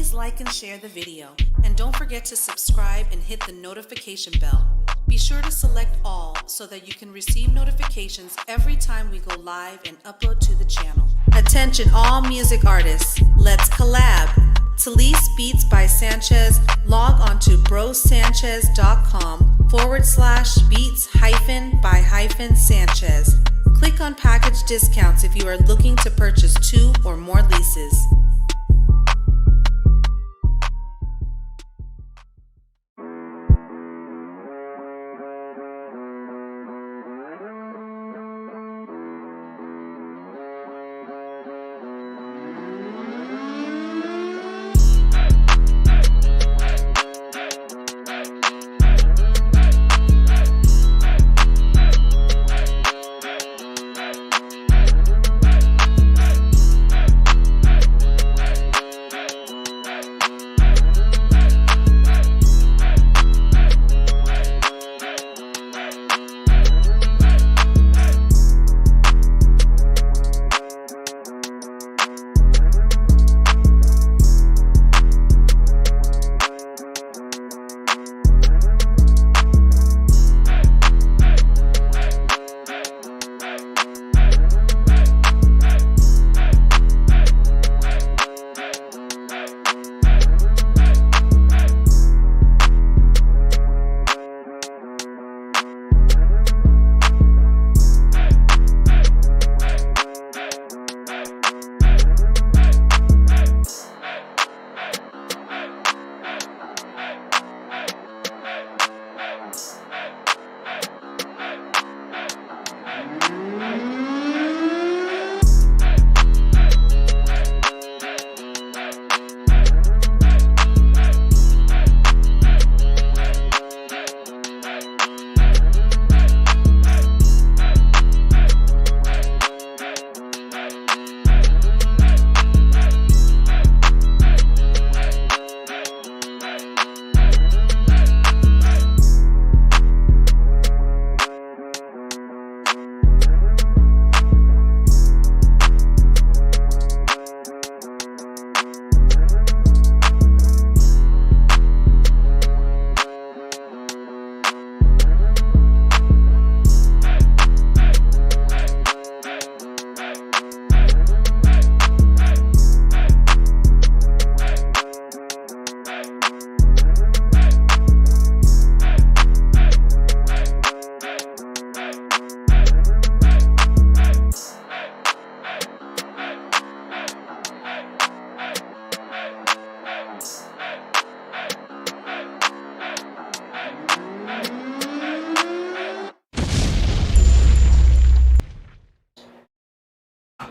Please like and share the video, and don't forget to subscribe and hit the notification bell. Be sure to select all so that you can receive notifications every time we go live and upload to the channel. Attention all music artists, let's collab. To lease beats by Sanchez, log on to brosancheztv.com/beats-by-Sanchez. Click on package discounts if you are looking to purchase 2 or more leases.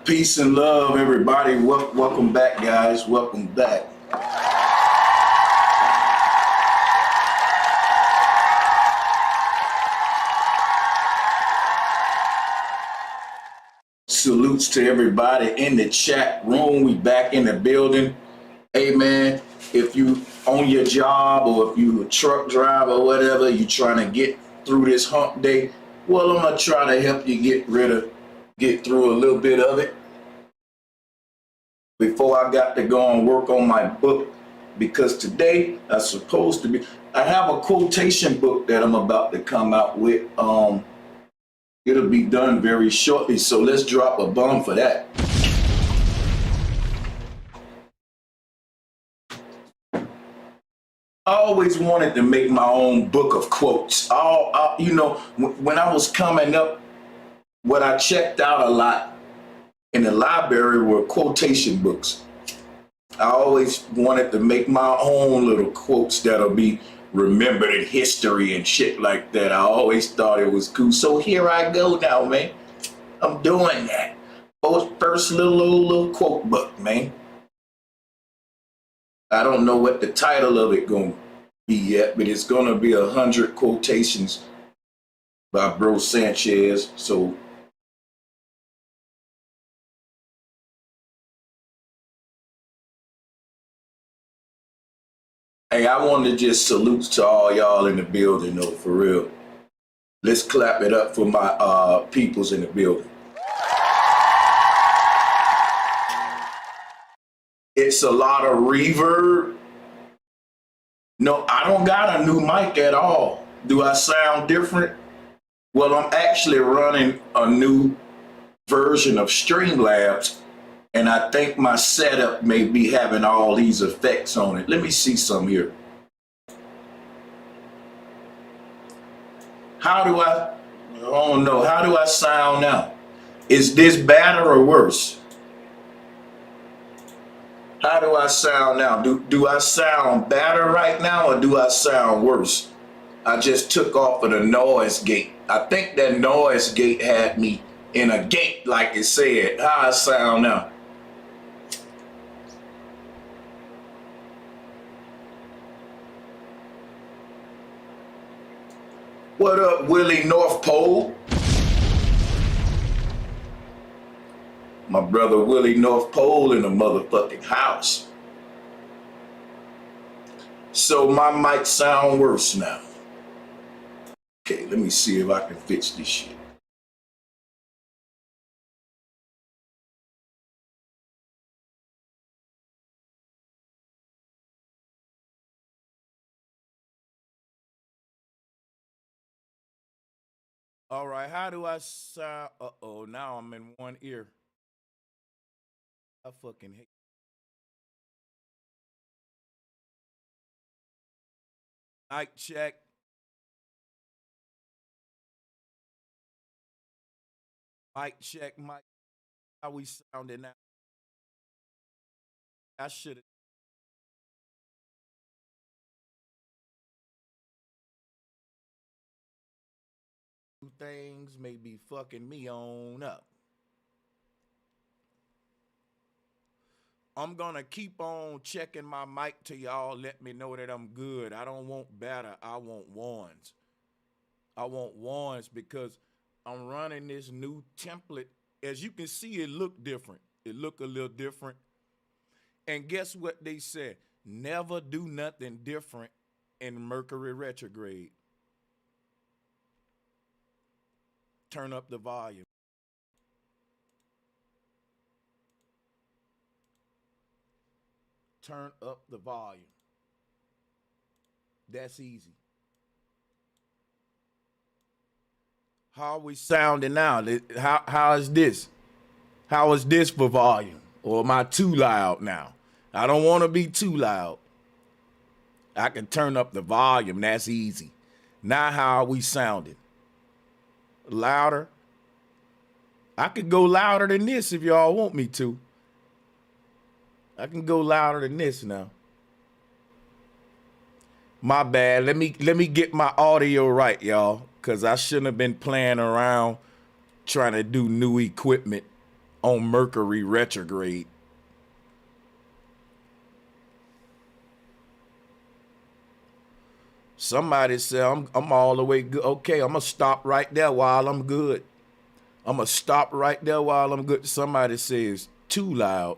Peace and love, everybody. Welcome back, guys. Welcome back. Salutes to everybody in the chat room. We back in the building. Hey, man, if you on your job or if you a truck driver or whatever, you trying to get through this hump day, well, I'm going to try to help you get through a little bit of it. Before I got to go and work on my book, because today I have a quotation book that I'm about to come out with. It'll be done very shortly, so let's drop a bomb for that. I always wanted to make my own book of quotes. You know, when I was coming up, what I checked out a lot in the library were quotation books. I always wanted to make my own little quotes that'll be remembered in history and shit like that. I always thought it was cool. So here I go now, man. I'm doing that. First little quote book, man. I don't know what the title of it gonna be yet, but it's gonna be 100 quotations by Bro Sanchez. So hey, I want to just salute to all y'all in the building, though, for real. Let's clap it up for my peoples in the building. It's a lot of reverb. No, I don't got a new mic at all. Do I sound different? Well, I'm actually running a new version of Streamlabs, and I think my setup may be having all these effects on it. Let me see some here. I don't know, how do I sound now? Is this better or worse? How do I sound now? Do I sound better right now or do I sound worse? I just took off of the noise gate. I think that noise gate had me in a gate like it said. How I sound now? What up, Willie North Pole? My brother Willie North Pole in the motherfucking house. So my mic sound worse now. Okay, let me see if I can fix this shit. All right, how do I sound? Uh-oh, now I'm in one ear. I fucking hate. Mic check. Mic check. Mic. How we sounding now? I should have. Things may be fucking me on up. I'm gonna keep on checking my mic till y'all let me know that I'm good. I don't want better. I want ones. I want ones because I'm running this new template. As you can see, it look different. It look a little different. And guess what they said? Never do nothing different in Mercury retrograde. Turn up the volume. Turn up the volume. That's easy. How are we sounding now? How is this? How is this for volume? Or am I too loud now? I don't want to be too loud. I can turn up the volume. That's easy. Now how are we sounding? Louder? I could go louder than this if y'all want me to. I can go louder than this now. My bad. Let me get my audio right, y'all, because I shouldn't have been playing around trying to do new equipment on Mercury retrograde. Somebody said I'm all the way good. Okay, I'm gonna stop right there while I'm good. I'm gonna stop right there while I'm good. Somebody says too loud,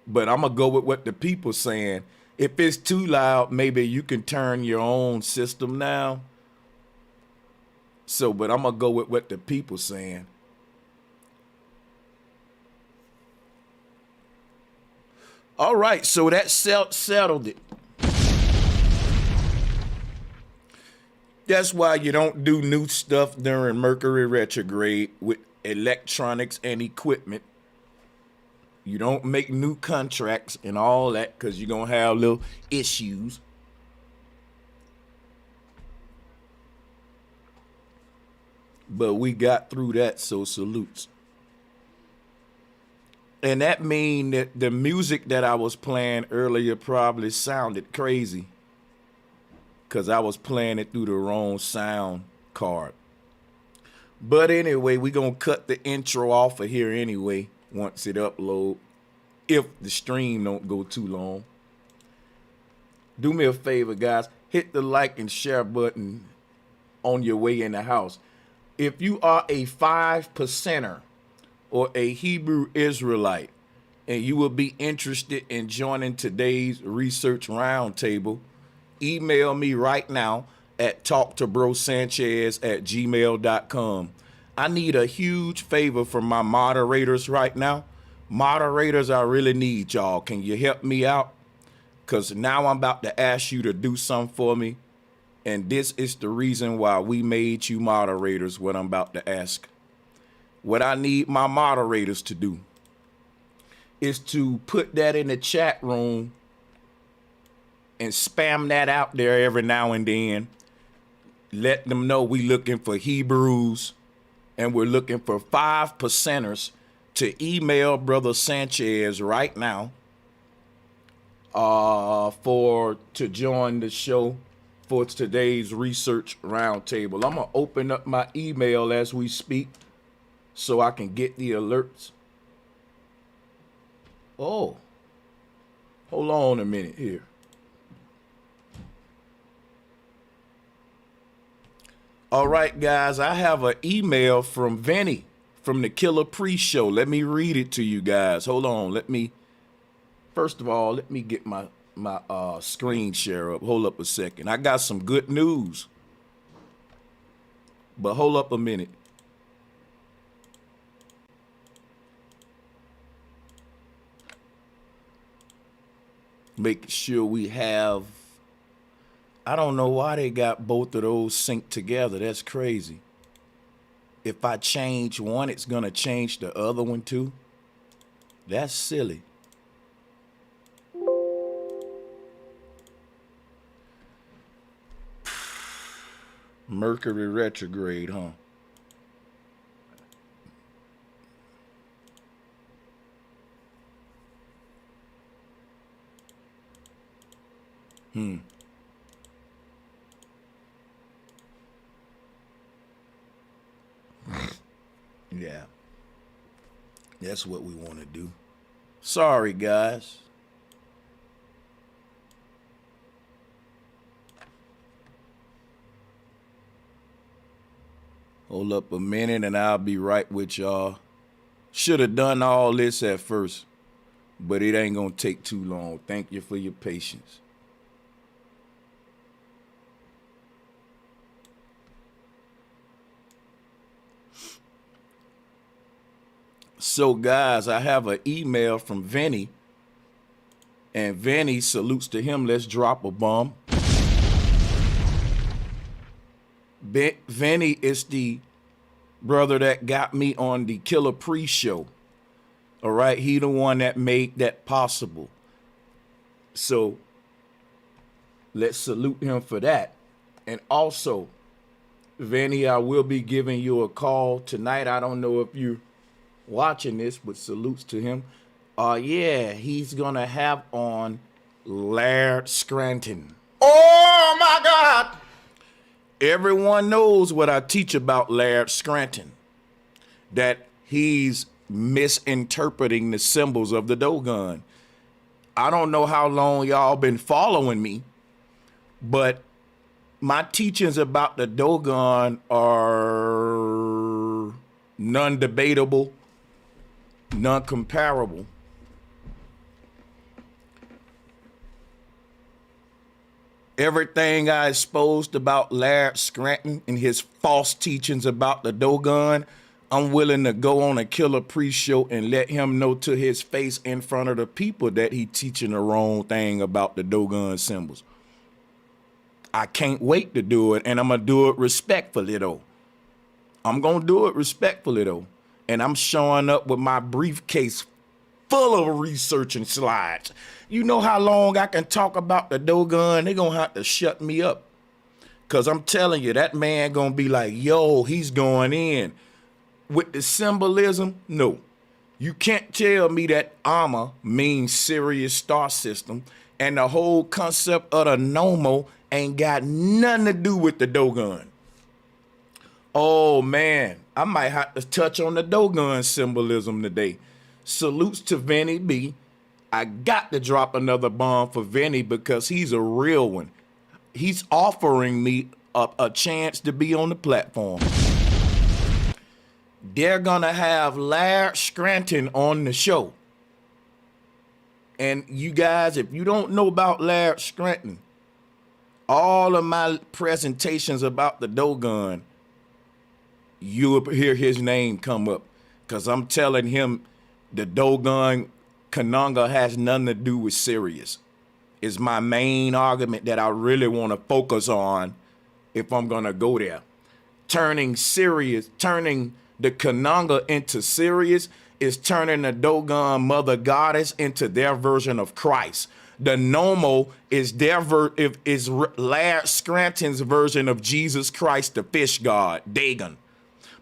but I'm gonna go with what the people saying. If it's too loud, maybe you can turn your own system down. So, but I'm gonna go with what the people saying. All right, so that settled it. That's why you don't do new stuff during Mercury retrograde with electronics and equipment. You don't make new contracts and all that because you're going to have little issues. But we got through that, so salutes. And that mean that the music that I was playing earlier probably sounded crazy because I was playing it through the wrong sound card. But anyway, we're going to cut the intro off of here anyway once it upload, if the stream don't go too long. Do me a favor, guys. Hit the like and share button on your way in the house. If you are a 5%er or a Hebrew Israelite and you will be interested in joining today's research roundtable, email me right now at talktobrosanchez@gmail.com. I need a huge favor from my moderators right now. Moderators, I really need y'all. Can you help me out? Because now I'm about to ask you to do something for me. And this is the reason why we made you moderators, what I'm about to ask. What I need my moderators to do is to put that in the chat room and spam that out there every now and then. Let them know we looking for Hebrews and we're looking for 5%ers to email Brother Sanchez right now to join the show for today's research roundtable. I'm gonna open up my email as we speak so I can get the alerts. Oh, hold on a minute here. All right, guys, I have an email from Vinny from the Killer Pre-Show. Let me read it to you guys. Hold on. First of all, let me get my screen share up. Hold up a second. I got some good news. But hold up a minute. Make sure we have, I don't know why they got both of those synced together. That's crazy. If I change one, it's gonna change the other one too. That's silly. Mercury retrograde, huh? Yeah. That's what we want to do. Sorry, guys. Hold up a minute and I'll be right with y'all. Should have done all this at first, but it ain't gonna take too long. Thank you for your patience. So guys, I have an email from Vinny, and Vinny, salutes to him. Let's drop a bomb. Vinny is the brother that got me on the Killer Pre-Show. All right, he the one that made that possible. So let's salute him for that. And also, Vinny, I will be giving you a call tonight. I don't know if you're watching this, but salutes to him. Yeah, he's gonna have on Laird Scranton. Oh my God! Everyone knows what I teach about Laird Scranton, that he's misinterpreting the symbols of the Dogon. I don't know how long y'all been following me, but my teachings about the Dogon are non-debatable, non-comparable. Everything I exposed about Laird Scranton and his false teachings about the Dogon, I'm willing to go on a Killer Pre-Show and let him know to his face in front of the people that he teaching the wrong thing about the Dogon symbols. I can't wait to do it, and I'm going to do it respectfully, though. I'm going to do it respectfully, though. And I'm showing up with my briefcase full of research and slides. You know how long I can talk about the Dogon? They're going to have to shut me up. Because I'm telling you, that man going to be like, yo, he's going in. With the symbolism, no. You can't tell me that Amma means Sirius star system and the whole concept of the Nomo ain't got nothing to do with the Dogon. Oh, man, I might have to touch on the Dogon symbolism today. Salutes to Vinny B. I got to drop another bomb for Vinny because he's a real one. He's offering me a chance to be on the platform. They're going to have Laird Scranton on the show. And you guys, if you don't know about Laird Scranton, all of my presentations about the Dogon, you'll hear his name come up. Because I'm telling him The Dogon Kananga has nothing to do with Sirius. Is my main argument that I really want to focus on if I'm going to go there. Turning the Kananga into Sirius is turning the Dogon mother goddess into their version of Christ. The Nomo is Laird Scranton's version of Jesus Christ, the fish god, Dagon.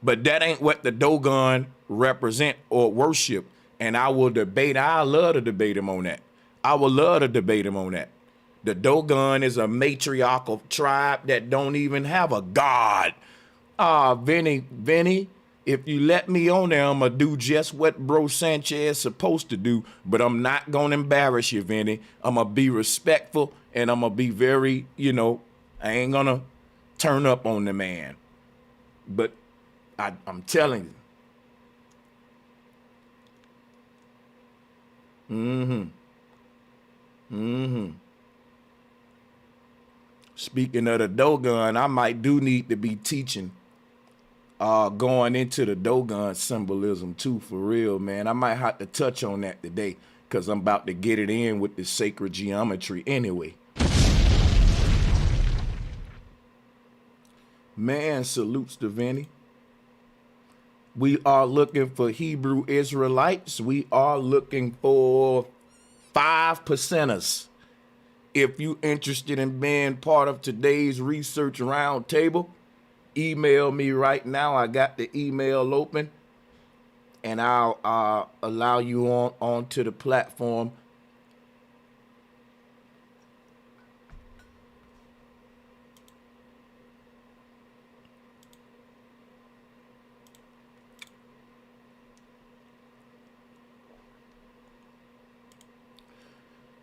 But that ain't what the Dogon represent or worship. And I love to debate him on that. I would love to debate him on that. The Dogon is a matriarchal tribe that don't even have a god. Vinny, if you let me on there, I'm going to do just what Bro Sanchez is supposed to do, but I'm not going to embarrass you, Vinny. I'm going to be respectful, and I'm going to be very, I ain't going to turn up on the man. But I'm telling you. Speaking of the Dogon, I might need to be teaching going into the Dogon symbolism too, for real, man. I might have to touch on that today because I'm about to get it in with the sacred geometry anyway. Man, salutes to Vinny. We are looking for Hebrew Israelites. We are looking for 5%ers. If you interested in being part of today's research roundtable, email me right now. I got the email open, and I'll allow you onto the platform.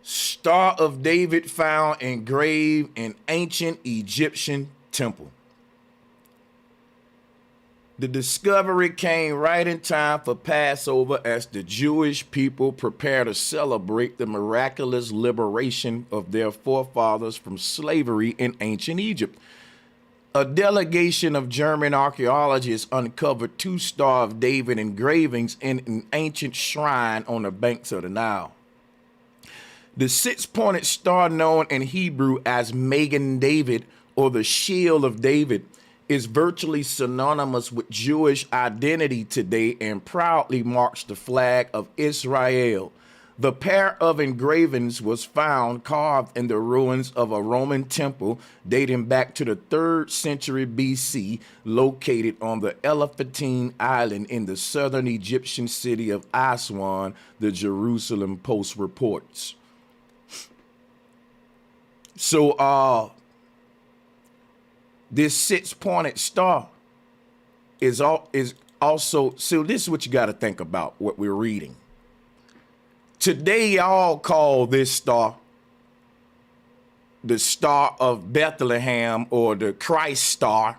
Star of David found engraved in ancient Egyptian temple. The discovery came right in time for Passover as the Jewish people prepare to celebrate the miraculous liberation of their forefathers from slavery in ancient Egypt. A delegation of German archaeologists uncovered 2 Star of David engravings in an ancient shrine on the banks of the Nile. The 6-pointed star, known in Hebrew as Magen David or the Shield of David, is virtually synonymous with Jewish identity today and proudly marks the flag of Israel. The pair of engravings was found carved in the ruins of a Roman temple dating back to the 3rd century BC, located on the Elephantine Island in the southern Egyptian city of Aswan, the Jerusalem Post reports. So this 6-pointed star is also, so this is what you got to think about, what we're reading. Today, y'all call this star the Star of Bethlehem or the Christ star.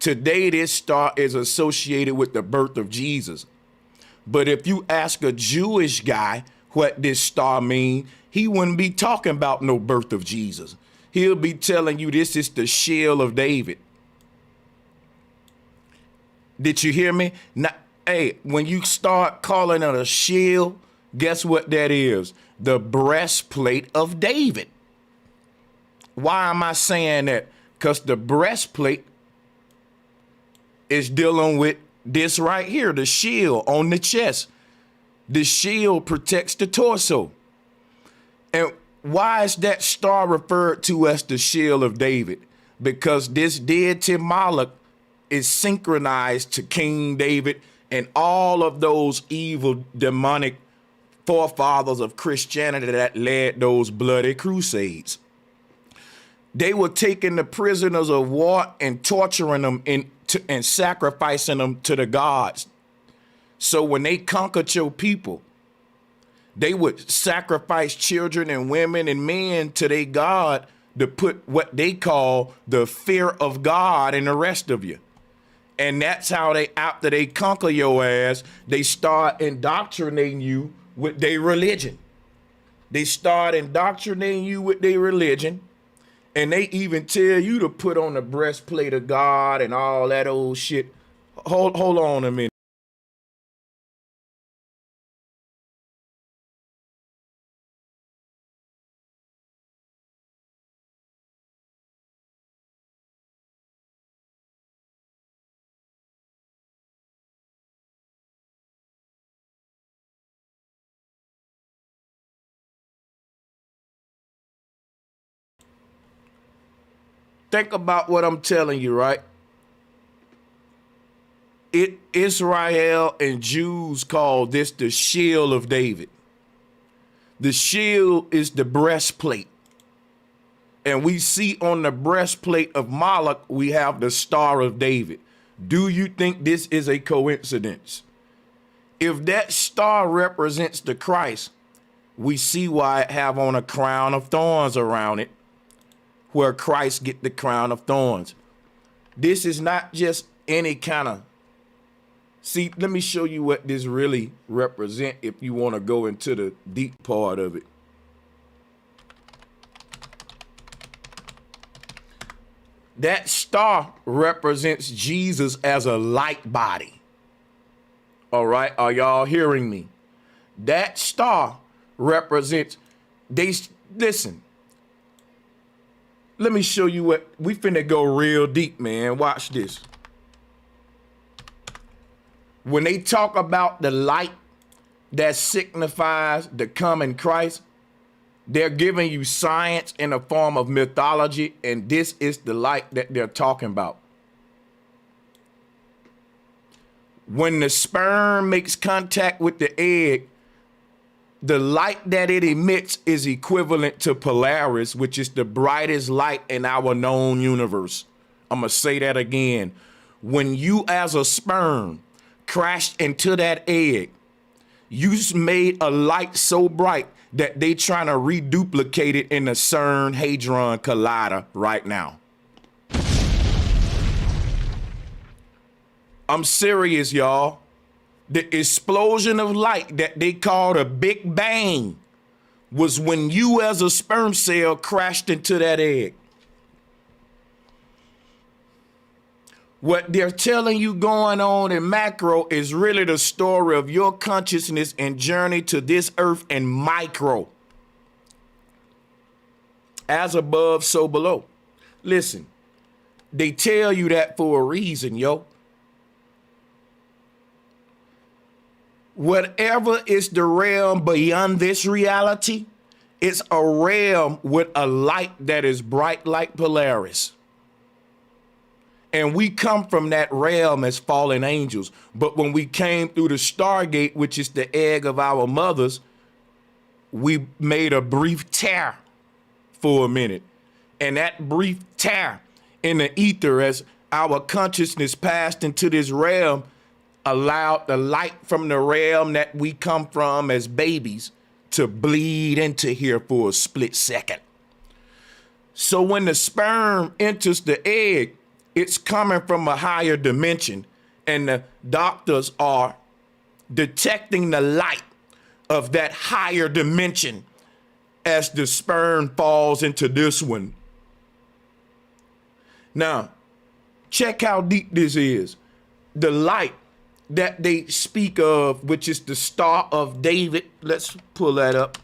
Today, this star is associated with the birth of Jesus. But if you ask a Jewish guy what this star means, he wouldn't be talking about no birth of Jesus. He'll be telling you this is the Shield of David. Did you hear me? Now, hey, when you start calling it a shield, guess what that is? The breastplate of David. Why am I saying that? Because the breastplate is dealing with this right here, the shield on the chest. The shield protects the torso. And why is that star referred to as the Shield of David? Because this deity Moloch is synchronized to King David and all of those evil demonic forefathers of Christianity that led those bloody crusades. They were taking the prisoners of war and torturing them and sacrificing them to the gods. So when they conquered your people, they would sacrifice children and women and men to their God to put what they call the fear of God in the rest of you. And that's how they, after they conquer your ass, they start indoctrinating you with their religion. They start indoctrinating you with their religion. And they even tell you to put on the breastplate of God and all that old shit. Hold on a minute. think about what I'm telling you, right? Israel and Jews call this the shield of David. The shield is the breastplate. And we see on the breastplate of Moloch, we have the Star of David. Do you think this is a coincidence? If that star represents the Christ, we see why it have on a crown of thorns around it, where Christ get the crown of thorns. This is not just any kind of, see, let me show you what this really represent if you want to go into the deep part of it. That star represents Jesus as a light body. All right, are y'all hearing me? That star represents, listen, let me show you what, we finna go real deep, man. Watch this. When they talk about the light that signifies the coming Christ, they're giving you science in the form of mythology, and this is the light that they're talking about. When the sperm makes contact with the egg, the light that it emits is equivalent to Polaris, which is the brightest light in our known universe. I'm going to say that again. When you as a sperm crashed into that egg, you made a light so bright that they trying to reduplicate it in the CERN Hadron Collider right now. I'm serious, y'all. The explosion of light that they call the Big Bang was when you as a sperm cell crashed into that egg. What they're telling you going on in macro is really the story of your consciousness and journey to this earth in micro. As above, so below. Listen, they tell you that for a reason, yo. Whatever is the realm beyond this reality, it's a realm with a light that is bright like Polaris. And we come from that realm as fallen angels. But when we came through the Stargate, which is the egg of our mothers, we made a brief tear for a minute. And that brief tear in the ether as our consciousness passed into this realm allowed the light from the realm that we come from as babies to bleed into here for a split second. So when the sperm enters the egg, it's coming from a higher dimension, and the doctors are detecting the light of that higher dimension as the sperm falls into this one. Now, check how deep this is. The light that they speak of, which is the Star of David. Let's pull that up.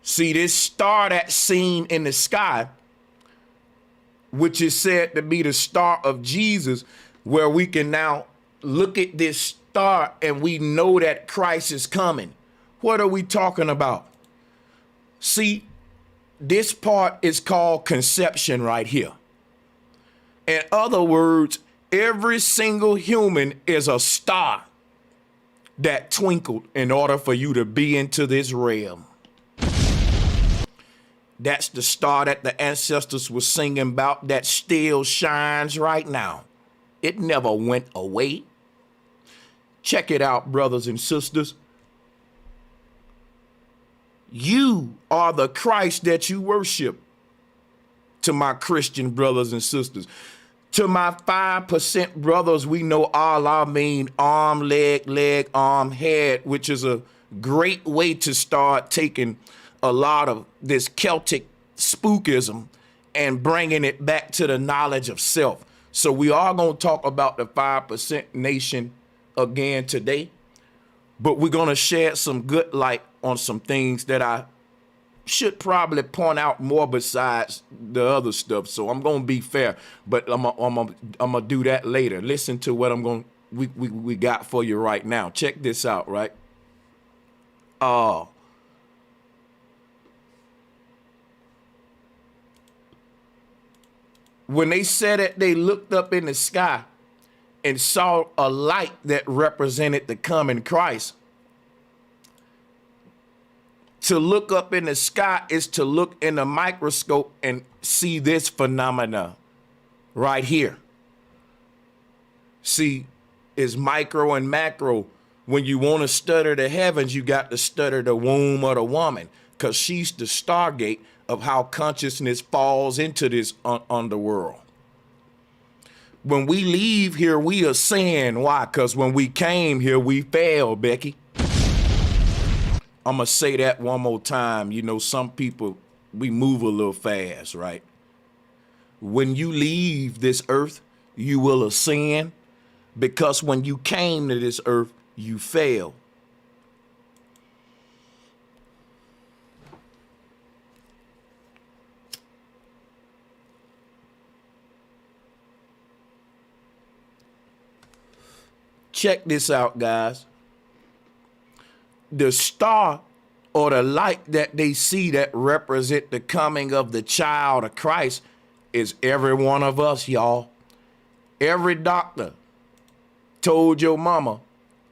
See, this star that's seen in the sky, which is said to be the star of Jesus, where we can now look at this star and we know that Christ is coming. What are we talking about? See, this part is called conception right here. In other words, every single human is a star that twinkled in order for you to be into this realm. That's the star that the ancestors were singing about that still shines right now. It never went away. Check it out, brothers and sisters. You are the Christ that you worship. To my Christian brothers and sisters. To my 5% brothers, we know Allah mean arm, leg, arm, head, which is a great way to start taking a lot of this Celtic spookism and bringing it back to the knowledge of self. So we are going to talk about the 5% nation again today, but we're going to shed some good light on some things that I should probably point out more besides the other stuff. So I'm going to be fair, but I'm going to do that later. Listen to what we got for you right now. Check this out, right? When they said it, they looked up in the sky and saw a light that represented the coming Christ. To look up in the sky is to look in a microscope and see this phenomena right here. See, it's micro and macro. When you want to study the heavens, you got to study the womb of the woman, because she's the stargate of how consciousness falls into this underworld. When we leave here, we are saying why? Because when we came here, we failed, Becky. I'm going to say that one more time. You know, some people, we move a little fast, right? When you leave this earth, you will ascend, because when you came to this earth, you failed. Check this out, guys. The star or the light that they see that represent the coming of the child of Christ is every one of us, y'all. Every doctor told your mama,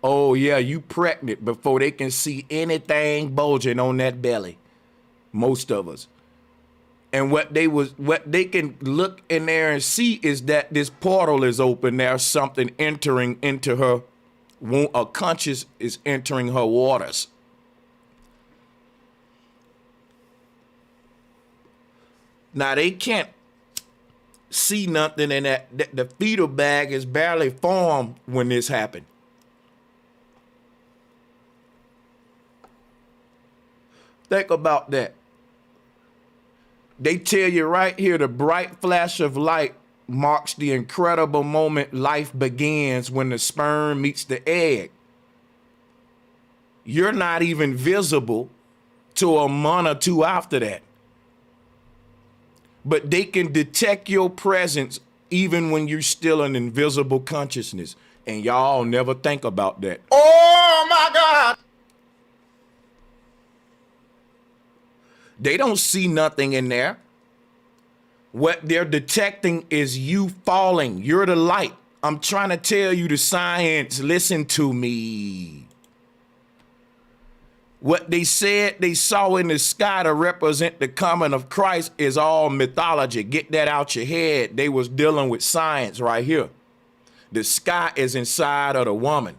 oh yeah, you pregnant, before they can see anything bulging on that belly. Most of us. And what they can look in there and see is that this portal is open. There's something entering into her womb. A conscious is entering her waters. Now they can't see nothing in that. The fetal bag is barely formed when this happened. Think about that. They tell you right here, the bright flash of light marks the incredible moment life begins when the sperm meets the egg. You're not even visible till a month or two after that. But they can detect your presence even when you're still an invisible consciousness. And y'all never think about that. Oh my God! They don't see nothing in there. What they're detecting is you falling. You're the light. I'm trying to tell you the science. Listen to me. What they said they saw in the sky to represent the coming of Christ is all mythology. Get that out your head. They was dealing with science right here. The sky is inside of the woman.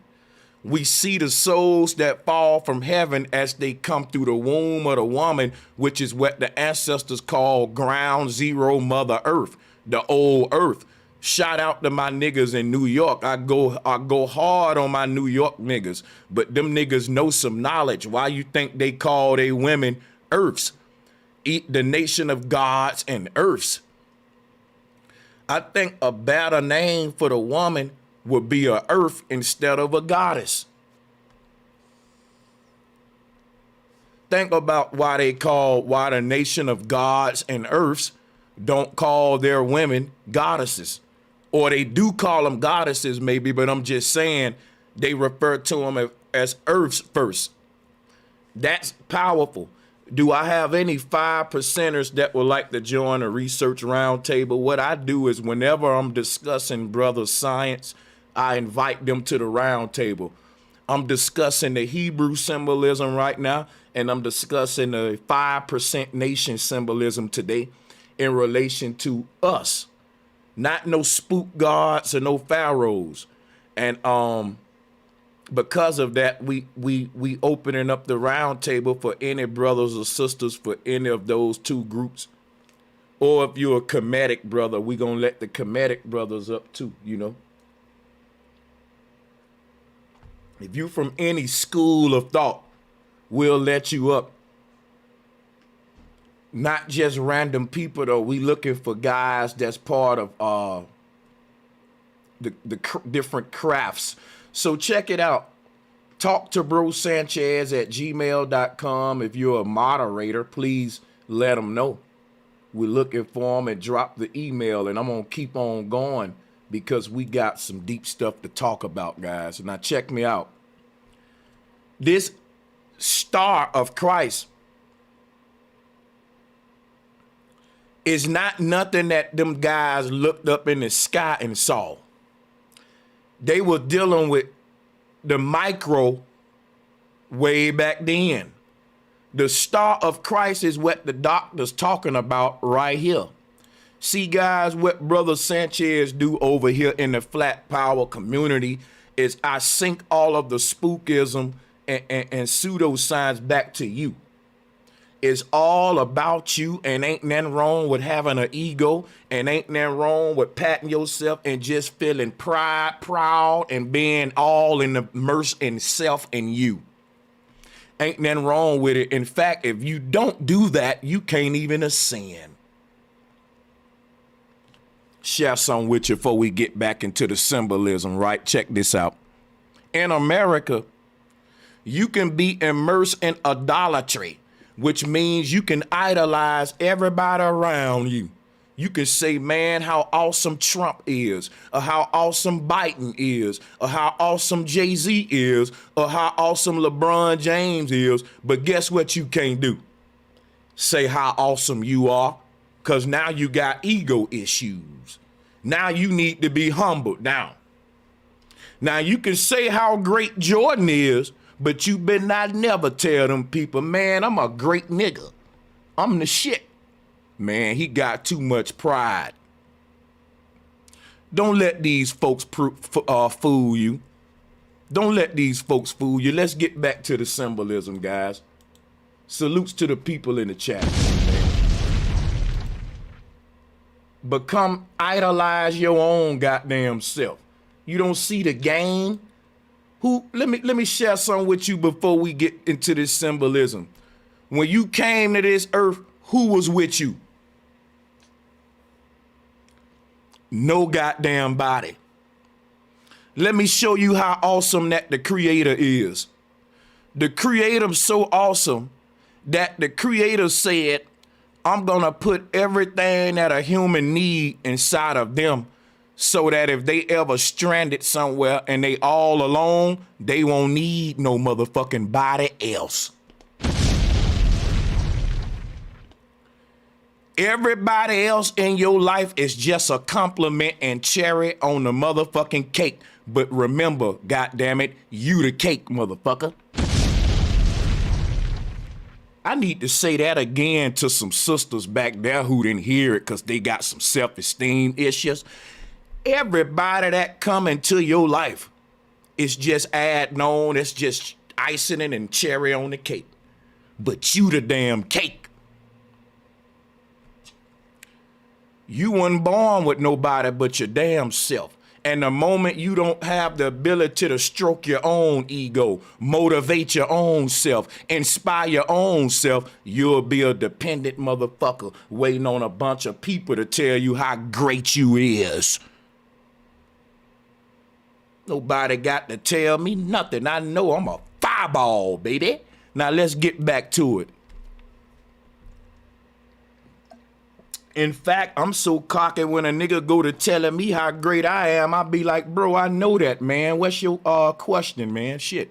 We see the souls that fall from heaven as they come through the womb of the woman, which is what the ancestors call ground zero Mother Earth, the old earth. Shout out to my niggas in New York. I go hard on my New York niggas, but them niggas know some knowledge. Why you think they call they women earths? The nation of gods and earths. I think a better name for the woman would be a earth instead of a goddess. Think about why the nation of gods and earths don't call their women goddesses. Or they do call them goddesses maybe, but I'm just saying they refer to them as earths first. That's powerful. Do I have any 5%ers that would like to join a research roundtable? What I do is whenever I'm discussing brother science, I invite them to the round table. I'm discussing the Hebrew symbolism right now, and I'm discussing the 5% nation symbolism today in relation to us. Not no spook gods or no pharaohs. And because of that, we opening up the round table for any brothers or sisters for any of those two groups. Or if you're a Kemetic brother, we gonna let the Kemetic brothers up too, you know. If you from any school of thought, we'll let you up. Not just random people though. We looking for guys that's part of the different crafts. So check it out. Talk to Bro Sanchez at gmail.com. If you're a moderator, please let them know. We're looking for them, and drop the email, and I'm gonna keep on going because we got some deep stuff to talk about, guys. Now check me out. This star of Christ is not nothing that them guys looked up in the sky and saw. They were dealing with the micro way back then. The star of Christ is what the doctor's talking about right here. See, guys, what Brother Sanchez do over here in the Flat Power community is I sync all of the spookism and pseudoscience back to you. It's all about you, and ain't nothing wrong with having an ego, and ain't nothing wrong with patting yourself and just feeling proud, and being all immersed in self and you. Ain't nothing wrong with it. In fact, if you don't do that, you can't even ascend. Share some with you before we get back into the symbolism, right? Check this out. In America, you can be immersed in idolatry, which means you can idolize everybody around you. You can say, man, how awesome Trump is, or how awesome Biden is, or how awesome Jay-Z is, or how awesome LeBron James is. But guess what you can't do? Say how awesome you are, because now you got ego issues. Now you need to be humbled down. Now you can say how great Jordan is, but you better not never tell them people, man, I'm a great nigga. I'm the shit. Man, he got too much pride. Don't let these folks fool you. Don't let these folks fool you. Let's get back to the symbolism, guys. Salutes to the people in the chat. Become idolize your own goddamn self. You don't see the game? Let me share something with you before we get into this symbolism. When you came to this earth, who was with you? No goddamn body. Let me show you how awesome that the creator is. The creator's so awesome that the creator said, I'm gonna put everything that a human need inside of them, so that if they ever stranded somewhere and they all alone, they won't need no motherfucking body else. Everybody else in your life is just a compliment and cherry on the motherfucking cake. But remember, goddammit, you the cake, motherfucker. I need to say that again to some sisters back there who didn't hear it because they got some self-esteem issues. Everybody that come into your life is just adding on, it's just icing it and cherry on the cake. But you the damn cake. You weren't born with nobody but your damn self. And the moment you don't have the ability to stroke your own ego, motivate your own self, inspire your own self, you'll be a dependent motherfucker waiting on a bunch of people to tell you how great you is. Nobody got to tell me nothing. I know I'm a fireball, baby. Now let's get back to it. In fact, I'm so cocky when a nigga go to telling me how great I am, I be like, bro, I know that, man. What's your question, man? Shit.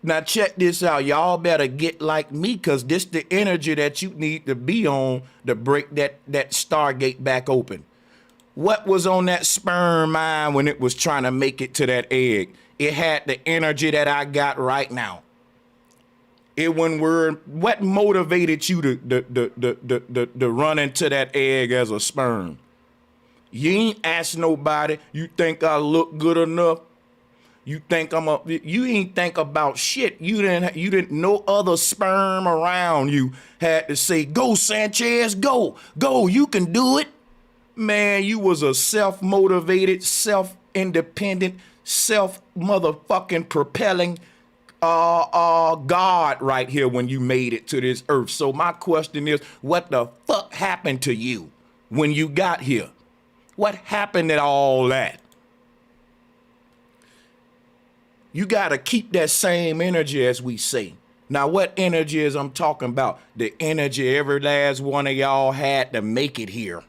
Now check this out. Y'all better get like me, because this the energy that you need to be on to break that Stargate back open. What was on that sperm mind when it was trying to make it to that egg? It had the energy that I got right now. It what motivated you to run into that egg as a sperm? You ain't ask nobody, you think I look good enough? You think you ain't think about shit. You didn't no other sperm around you had to say, go Sanchez, go, you can do it. Man, you was a self-motivated, self-independent, self-motherfucking propelling God right here when you made it to this earth. So my question is, what the fuck happened to you when you got here? What happened to all that? You got to keep that same energy, as we say. Now, what energy is I'm talking about? The energy every last one of y'all had to make it here.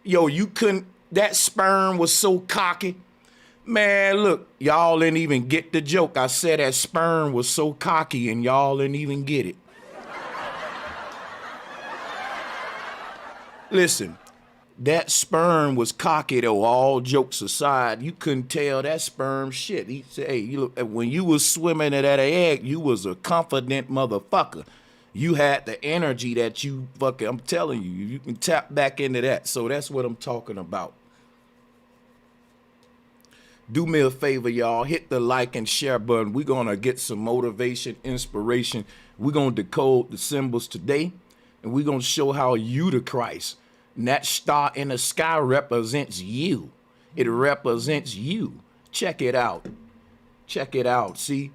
Yo, you couldn't, that sperm was so cocky Man, look, y'all didn't even get the joke. I said that sperm was so cocky and y'all didn't even get it. Listen, that sperm was cocky though, all jokes aside. You couldn't tell that sperm shit. He said, hey, you look, when you was swimming in that egg, you was a confident motherfucker. You had the energy that you fucking, I'm telling you, you can tap back into that. So that's what I'm talking about. Do me a favor, y'all. Hit the like and share button. We're going to get some motivation, inspiration. We're going to decode the symbols today, and we're going to show how you the Christ. And that star in the sky represents you. It represents you. Check it out. Check it out. See,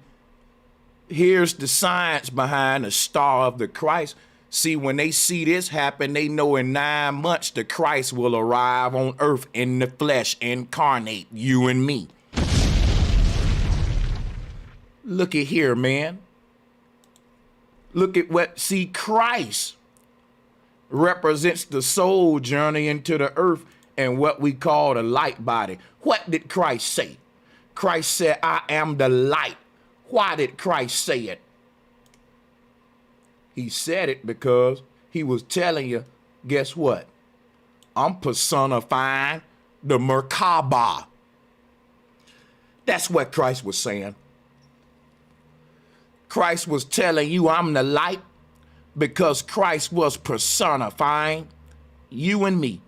here's the science behind the star of the Christ. See, when they see this happen, they know in 9 months the Christ will arrive on earth in the flesh, incarnate, you and me. Look at here, man. Look at what, see, Christ represents the soul journey into the earth and what we call the light body. What did Christ say? Christ said, I am the light. Why did Christ say it? He said it because he was telling you, guess what? I'm personifying the Merkaba. That's what Christ was saying. Christ was telling you I'm the light because Christ was personifying you and me.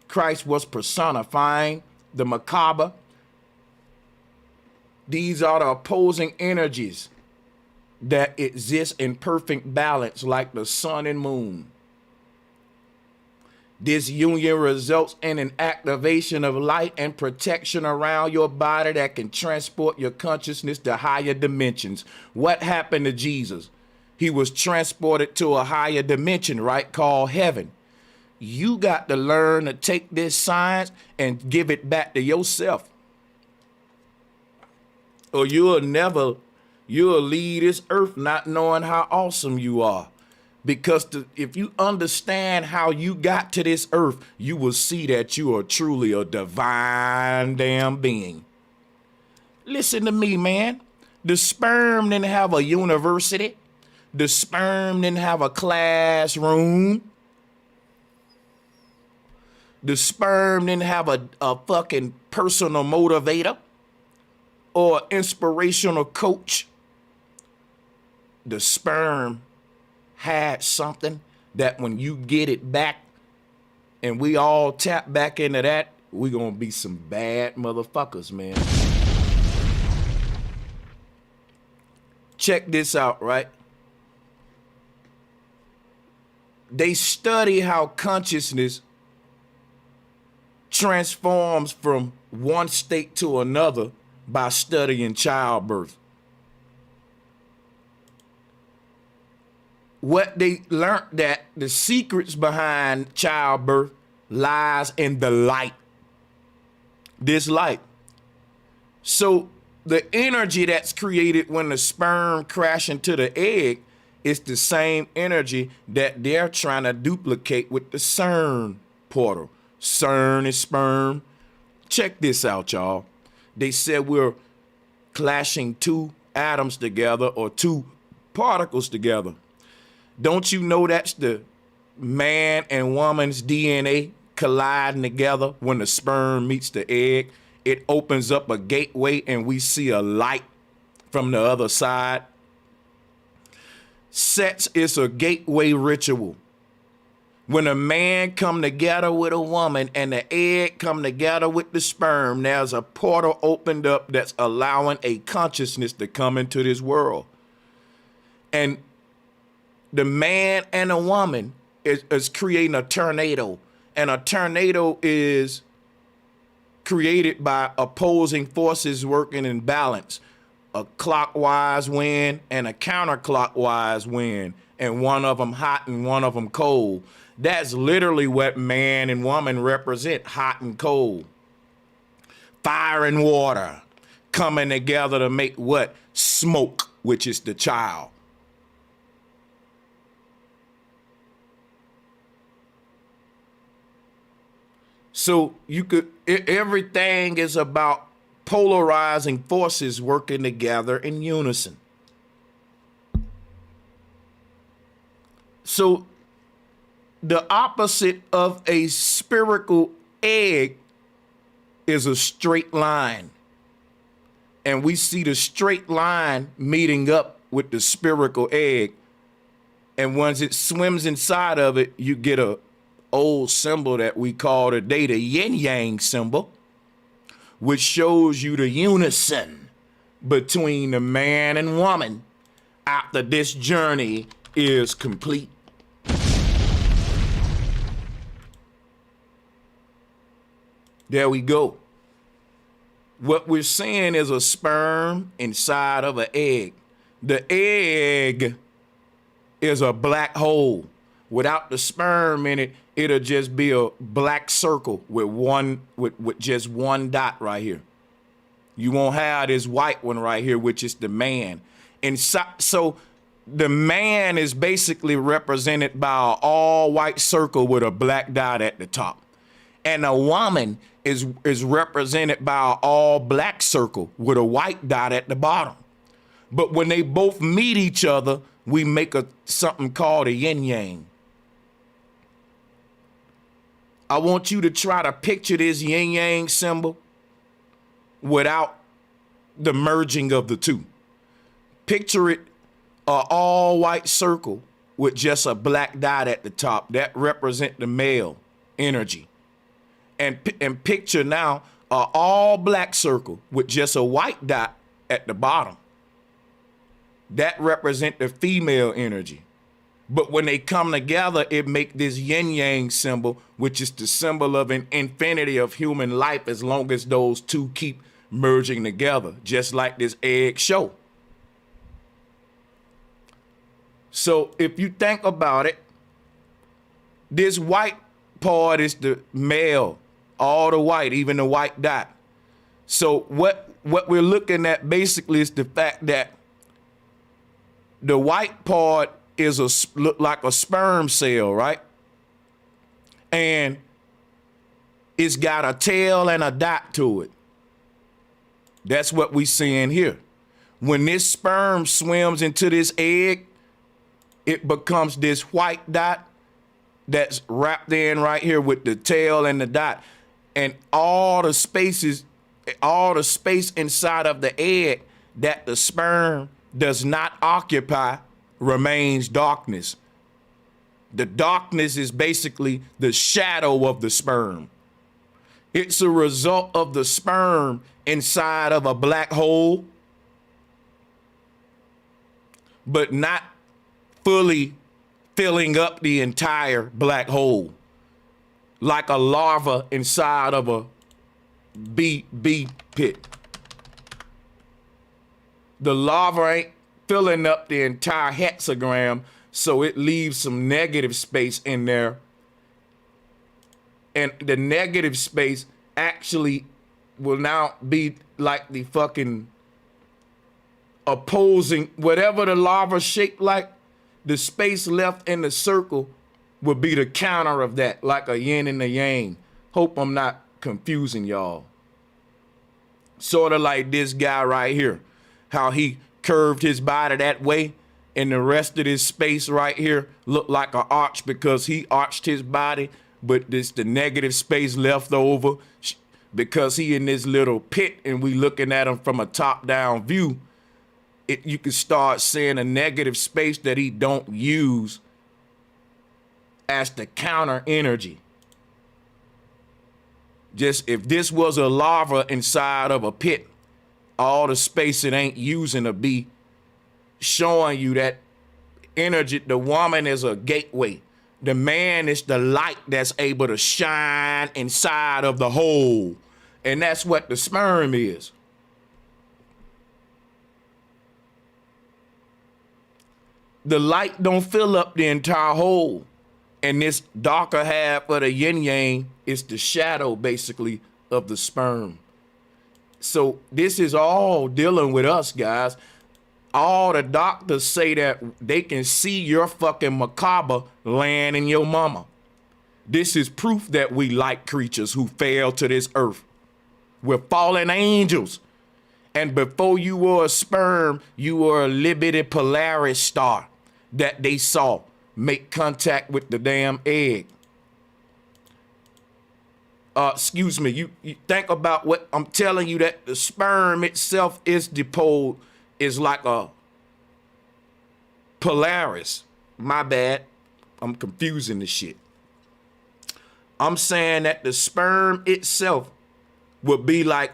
Christ was personifying the Merkaba. These are the opposing energies that exist in perfect balance like the sun and moon. This union results in an activation of light and protection around your body that can transport your consciousness to higher dimensions. What happened to Jesus? He was transported to a higher dimension, right, called heaven. You got to learn to take this science and give it back to yourself, or you'll leave this earth not knowing how awesome you are. Because if you understand how you got to this earth, you will see that you are truly a divine damn being. Listen to me, man. The sperm didn't have a university. The sperm didn't have a classroom. The sperm didn't have a fucking personal motivator or inspirational coach. The sperm had something that when you get it back and we all tap back into that, we're gonna be some bad motherfuckers, man. Check this out, right? They study how consciousness transforms from one state to another by studying childbirth. What they learned, that the secrets behind childbirth lies in the light. This light. So the energy that's created when the sperm crash into the egg is the same energy that they're trying to duplicate with the CERN portal. CERN is sperm. Check this out, y'all. They said we're clashing two atoms together or two particles together. Don't you know that's the man and woman's DNA colliding together when the sperm meets the egg? It opens up a gateway and we see a light from the other side. Sex is a gateway ritual. When a man come together with a woman and the egg come together with the sperm, there's a portal opened up that's allowing a consciousness to come into this world. And the man and a woman is creating a tornado. And a tornado is created by opposing forces working in balance. A clockwise wind and a counterclockwise wind. And one of them hot and one of them cold. That's literally what man and woman represent, hot and cold. Fire and water coming together to make what? Smoke, which is the child. So you could, everything is about polarizing forces working together in unison. So the opposite of a spherical egg is a straight line. And we see the straight line meeting up with the spherical egg. And once it swims inside of it, you get a old symbol that we call today the yin-yang symbol, which shows you the unison between the man and woman after this journey is complete. There we go. What we're seeing is a sperm inside of an egg. The egg is a black hole. Without the sperm in it, it'll just be a black circle with just one dot right here. You won't have this white one right here, which is the man. And so the man is basically represented by an all white circle with a black dot at the top. And a woman is represented by an all black circle with a white dot at the bottom. But when they both meet each other, we make something called a yin yang. I want you to try to picture this yin yang symbol without the merging of the two. Picture it an all white circle with just a black dot at the top. That represents the male energy. And picture now an all black circle with just a white dot at the bottom. That represents the female energy. But when they come together, it make this yin yang symbol, which is the symbol of an infinity of human life as long as those two keep merging together, just like this egg show. So if you think about it, this white part is the male, all the white, even the white dot. So what we're looking at basically is the fact that the white part look like a sperm cell, right? And it's got a tail and a dot to it. That's what we seeing here. When this sperm swims into this egg, it becomes this white dot that's wrapped in right here with the tail and the dot. And all the space inside of the egg that the sperm does not occupy remains darkness. The darkness is basically the shadow of the sperm. It's a result of the sperm inside of a black hole, but not fully filling up the entire black hole, like a larva inside of a bee pit. The larva ain't filling up the entire hexagram, so it leaves some negative space in there. And the negative space actually will now be like the fucking opposing, whatever the larva shaped like, the space left in the circle will be the counter of that, like a yin and a yang. Hope I'm not confusing y'all. Sort of like this guy right here, how he curved his body that way, and the rest of this space right here looked like an arch because he arched his body, but this the negative space left over because he in this little pit and we looking at him from a top-down view. You can start seeing a negative space that he don't use as the counter energy. Just if this was a larva inside of a pit, all the space it ain't using to be showing you that energy. The woman is a gateway. The man is the light that's able to shine inside of the hole. And that's what the sperm is. The light don't fill up the entire hole. And this darker half of the yin yang is the shadow, basically, of the sperm. So this is all dealing with us, guys. All the doctors say that they can see your fucking macabre laying in your mama. This is proof that we like creatures who fell to this earth. We're fallen angels. And before you were a sperm, you were a Liberty Polaris star that they saw make contact with the damn egg. Excuse me, you think about what I'm telling you, that the sperm itself is dipole, is like a Polaris. My bad, I'm confusing the shit. I'm saying that the sperm itself would be like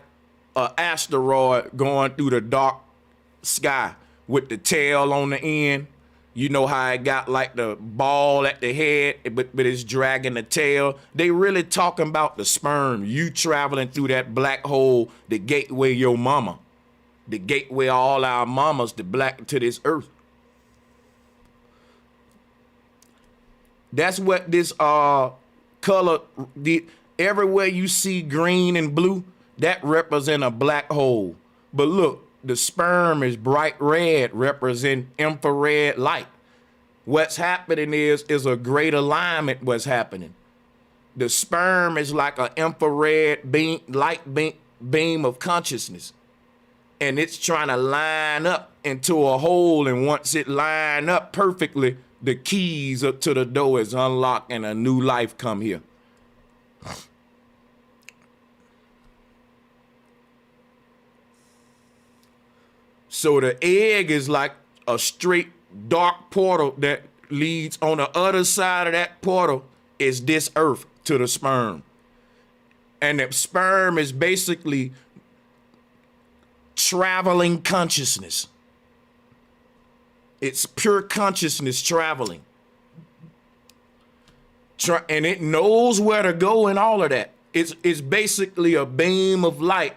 an asteroid going through the dark sky with the tail on the end. You know how it got like the ball at the head, but it's dragging the tail. They really talking about the sperm. You traveling through that black hole, the gateway of your mama, the gateway of all our mamas, the black to this earth. That's what this color, everywhere you see green and blue, that represent a black hole. But look, the sperm is bright red, represent infrared light. What's happening is a great alignment what's happening. The sperm is like an infrared beam of consciousness. And it's trying to line up into a hole, and once it line up perfectly, the keys up to the door is unlocked and a new life come here. So the egg is like a straight dark portal that leads on the other side of that portal is this earth to the sperm. And the sperm is basically traveling consciousness. It's pure consciousness traveling. And it knows where to go and all of that. It's basically a beam of light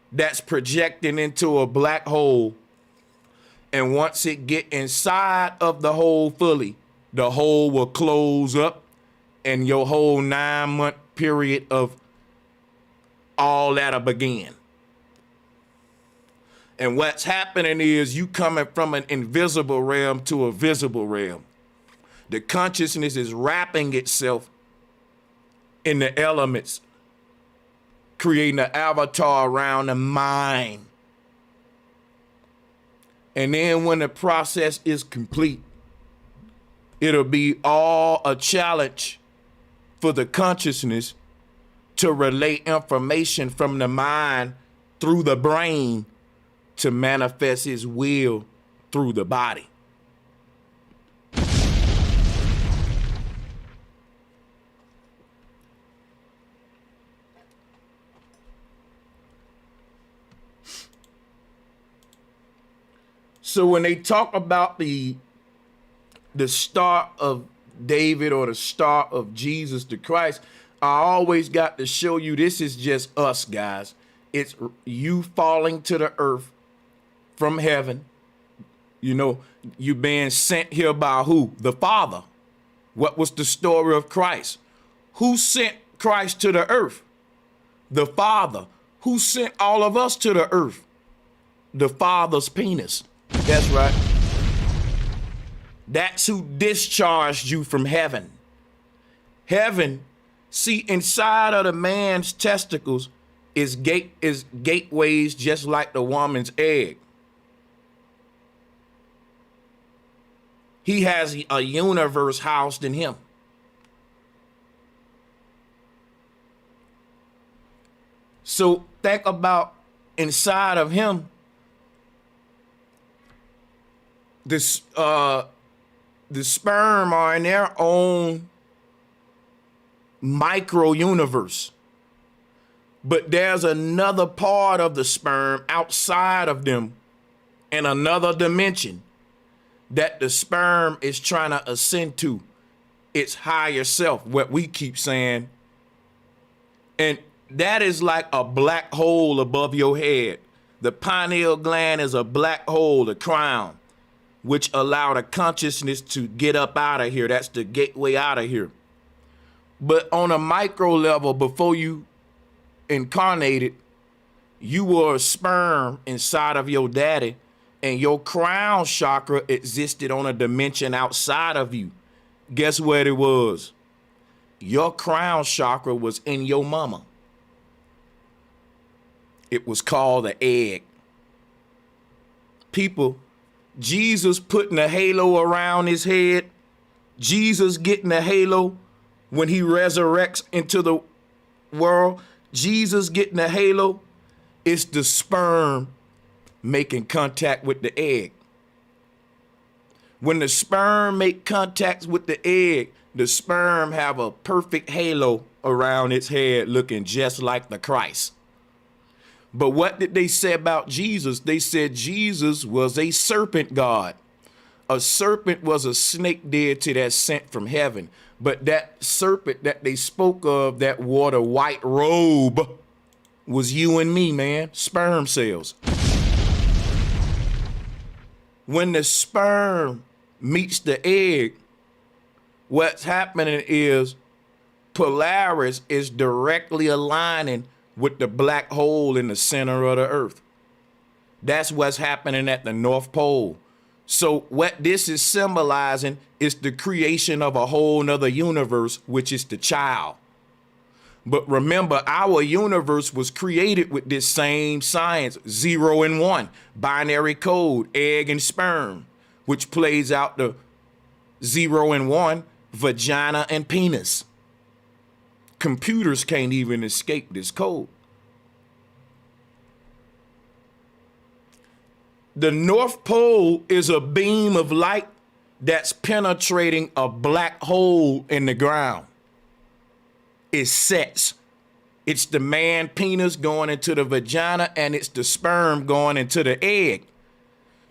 that's projecting into a black hole. And once it get inside of the hole fully, the hole will close up, and your whole 9-month period of all that'll begin. And what's happening is you coming from an invisible realm to a visible realm. The consciousness is wrapping itself in the elements, creating an avatar around the mind. And then when the process is complete, it'll be all a challenge for the consciousness to relate information from the mind through the brain to manifest his will through the body. So when they talk about the Star of David or the Star of Jesus the Christ, I always got to show you this is just us, guys. It's you falling to the earth from heaven. You know, you being sent here by who? The Father. What was the story of Christ? Who sent Christ to the earth? The Father. Who sent all of us to the earth? The Father's penis. That's right. That's who discharged you from heaven. Heaven, see, inside of the man's testicles is gateways just like the woman's egg. He has a universe housed in him. So think about inside of him, the sperm are in their own micro universe. But there's another part of the sperm outside of them in another dimension that the sperm is trying to ascend to its higher self, what we keep saying. And that is like a black hole above your head. The pineal gland is a black hole, the crown, which allow the consciousness to get up out of here. That's the gateway out of here. But on a micro level, before you incarnated, you were a sperm inside of your daddy, and your crown chakra existed on a dimension outside of you. Guess what it was? Your crown chakra was in your mama. It was called the egg. People, Jesus putting a halo around his head, Jesus getting a halo when he resurrects into the world, Jesus getting a halo, it's the sperm making contact with the egg. When the sperm make contact with the egg, the sperm have a perfect halo around its head looking just like the Christ. But what did they say about Jesus? They said Jesus was a serpent god. A serpent was a snake deity that's sent from heaven. But that serpent that they spoke of that wore the white robe was you and me, man. Sperm cells. When the sperm meets the egg, what's happening is Polaris is directly aligning with the black hole in the center of the earth. That's what's happening at the North Pole. So what this is symbolizing is the creation of a whole nother universe, which is the child. But remember, our universe was created with this same science, 0 and 1, binary code, egg and sperm, which plays out the 0 and 1, vagina and penis. Computers can't even escape this code. The North Pole is a beam of light that's penetrating a black hole in the ground. It sets. It's the man penis going into the vagina, and it's the sperm going into the egg.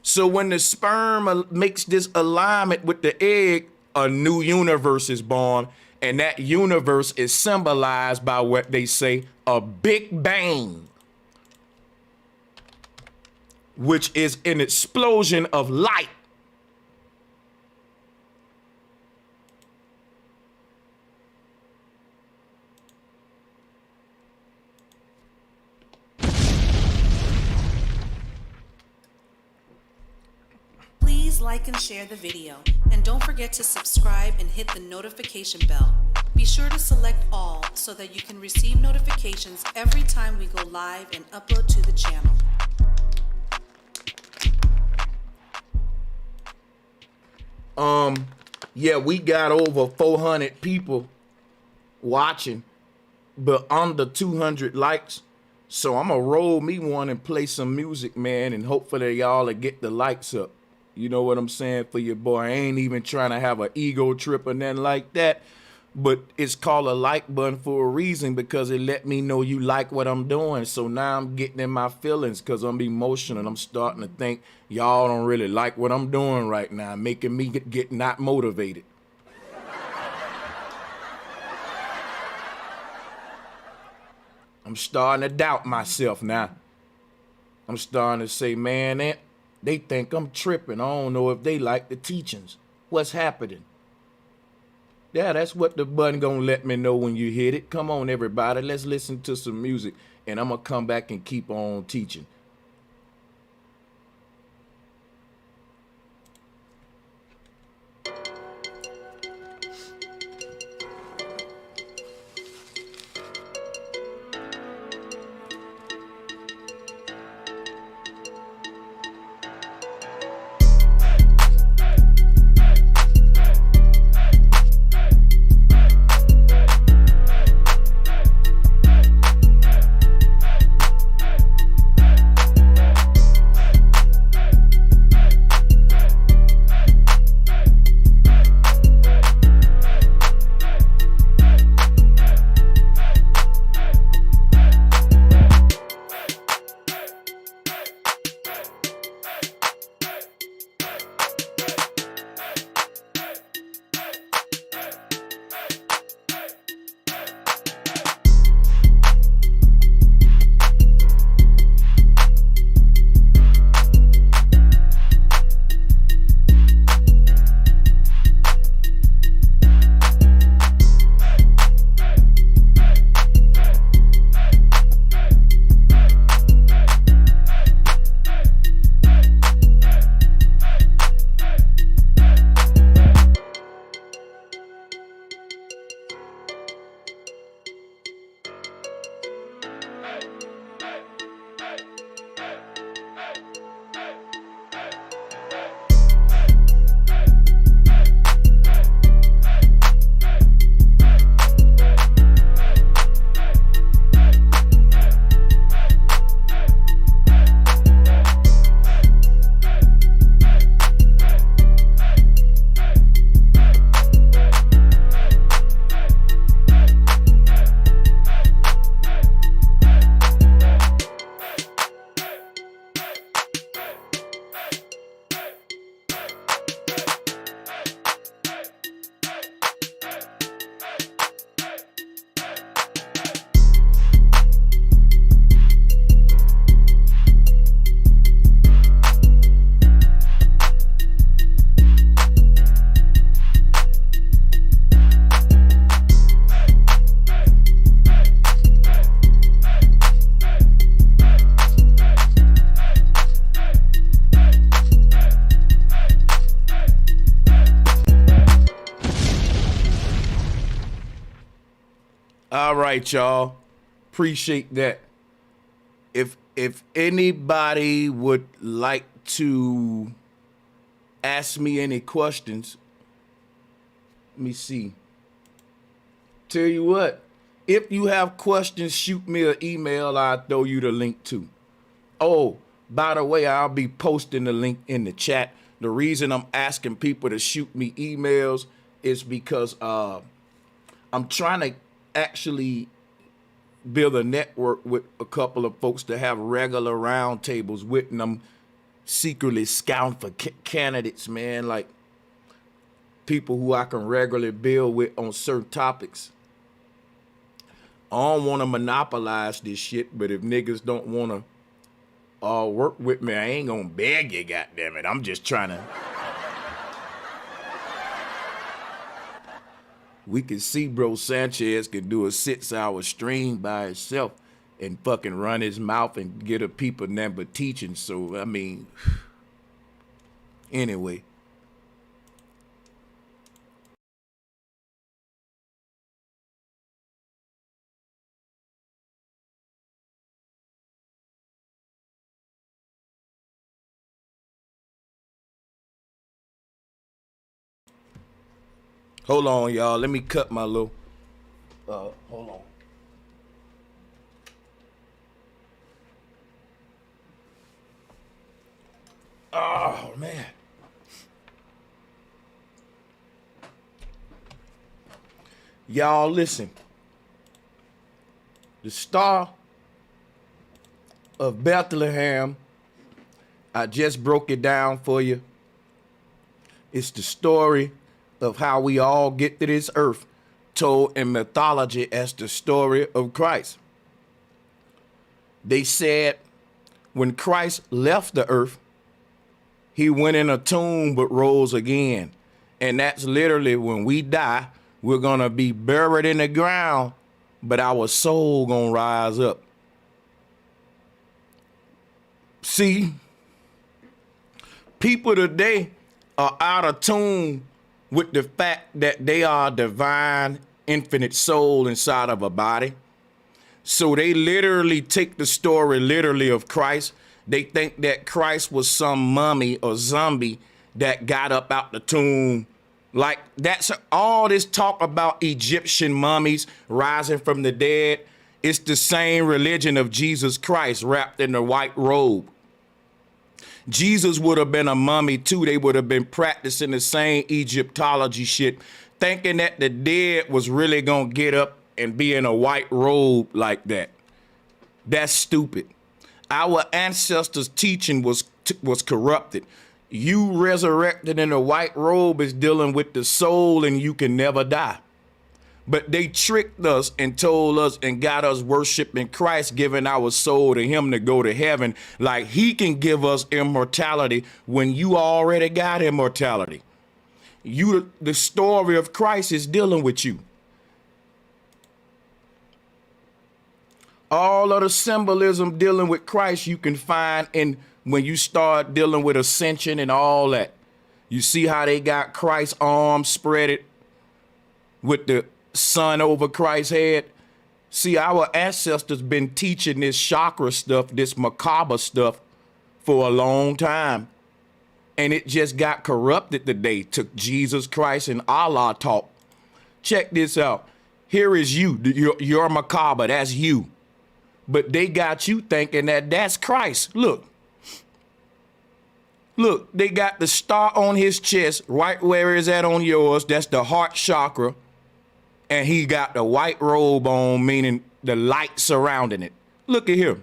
So when the sperm makes this alignment with the egg, a new universe is born, and that universe is symbolized by what they say, a Big Bang, which is an explosion of light. Please like and share the video, and don't forget to subscribe and hit the notification bell. Be sure to select all so that you can receive notifications every time we go live and upload to the channel. Yeah, we got over 400 people watching, but under 200 likes. So I'm gonna roll me one and play some music, man, and hopefully y'all will get the likes up. You know what I'm saying? For your boy, I ain't even trying to have an ego trip or nothing like that, but it's called a like button for a reason, because it let me know you like what I'm doing. So now I'm getting in my feelings because I'm emotional, and I'm starting to think y'all don't really like what I'm doing right now, making me get not motivated. I'm starting to doubt myself now. I'm starting to say, man, they think I'm tripping. I don't know if they like the teachings. What's happening? Yeah, that's what the button gonna let me know when you hit it. Come on, everybody, let's listen to some music, and I'm gonna come back and keep on teaching. right, y'all. Appreciate that. If anybody would like to ask me any questions, let me see. Tell you what, if you have questions, shoot me an email. I'll throw you the link too. Oh, by the way, I'll be posting the link in the chat. The reason I'm asking people to shoot me emails is because I'm trying to actually build a network with a couple of folks to have regular roundtables with them, secretly scouting for candidates, man, like people who I can regularly build with on certain topics. I don't want to monopolize this shit, but if niggas don't want to work with me, I ain't gonna beg you, goddammit. I'm just trying to. We can see bro Sanchez can do a 6-hour stream by himself and fucking run his mouth and get a people number teaching. So, I mean, anyway. Hold on, y'all. Let me cut my little. Hold on. Oh, man. Y'all listen. The Star of Bethlehem, I just broke it down for you. It's the story of how we all get to this earth, told in mythology as the story of Christ. They said when Christ left the earth, he went in a tomb but rose again. And that's literally when we die, we're gonna be buried in the ground, but our soul gonna rise up. See, people today are out of tune with the fact that they are a divine, infinite soul inside of a body. So they literally take the story literally of Christ. They think that Christ was some mummy or zombie that got up out the tomb. Like, that's all this talk about Egyptian mummies rising from the dead. It's the same religion of Jesus Christ wrapped in a white robe. Jesus would have been a mummy too. They would have been practicing the same Egyptology shit, thinking that the dead was really gonna get up and be in a white robe like that. That's stupid. Our ancestors' teaching was corrupted. You resurrected in a white robe is dealing with the soul and you can never die. But they tricked us and told us and got us worshiping Christ, giving our soul to him to go to heaven, like he can give us immortality when you already got immortality. The story of Christ is dealing with you. All of the symbolism dealing with Christ you can find in when you start dealing with ascension and all that. You see how they got Christ's arms spread with the sun over Christ's head. See, our ancestors been teaching this chakra stuff, this macabre stuff for a long time. And it just got corrupted today. Took Jesus Christ and Allah talk. Check this out. Here is you, your macabre, that's you. But they got you thinking that that's Christ. Look, they got the star on his chest, right where is that on yours? That's the heart chakra. And he got the white robe on, meaning the light surrounding it. Look at here.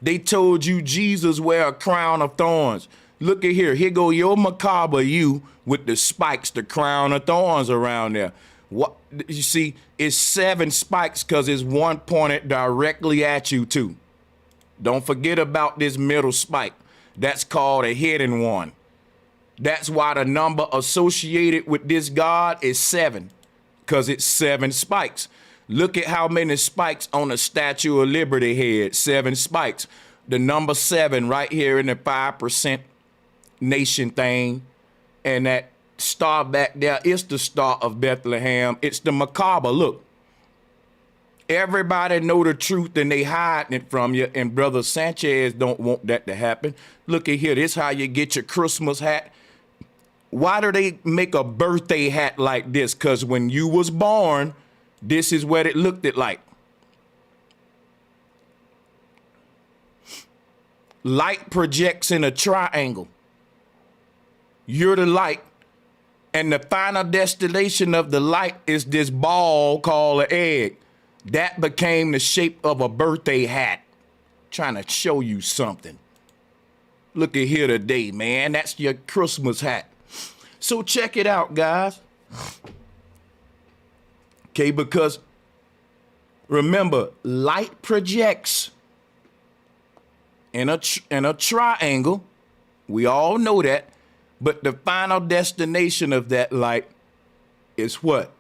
They told you Jesus wear a crown of thorns. Look at here. Here go your macabre you with the spikes, the crown of thorns around there. What you see, it's 7 spikes because it's one pointed directly at you too. Don't forget about this middle spike. That's called a hidden one. That's why the number associated with this God is 7. Because it's 7 spikes. Look at how many spikes on the Statue of Liberty head. 7 spikes. The number 7 right here in the 5% nation thing. And that star back there is the Star of Bethlehem. It's the macabre. Look. Everybody know the truth and they hiding it from you. And Brother Sanchez don't want that to happen. Look at here. This how you get your Christmas hat. Why do they make a birthday hat like this? Because when you was born, this is what it looked like. Light projects in a triangle. You're the light. And the final destination of the light is this ball called an egg. That became the shape of a birthday hat. Trying to show you something. Look at here today, man. That's your Christmas hat. So check it out, guys. Okay, because remember, light projects in a triangle. We all know that. But the final destination of that light is what?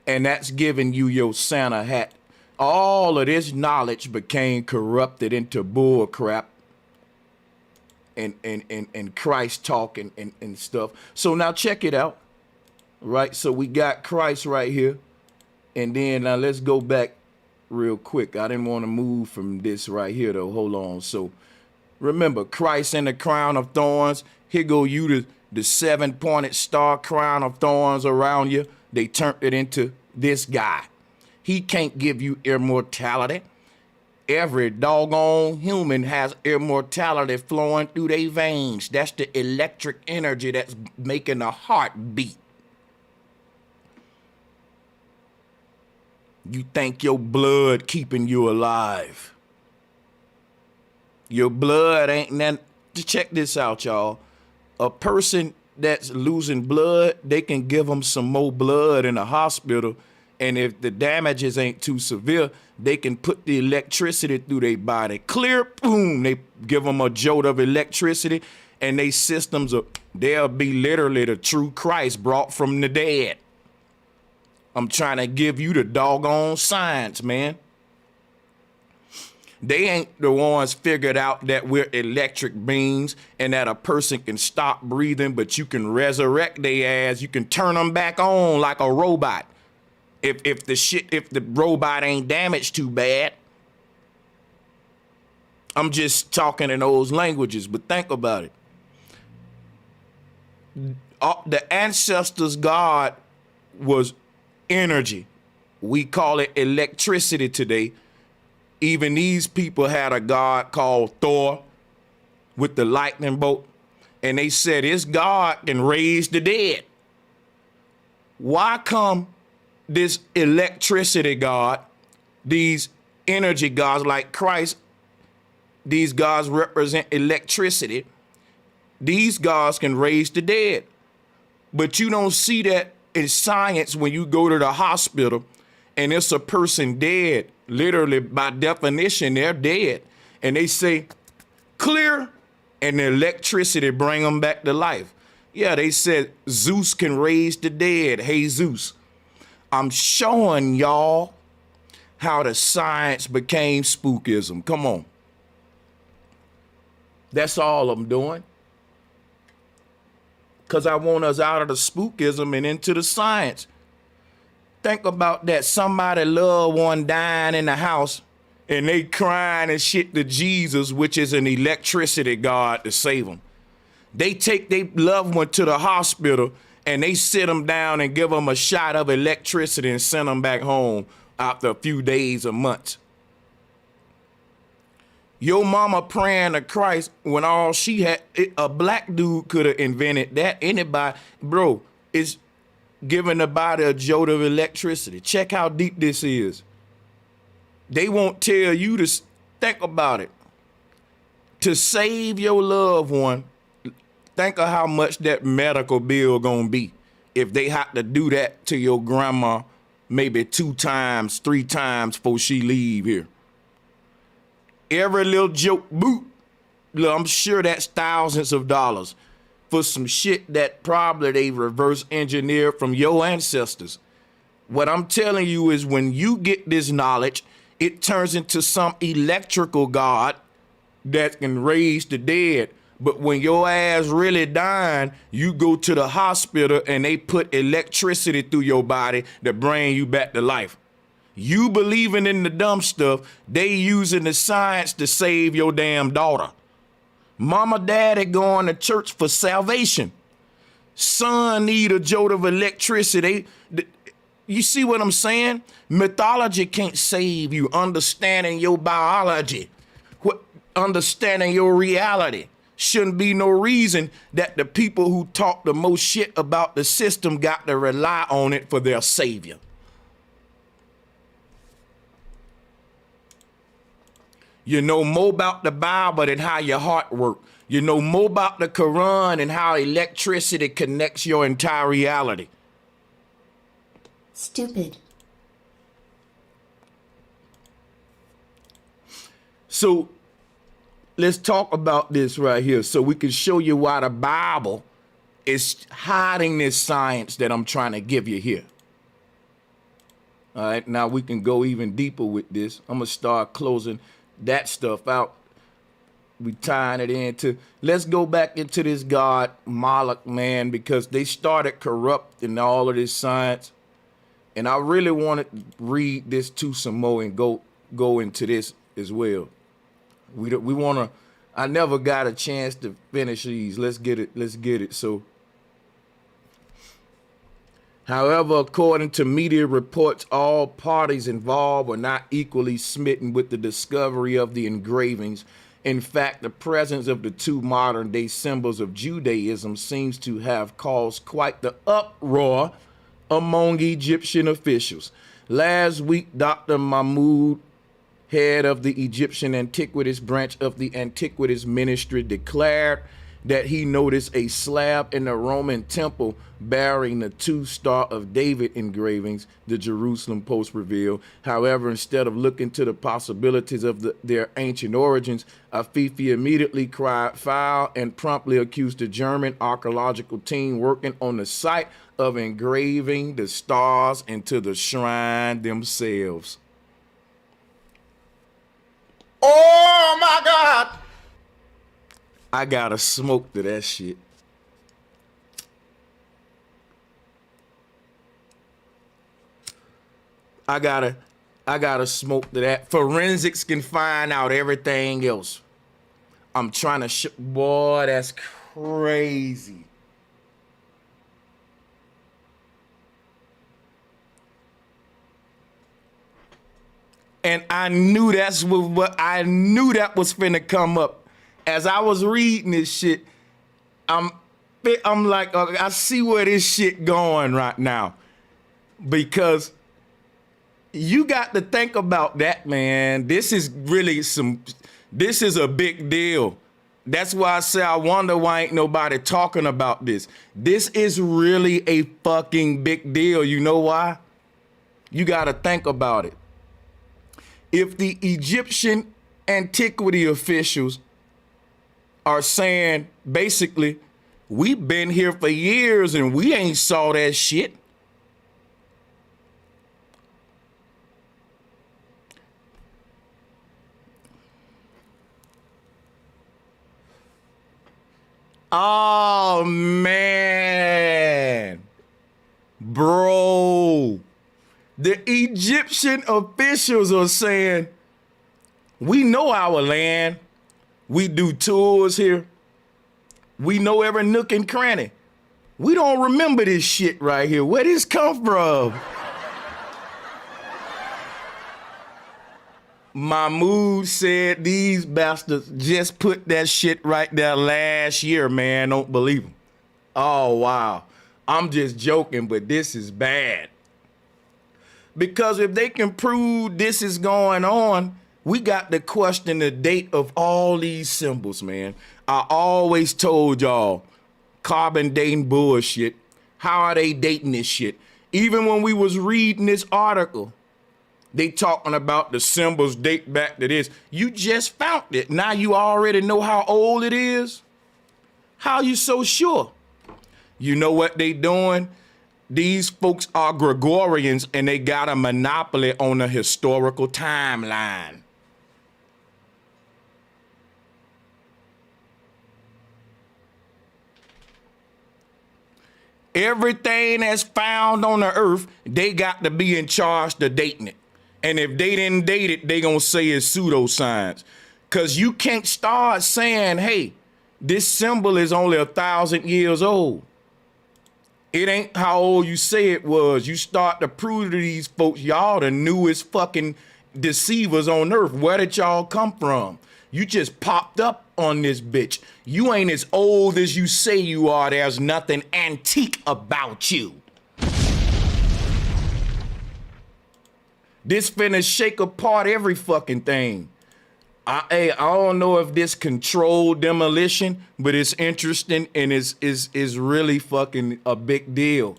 And that's giving you your Santa hat. All of this knowledge became corrupted into bull crap and Christ talk and stuff. So now check it out. Right? So we got Christ right here. And then now let's go back real quick. I didn't want to move from this right here though. Hold on. So remember, Christ and the crown of thorns. Here go you, the 7-pointed star crown of thorns around you. They turned it into this guy. He can't give you immortality. Every doggone human has immortality flowing through their veins. That's the electric energy that's making the heart beat. You think your blood keeping you alive. Your blood ain't nothing. Check this out, y'all. A person that's losing blood, they can give them some more blood in the hospital. And if the damages ain't too severe, they can put the electricity through their body. Clear, boom, they give them a jolt of electricity and they systems, they'll be literally the true Christ brought from the dead. I'm trying to give you the doggone science, man. They ain't the ones figured out that we're electric beings and that a person can stop breathing, but you can resurrect their ass. You can turn them back on like a robot. If the robot ain't damaged too bad. I'm just talking in those languages, but think about it. The ancestors' God was energy. We call it electricity today. Even these people had a god called Thor with the lightning bolt. And they said his God can raise the dead. Why come this electricity God, these energy gods like Christ, these gods represent electricity. These gods can raise the dead. But you don't see that in science when you go to the hospital and it's a person dead. Literally, by definition, they're dead. And they say, clear, and the electricity bring them back to life. Yeah, they said Zeus can raise the dead. Hey, Zeus. I'm showing y'all how the science became spookism. Come on. That's all I'm doing. Because I want us out of the spookism and into the science. Think about that. Somebody loved one dying in the house and they crying and shit to Jesus, which is an electricity god to save them. They take their loved one to the hospital and they sit them down and give them a shot of electricity and send them back home after a few days or months. Your mama praying to Christ when all she had, a black dude could have invented that. Anybody, bro, is giving the body a jolt of electricity. Check how deep this is. They won't tell you to think about it. To save your loved one, think of how much that medical bill gonna be if they have to do that to your grandma maybe 2 times, 3 times before she leave here. Every little joke, boot, I'm sure that's thousands of dollars for some shit that probably they reverse engineered from your ancestors. What I'm telling you is when you get this knowledge, it turns into some electrical god that can raise the dead. But when your ass really dying, you go to the hospital and they put electricity through your body to bring you back to life. You believing in the dumb stuff, they using the science to save your damn daughter. Mama, daddy going to church for salvation. Son need a jolt of electricity. You see what I'm saying? Mythology can't save you. Understanding your biology, understanding your reality. Shouldn't be no reason that the people who talk the most shit about the system got to rely on it for their savior. You know more about the Bible than how your heart works. You know more about the Quran and how electricity connects your entire reality. Stupid. So let's talk about this right here so we can show you why the Bible is hiding this science that I'm trying to give you here. All right, now we can go even deeper with this. I'm going to start closing that stuff out. We tying it into, let's go back into this god Moloch, man, because they started corrupting all of this science. And I really want to read this too some more and go into this as well. We want to, I never got a chance to finish these. Let's get it. So, however, according to media reports, all parties involved were not equally smitten with the discovery of the engravings. In fact, the presence of the two modern-day symbols of Judaism seems to have caused quite the uproar among Egyptian officials. Last week, Dr. Mahmoud, head of the Egyptian Antiquities branch of the Antiquities Ministry, declared that he noticed a slab in the Roman temple bearing the two Star of David engravings, the Jerusalem Post revealed. However, instead of looking to the possibilities of their ancient origins, Afifi immediately cried foul and promptly accused the German archaeological team working on the site of engraving the stars into the shrine themselves. Oh my God! I gotta smoke to that shit. I gotta smoke to that. Forensics can find out everything else. I'm trying to boy, that's crazy. And I knew that's what I knew that was finna come up. As I was reading this shit, I'm like, I see where this shit going right now. Because you got to think about that, man. This is really this is a big deal. That's why I say I wonder why ain't nobody talking about this. This is really a fucking big deal. You know why? You got to think about it. If the Egyptian antiquity officials are saying, basically, we've been here for years and we ain't saw that shit. Oh, man. Bro. The Egyptian officials are saying, we know our land. We do tours here. We know every nook and cranny. We don't remember this shit right here. Where this come from? Mahmoud said these bastards just put that shit right there last year, man. Don't believe them. Oh, wow. I'm just joking, but this is bad. Because if they can prove this is going on, we got to question the date of all these symbols, man. I always told y'all, carbon dating bullshit. How are they dating this shit? Even when we was reading this article, they talking about the symbols date back to this. You just found it. Now you already know how old it is? How you so sure? You know what they doing? These folks are Gregorians and they got a monopoly on the historical timeline. Everything that's found on the earth, they got to be in charge of dating it. And if they didn't date it, they gonna say it's pseudoscience. Cause you can't start saying, hey, this symbol is only 1,000 years old. It ain't how old you say it was. You start to prove to these folks, y'all the newest fucking deceivers on earth. Where did y'all come from? You just popped up on this bitch. You ain't as old as you say you are. There's nothing antique about you. This finna shake apart every fucking thing. I don't know if this controlled demolition, but it's interesting and is really fucking a big deal.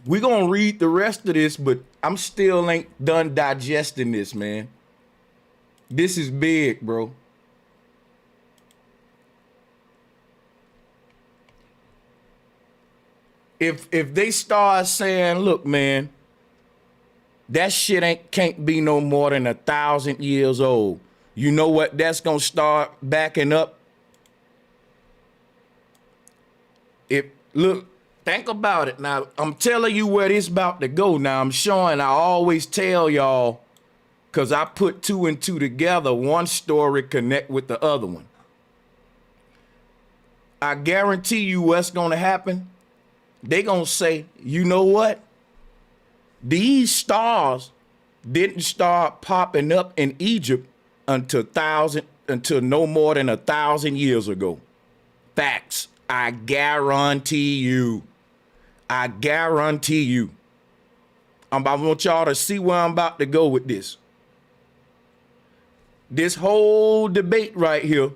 We're gonna read the rest of this, but I'm still ain't done digesting this, man. This is big, bro. If they start saying, look, man, that shit can't be no more than 1,000 years old. You know what that's gonna start backing up? Look, think about it. Now, I'm telling you where this about to go. Now, I'm showing, I always tell y'all, because I put 2 and 2 together, one story connect with the other one. I guarantee you what's gonna happen. They gonna say, you know what? These stars didn't start popping up in Egypt until no more than 1,000 years ago. Facts. I guarantee you. I guarantee you. I want y'all to see where I'm about to go with this. This whole debate right here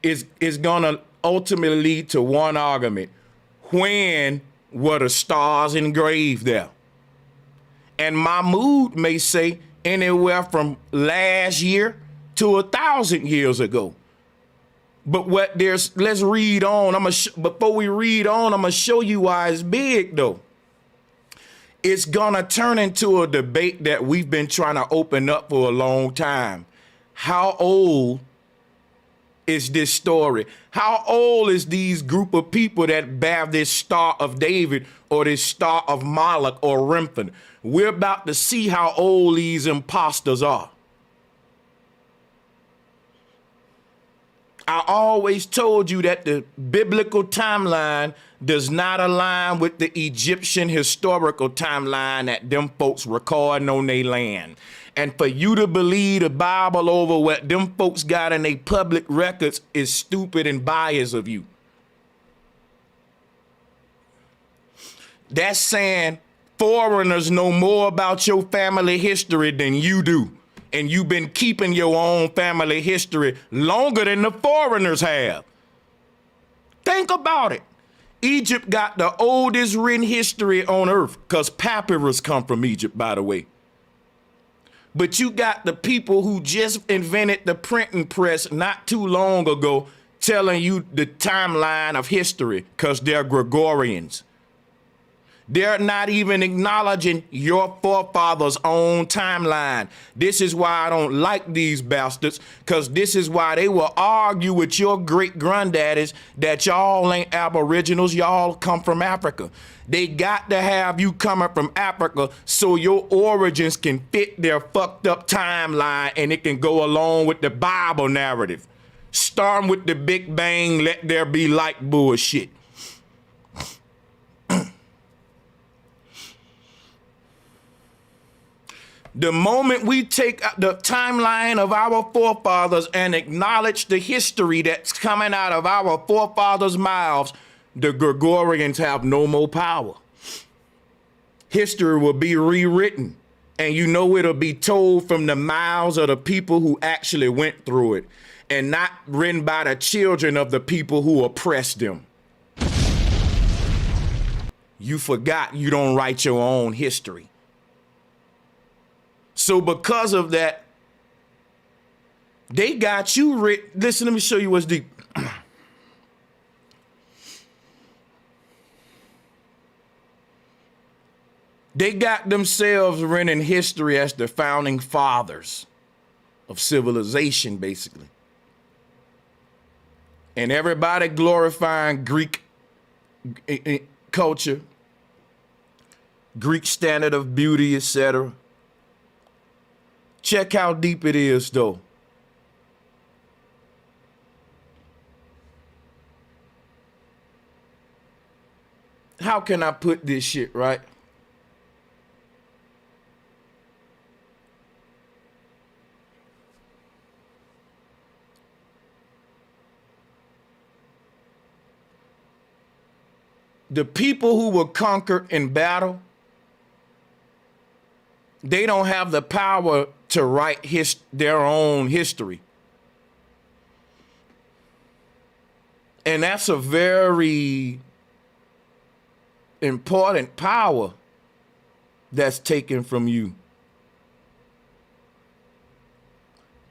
is gonna ultimately lead to one argument. When were the stars engraved there? And Mahmoud may say anywhere from last year to 1,000 years ago. But let's read on. Before we read on, I'm gonna show you why it's big though. It's gonna turn into a debate that we've been trying to open up for a long time. How old is this story? How old is these group of people that bear this Star of David or this Star of Moloch or Remphan? We're about to see how old these imposters are. I always told you that the biblical timeline does not align with the Egyptian historical timeline that them folks recording on their land. And for you to believe the Bible over what them folks got in their public records is stupid and biased of you. That's saying foreigners know more about your family history than you do. And you've been keeping your own family history longer than the foreigners have. Think about it. Egypt got the oldest written history on earth, because papyrus come from Egypt, by the way. But you got the people who just invented the printing press not too long ago telling you the timeline of history because they're Gregorians. They're not even acknowledging your forefathers' own timeline. This is why I don't like these bastards, because this is why they will argue with your great granddaddies that y'all ain't aboriginals, y'all come from Africa. They got to have you coming from Africa so your origins can fit their fucked up timeline and it can go along with the Bible narrative. Starting with the Big Bang, let there be light bullshit. The moment we take the timeline of our forefathers and acknowledge the history that's coming out of our forefathers' mouths, the Gregorians have no more power. History will be rewritten, and you know it'll be told from the mouths of the people who actually went through it, and not written by the children of the people who oppressed them. You forgot you don't write your own history. So because of that, they got you written. Listen, let me show you what's deep. They got themselves written history as the founding fathers of civilization, basically. And everybody glorifying Greek culture, Greek standard of beauty, etc. Check how deep it is, though. How can I put this shit right? The people who were conquered in battle, they don't have the power to write their own history. And that's a very important power that's taken from you.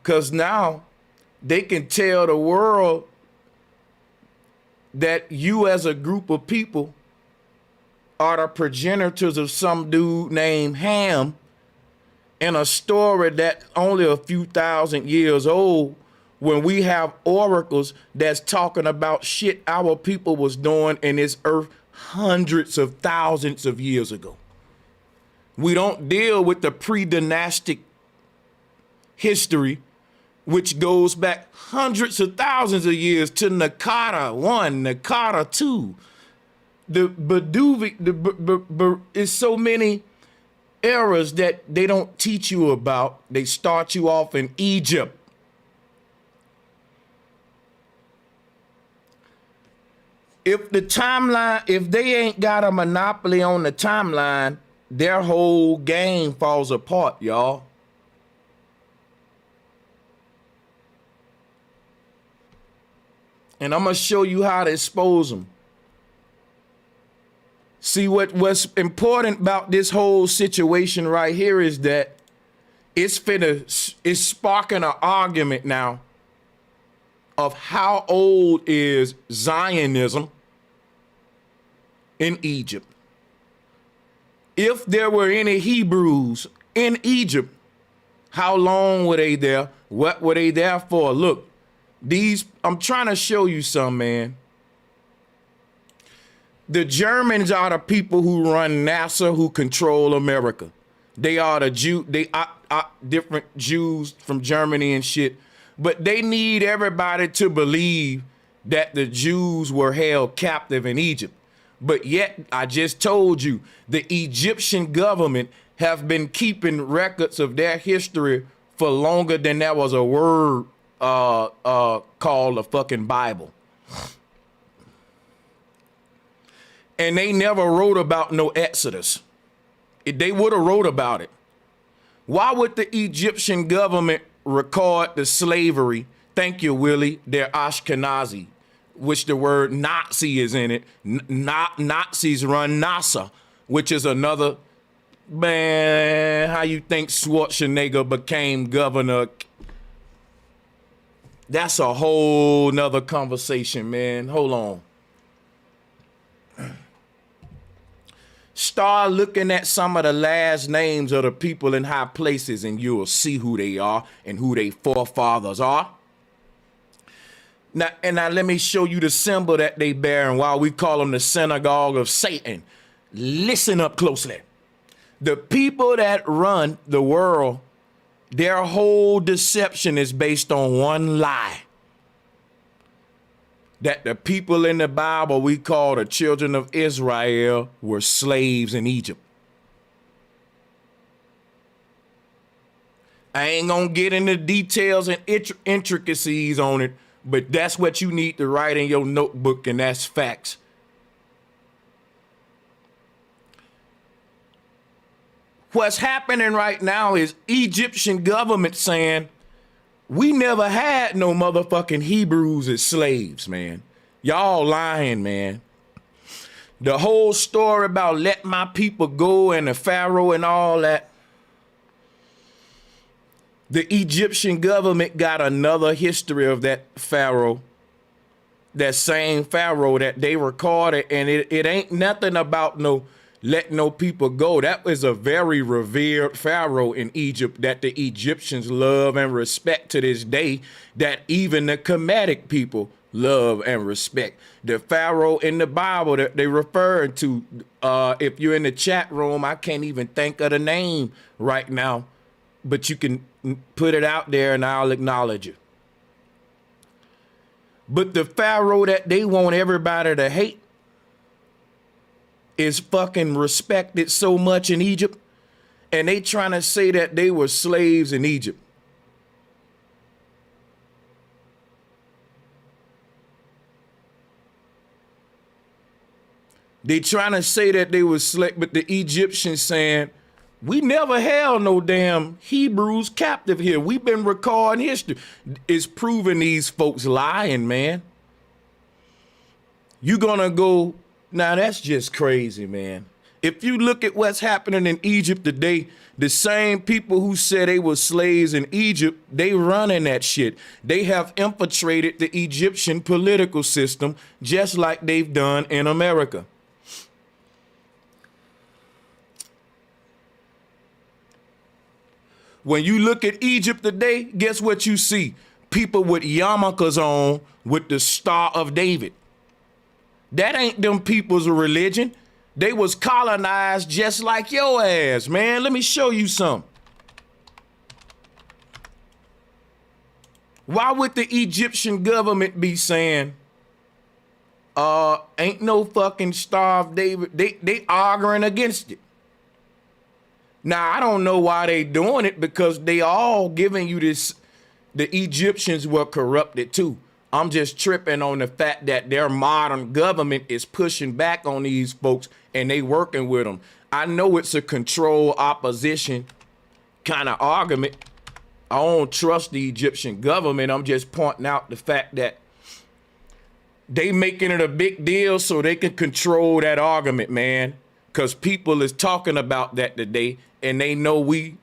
Because now they can tell the world that you as a group of people are the progenitors of some dude named Ham in a story that only a few thousand years old, when we have oracles that's talking about shit our people was doing in this earth hundreds of thousands of years ago. We don't deal with the pre-dynastic history, which goes back hundreds of thousands of years to Nakata 1, Nakata 2. It's so many eras that they don't teach you about. They start you off in Egypt. If the timeline, if they ain't got a monopoly on the timeline, their whole game falls apart, y'all. And I'm going to show you how to expose them. See, what's important about this whole situation right here is that it's sparking an argument now of how old is Zionism in Egypt. If there were any Hebrews in Egypt, how long were they there? What were they there for? Look. I'm trying to show you something, man. The Germans are the people who run NASA, who control America. They are the different Jews from Germany and shit. But they need everybody to believe that the Jews were held captive in Egypt. But yet, I just told you, the Egyptian government have been keeping records of their history for longer than there was a word called the fucking Bible. And they never wrote about no Exodus. They would have wrote about it. Why would the Egyptian government record the slavery? Thank you, Willie. They're Ashkenazi, which the word Nazi is in it. Nazis run NASA, which is another, man, how you think Schwarzenegger became governor? That's a whole nother conversation, man. Hold on. Start looking at some of the last names of the people in high places and you'll see who they are and who their forefathers are. Now let me show you the symbol that they bear and why we call them the synagogue of Satan. Listen up closely. The people that run the world, their whole deception is based on one lie. That the people in the Bible we call the children of Israel were slaves in Egypt. I ain't gonna get into details and intricacies on it, but that's what you need to write in your notebook, and that's facts. What's happening right now is Egyptian government saying, we never had no motherfucking Hebrews as slaves, man. Y'all lying, man. The whole story about let my people go and the Pharaoh and all that. The Egyptian government got another history of that Pharaoh. That same Pharaoh that they recorded, and it ain't nothing about let no people go. That was a very revered Pharaoh in Egypt that the Egyptians love and respect to this day, that even the Kemetic people love and respect. The Pharaoh in the Bible that they referring to, if you're in the chat room, I can't even think of the name right now, but you can put it out there and I'll acknowledge it. But the Pharaoh that they want everybody to hate is fucking respected so much in Egypt, and they trying to say that they were slaves in Egypt. They trying to say that they were slaves, but the Egyptians saying, we never held no damn Hebrews captive here. We've been recording history. It's proving these folks lying, man. You gonna go, now that's just crazy, man. If you look at what's happening in Egypt today, the same people who said they were slaves in Egypt, they running that shit. They have infiltrated the Egyptian political system just like they've done in America. When you look at Egypt today, guess what you see? People with yarmulkes on with the Star of David. That ain't them people's religion. They was colonized just like your ass, man. Let me show you something. Why would the Egyptian government be saying, ain't no fucking Star of David? They arguing against it. Now, I don't know why they doing it, because they all giving you this. The Egyptians were corrupted too. I'm just tripping on the fact that their modern government is pushing back on these folks and they working with them. I know it's a control opposition kind of argument. I don't trust the Egyptian government. I'm just pointing out the fact that they making it a big deal so they can control that argument, man. Because people is talking about that today, and they know we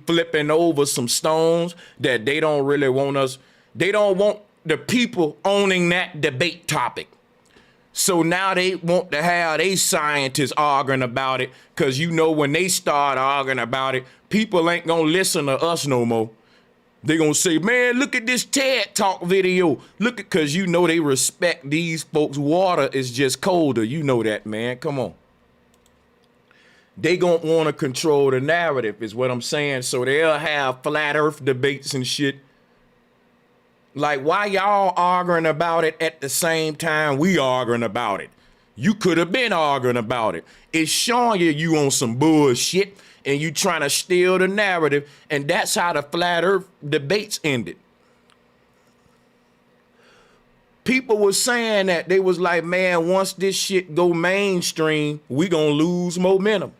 flipping over some stones that they don't really want us. They don't want the people owning that debate topic. So now they want to have they scientists arguing about it, because you know when they start arguing about it, people ain't gonna listen to us no more. They gonna say, man, look at this TED Talk video. Look at, because you know they respect these folks. Water is just colder. You know that, man. Come on. They gonna want to control the narrative is what I'm saying. So they'll have flat earth debates and shit. Like, why y'all arguing about it at the same time we arguing about it? You could have been arguing about it. It's showing you on some bullshit and you trying to steal the narrative, and that's how the flat earth debates ended. People were saying that they was like, man, once this shit go mainstream, we gonna lose momentum.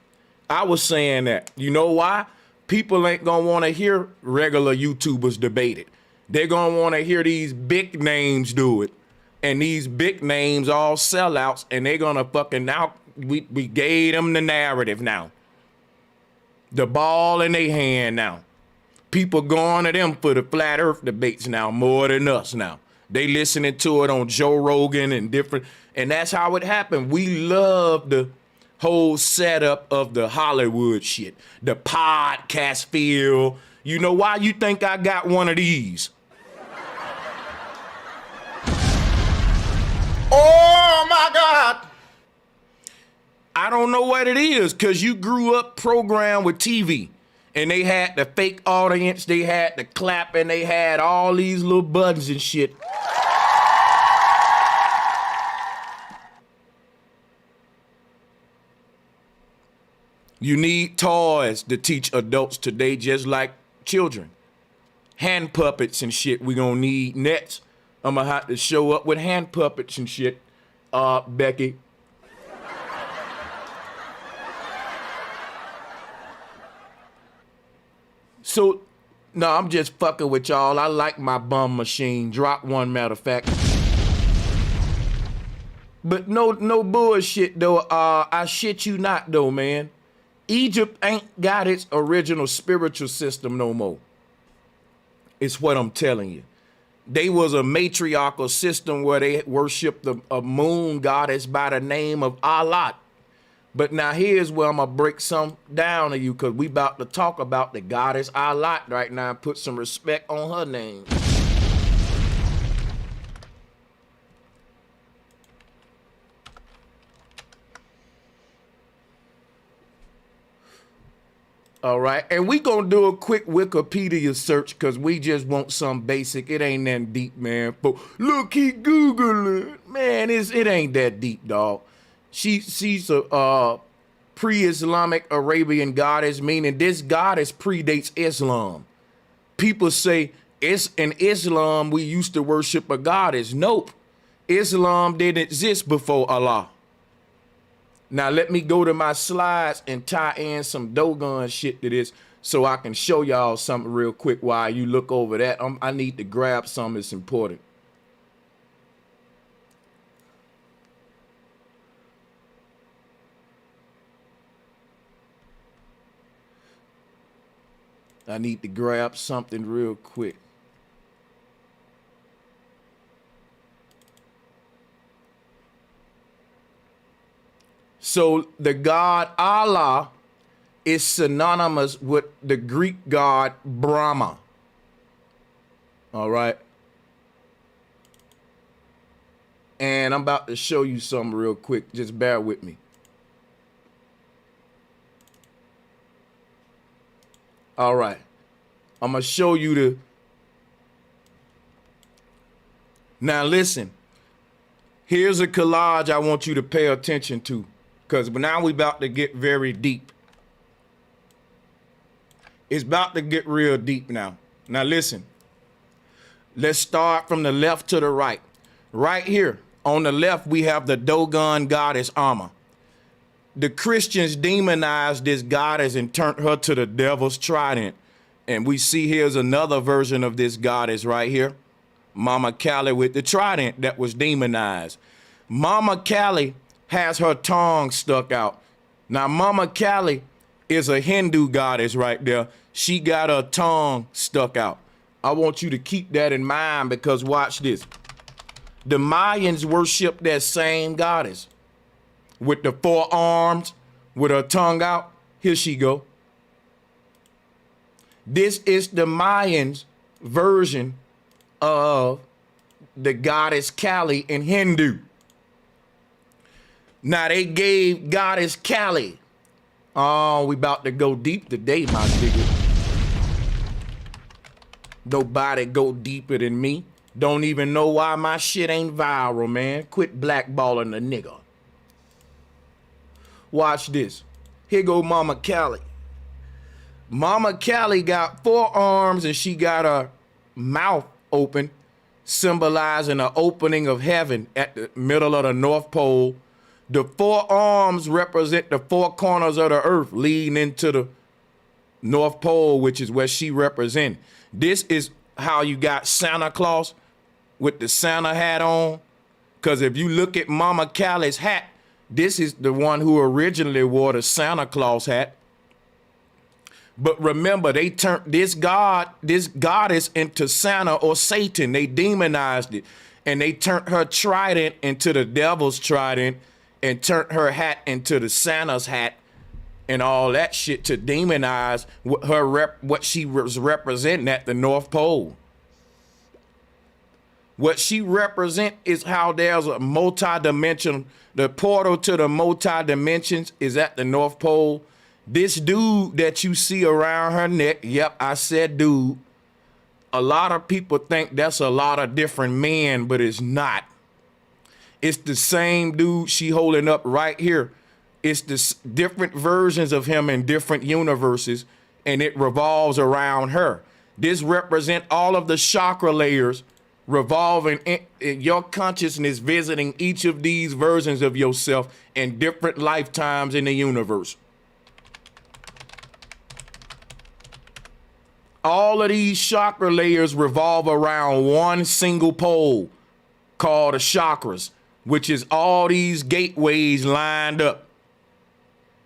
I was saying that. You know why? People ain't gonna want to hear regular YouTubers debate it. They're gonna want to hear these big names do it. And these big names all sellouts, and they're gonna fucking, now we gave them the narrative now. The ball in their hand now. People going to them for the flat earth debates now more than us now. They listening to it on Joe Rogan and different, and that's how it happened. We love the whole setup of the Hollywood shit, the podcast feel. You know why you think I got one of these? Oh my God. I don't know what it is, because you grew up programmed with TV. And they had the fake audience, they had the clap, and they had all these little buttons and shit. You need toys to teach adults today just like children. Hand puppets and shit, we gonna need nets. I'm gonna have to show up with hand puppets and shit, Becky. So, no, I'm just fucking with y'all. I like my bum machine. Drop one, matter of fact. But no bullshit, though. I shit you not, though, man. Egypt ain't got its original spiritual system no more. It's what I'm telling you. They was a matriarchal system where they worshiped a moon goddess by the name of Allah. But now here's where I'm going to break some down to you, because we about to talk about the goddess Allah right now and put some respect on her name. All right. And we going to do a quick Wikipedia search because we just want some basic. It ain't that deep, man. But look, he Googling. Man, it ain't that deep, dog. She's a pre-Islamic Arabian goddess, meaning this goddess predates Islam. People say in Islam we used to worship a goddess. Nope. Islam didn't exist before Allah. Now let me go to my slides and tie in some Dogon shit to this so I can show y'all something real quick while you look over that. I need to grab something that's important. I need to grab something real quick. So the God Allah is synonymous with the Greek god Brahma. All right. And I'm about to show you something real quick. Just bear with me. All right. I'm going to show you the. Now listen. Here's a collage I want you to pay attention to. Because now we about to get very deep. It's about to get real deep now. Now listen. Let's start from the left to the right. Right here on the left, we have the Dogon goddess Amma. The Christians demonized this goddess and turned her to the devil's trident. And we see here's another version of this goddess right here. Mama Kali with the trident that was demonized. Mama Kali has her tongue stuck out. Now, Mama Kali is a Hindu goddess right there. She got her tongue stuck out. I want you to keep that in mind because watch this. The Mayans worship that same goddess with the 4 arms, with her tongue out. Here she go. This is the Mayans' version of the goddess Kali in Hindu. Now they gave goddess Kali. Oh, we about to go deep today, my nigga. Nobody go deeper than me. Don't even know why my shit ain't viral, man. Quit blackballing the nigga. Watch this. Here go Mama Kali. Mama Kali got 4 arms and she got her mouth open, symbolizing the opening of heaven at the middle of the North Pole. The 4 arms represent the 4 corners of the earth leading into the North Pole, which is where she represents. This is how you got Santa Claus with the Santa hat on. Because if you look at Mama Kali's hat, this is the one who originally wore the Santa Claus hat. But remember, they turned this goddess into Santa or Satan. They demonized it. And they turned her trident into the devil's trident and turned her hat into the Santa's hat and all that shit to demonize what she was representing at the North Pole. What she represents is how there's a multi-dimensional, the portal to the multi-dimensions is at the North Pole. This dude that you see around her neck, yep, I said dude. A lot of people think that's a lot of different men, but it's not. It's the same dude she holding up right here. It's the different versions of him in different universes, and it revolves around her. This represents all of the chakra layers revolving in your consciousness, visiting each of these versions of yourself in different lifetimes in the universe. All of these chakra layers revolve around one single pole called the chakras, which is all these gateways lined up.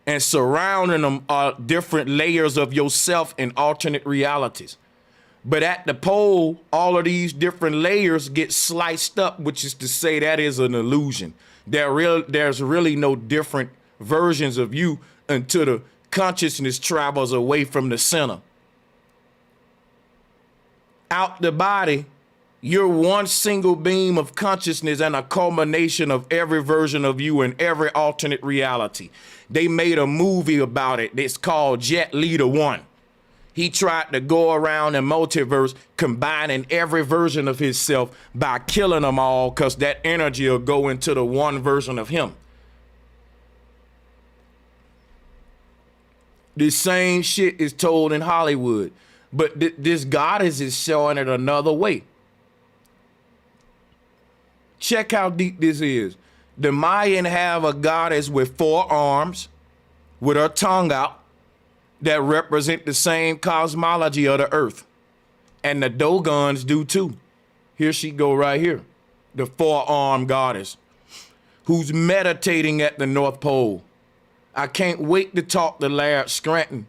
And surrounding them are different layers of yourself in alternate realities. But at the pole, all of these different layers get sliced up, which is to say that is an illusion. There's really no different versions of you until the consciousness travels away from the center. Out the body, You're one single beam of consciousness and a culmination of every version of you in every alternate reality. They made a movie about it. It's called Jet Leader 1. He tried to go around the multiverse combining every version of himself by killing them all because that energy will go into the one version of him. The same shit is told in Hollywood, but this goddess is showing it another way. Check how deep this is. The Mayan have a goddess with 4 arms, with her tongue out, that represent the same cosmology of the earth. And the Dogons do too. Here she go right here. The 4-armed goddess who's meditating at the North Pole. I can't wait to talk to Laird Scranton.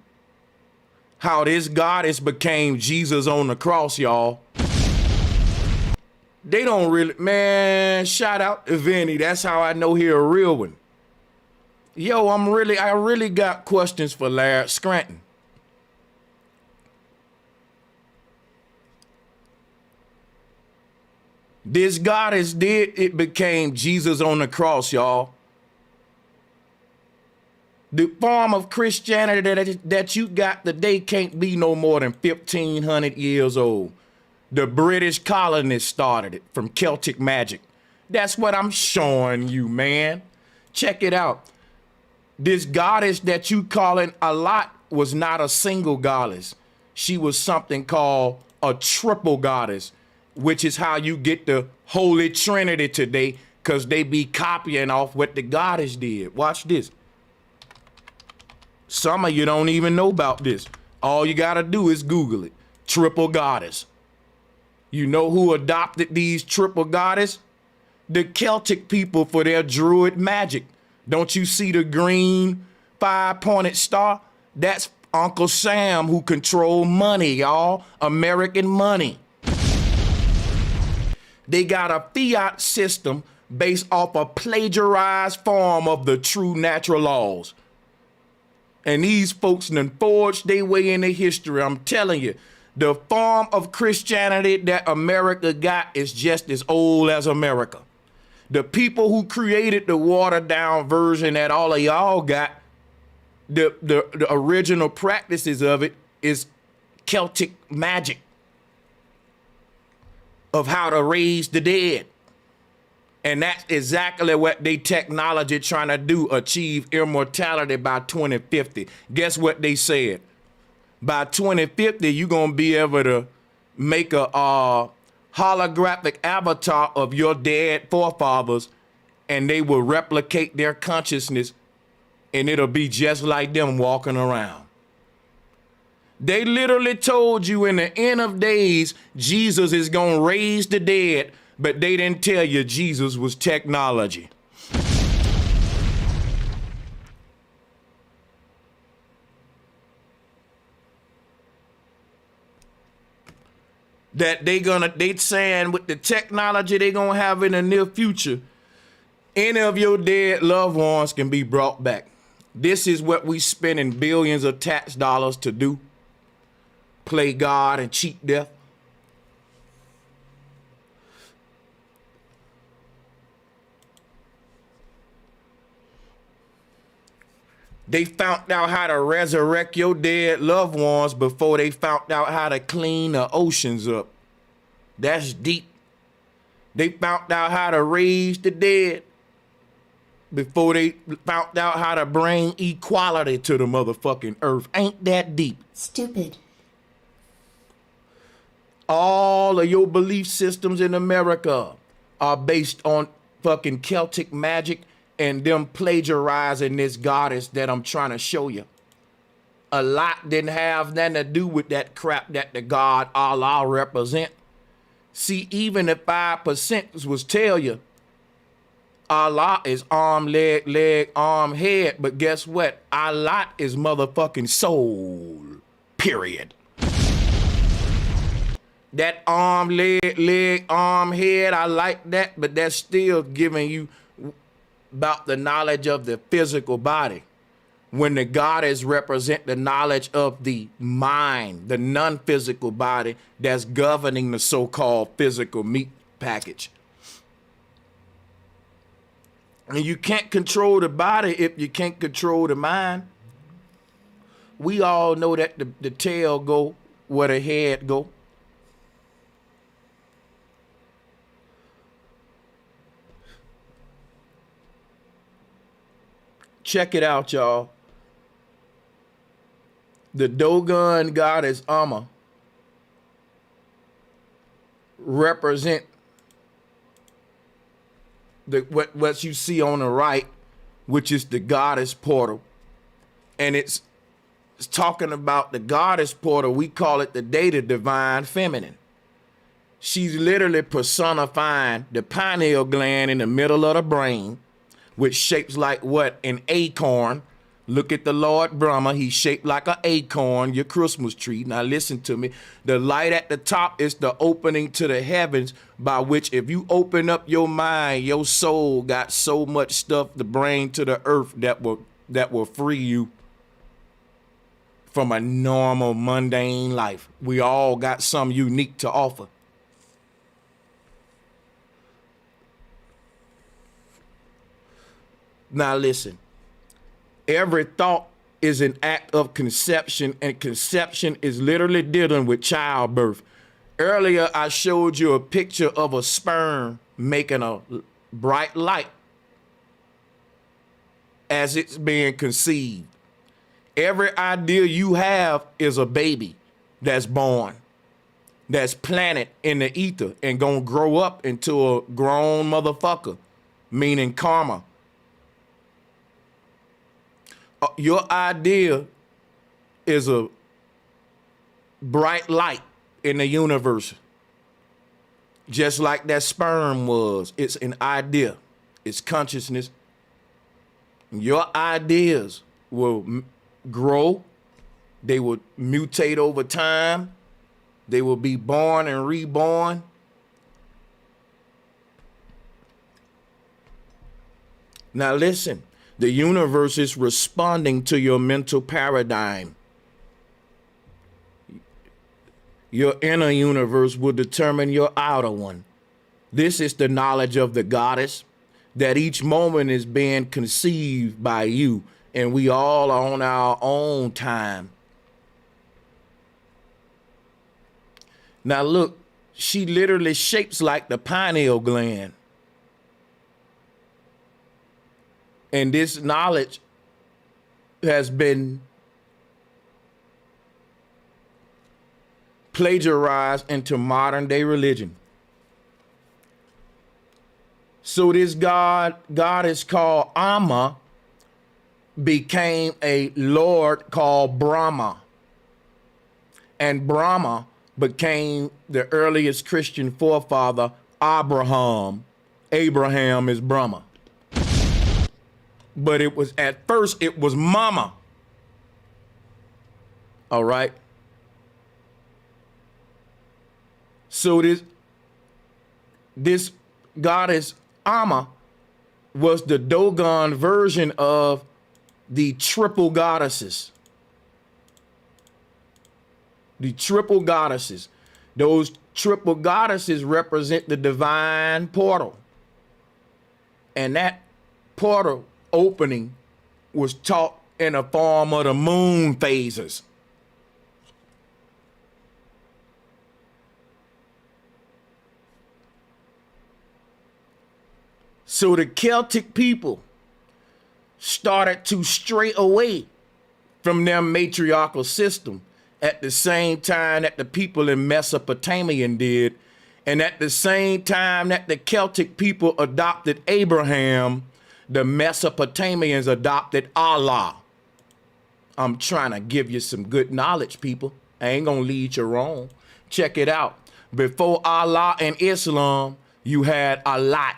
How this goddess became Jesus on the cross, y'all. They don't really, man, shout out to Vinny. That's how I know he a real one. Yo, I really got questions for Laird Scranton. This goddess it became Jesus on the cross, y'all. The form of Christianity that you got today can't be no more than 1,500 years old. The British colonists started it from Celtic magic. That's what I'm showing you, man. Check it out. This goddess that you calling a lot was not a single goddess. She was something called a triple goddess, which is how you get the Holy Trinity today, because they be copying off what the goddess did. Watch this. Some of you don't even know about this. All you got to do is Google it. Triple goddess. You know who adopted these triple goddess? The Celtic people for their druid magic. Don't you see the green 5-pointed star? That's Uncle Sam who controlled money, y'all. American money. They got a fiat system based off a plagiarized form of the true natural laws. And these folks done forged their way into history. I'm telling you, the form of Christianity that America got is just as old as America. The people who created the watered down version that all of y'all got, the original practices of it is Celtic magic of how to raise the dead. And that's exactly what they technology trying to do, achieve immortality by 2050. Guess what they said? By 2050, you're going to be able to make a holographic avatar of your dead forefathers, and they will replicate their consciousness, and it'll be just like them walking around. They literally told you in the end of days, Jesus is going to raise the dead, but they didn't tell you Jesus was technology. That they saying with the technology they gonna have in the near future, any of your dead loved ones can be brought back. This is what we spending billions of tax dollars to do. Play God and cheat death. They found out how to resurrect your dead loved ones before they found out how to clean the oceans up. That's deep. They found out how to raise the dead before they found out how to bring equality to the motherfucking earth. Ain't that deep? Stupid. All of your belief systems in America are based on fucking Celtic magic and them plagiarizing this goddess that I'm trying to show you. A lot didn't have nothing to do with that crap that the God Allah represent. See, even the 5% was tell you Allah is arm, leg, arm, head, but guess what? Allah is motherfucking soul, period. That arm, leg, arm, head, I like that, but that's still giving you about the knowledge of the physical body. when the goddess represent the knowledge of the mind, the non-physical body that's governing the so-called physical meat package. And you can't control the body if you can't control the mind. We all know that the tail go where the head go. Check it out, y'all. The Dogon goddess Amma represent what you see on the right, which is the goddess portal. And it's talking about the goddess portal. We call it the data divine feminine. She's literally personifying the pineal gland in the middle of the brain, which shapes like what? An acorn. Look at the Lord Brahma. He's shaped like an acorn, your Christmas tree. Now listen to me. The light at the top is the opening to the heavens, by which if you open up your mind, your soul got so much stuff to bring to the earth that will free you from a normal, mundane life. We all got something unique to offer. Now listen. Every thought is an act of conception, and conception is literally dealing with childbirth. Earlier, I showed you a picture of a sperm making a bright light as it's being conceived. Every idea you have is a baby that's born, that's planted in the ether and gonna grow up into a grown motherfucker, meaning karma. Your idea is a bright light in the universe, just like that sperm was. It's an idea. It's consciousness. Your ideas will grow. They will mutate over time. They will be born and reborn. Now listen. The universe is responding to your mental paradigm. Your inner universe will determine your outer one. This is the knowledge of the goddess, that each moment is being conceived by you, and we all are on our own time. Now look, she literally shapes like the pineal gland. And this knowledge has been plagiarized into modern day religion. So this goddess called Amma became a lord called Brahma. And Brahma became the earliest Christian forefather, Abraham. Abraham is Brahma. But it was, at first, it was mama. All right. So this goddess Amma was the Dogon version of the triple goddesses. The triple goddesses. Those triple goddesses represent the divine portal. And that portal opening was taught in a form of the moon phases. So the Celtic people started to stray away from their matriarchal system at the same time that the people in Mesopotamia did, and at the same time that the Celtic people adopted Abraham, the Mesopotamians adopted Allah. I'm trying to give you some good knowledge, people. I ain't gonna lead you wrong. Check it out. Before Allah and Islam, you had Allah.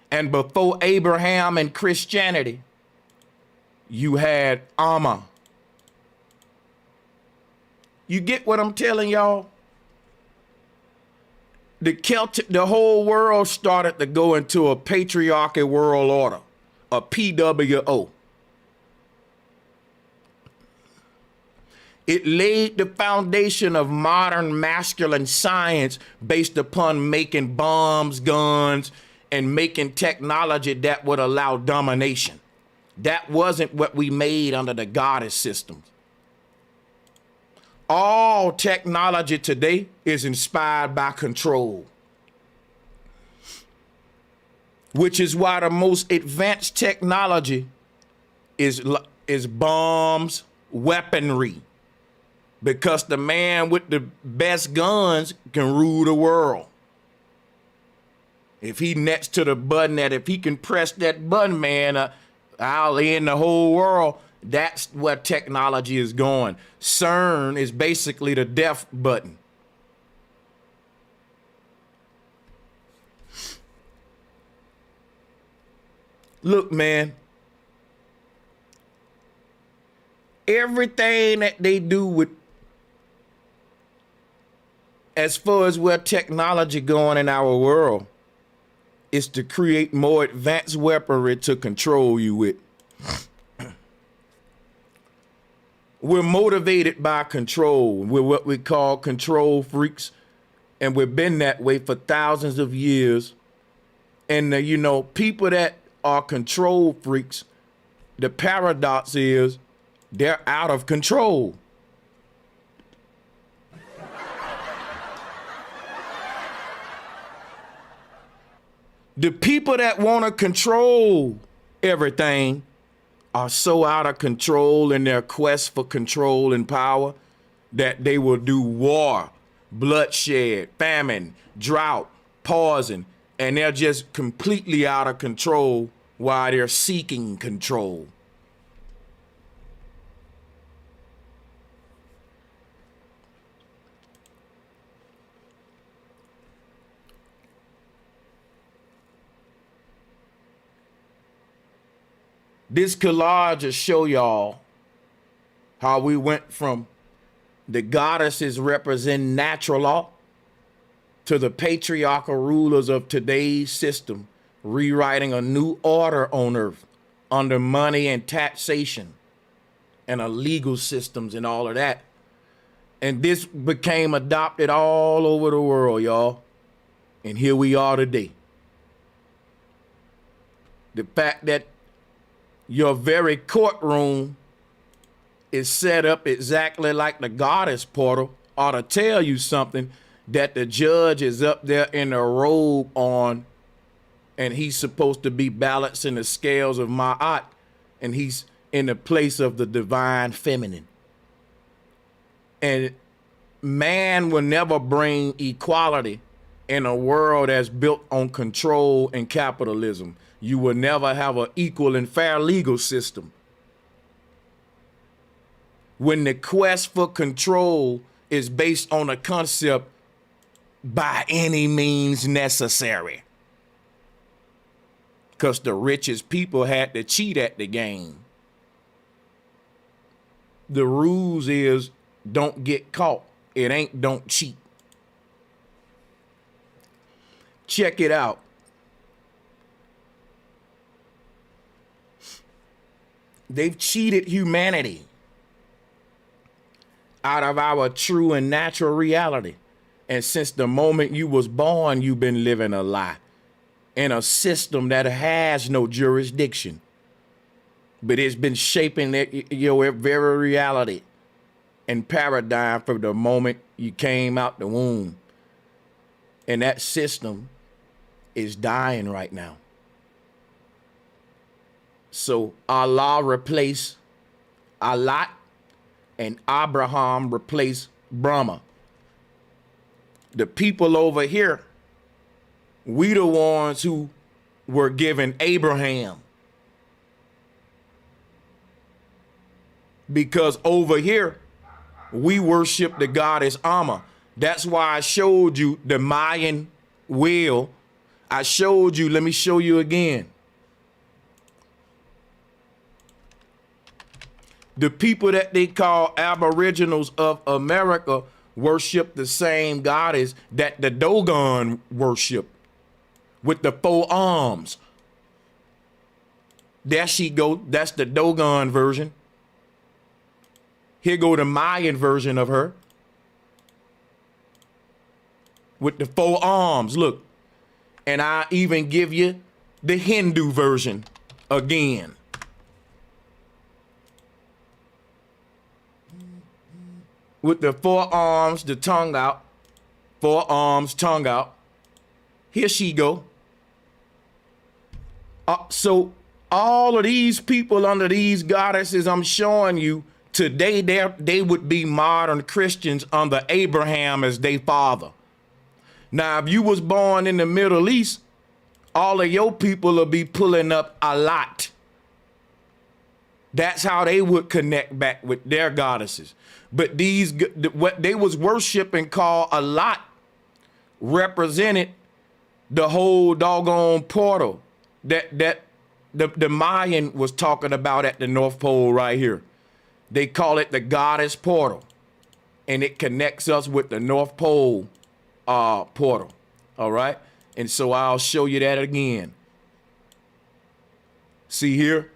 And before Abraham and Christianity, you had Amma. You get what I'm telling y'all? The whole world started to go into a patriarchal world order, a PWO. It laid the foundation of modern masculine science based upon making bombs, guns, and making technology that would allow domination. That wasn't what we made under the goddess systems. All technology today is inspired by control, which is why the most advanced technology is bombs, weaponry, because the man with the best guns can rule the world. If he next to the button, that if he can press that button, man, I'll end the whole world. That's where technology is going. CERN is basically the death button. Look, man, everything that they do with, as far as where technology going in our world, is to create more advanced weaponry to control you with. We're motivated by control. We're what we call control freaks, and we've been that way for thousands of years. And you know, people that are control freaks, the paradox is they're out of control. The people that want to control everything are so out of control in their quest for control and power that they will do war, bloodshed, famine, drought, poison, and they're just completely out of control while they're seeking control. This collage will show y'all how we went from the goddesses representing natural law to the patriarchal rulers of today's system, rewriting a new order on earth under money and taxation and a legal systems and all of that. And this became adopted all over the world, y'all. And here we are today. The fact that your very courtroom is set up exactly like the goddess portal ought to tell you something, that the judge is up there in a robe on, and he's supposed to be balancing the scales of Ma'at, and he's in the place of the divine feminine. And man will never bring equality in a world that's built on control and capitalism. You will never have an equal and fair legal system. When the quest for control is based on a concept by any means necessary. Because the richest people had to cheat at the game. The rules is don't get caught. It ain't don't cheat. Check it out. They've cheated humanity out of our true and natural reality. And since the moment you was born, you've been living a lie in a system that has no jurisdiction. But it's been shaping your very reality and paradigm from the moment you came out the womb. And that system is dying right now. So Allah replaced Allah, and Abraham replaced Brahma. The people over here, we the ones who were given Abraham. Because over here, we worship the goddess Amma. That's why I showed you the Mayan wheel. I showed you, let me show you again. The people that they call Aboriginals of America worship the same goddess that the Dogon worship, with the 4 arms. There she go. That's the Dogon version. Here go the Mayan version of her with the 4 arms. Look, and I even give you the Hindu version again. With the 4 arms, the tongue out, 4 arms, tongue out. Here she go. So all of these people under these goddesses I'm showing you today, they would be modern Christians under Abraham as their father. Now, if you was born in the Middle East, all of your people will be pulling up a lot. That's how they would connect back with their goddesses. But these, what they was worshiping called a lot, represented the whole doggone portal that the Mayan was talking about at the North Pole right here. They call it the goddess portal, and it connects us with the North Pole portal. All right, and so I'll show you that again. See here?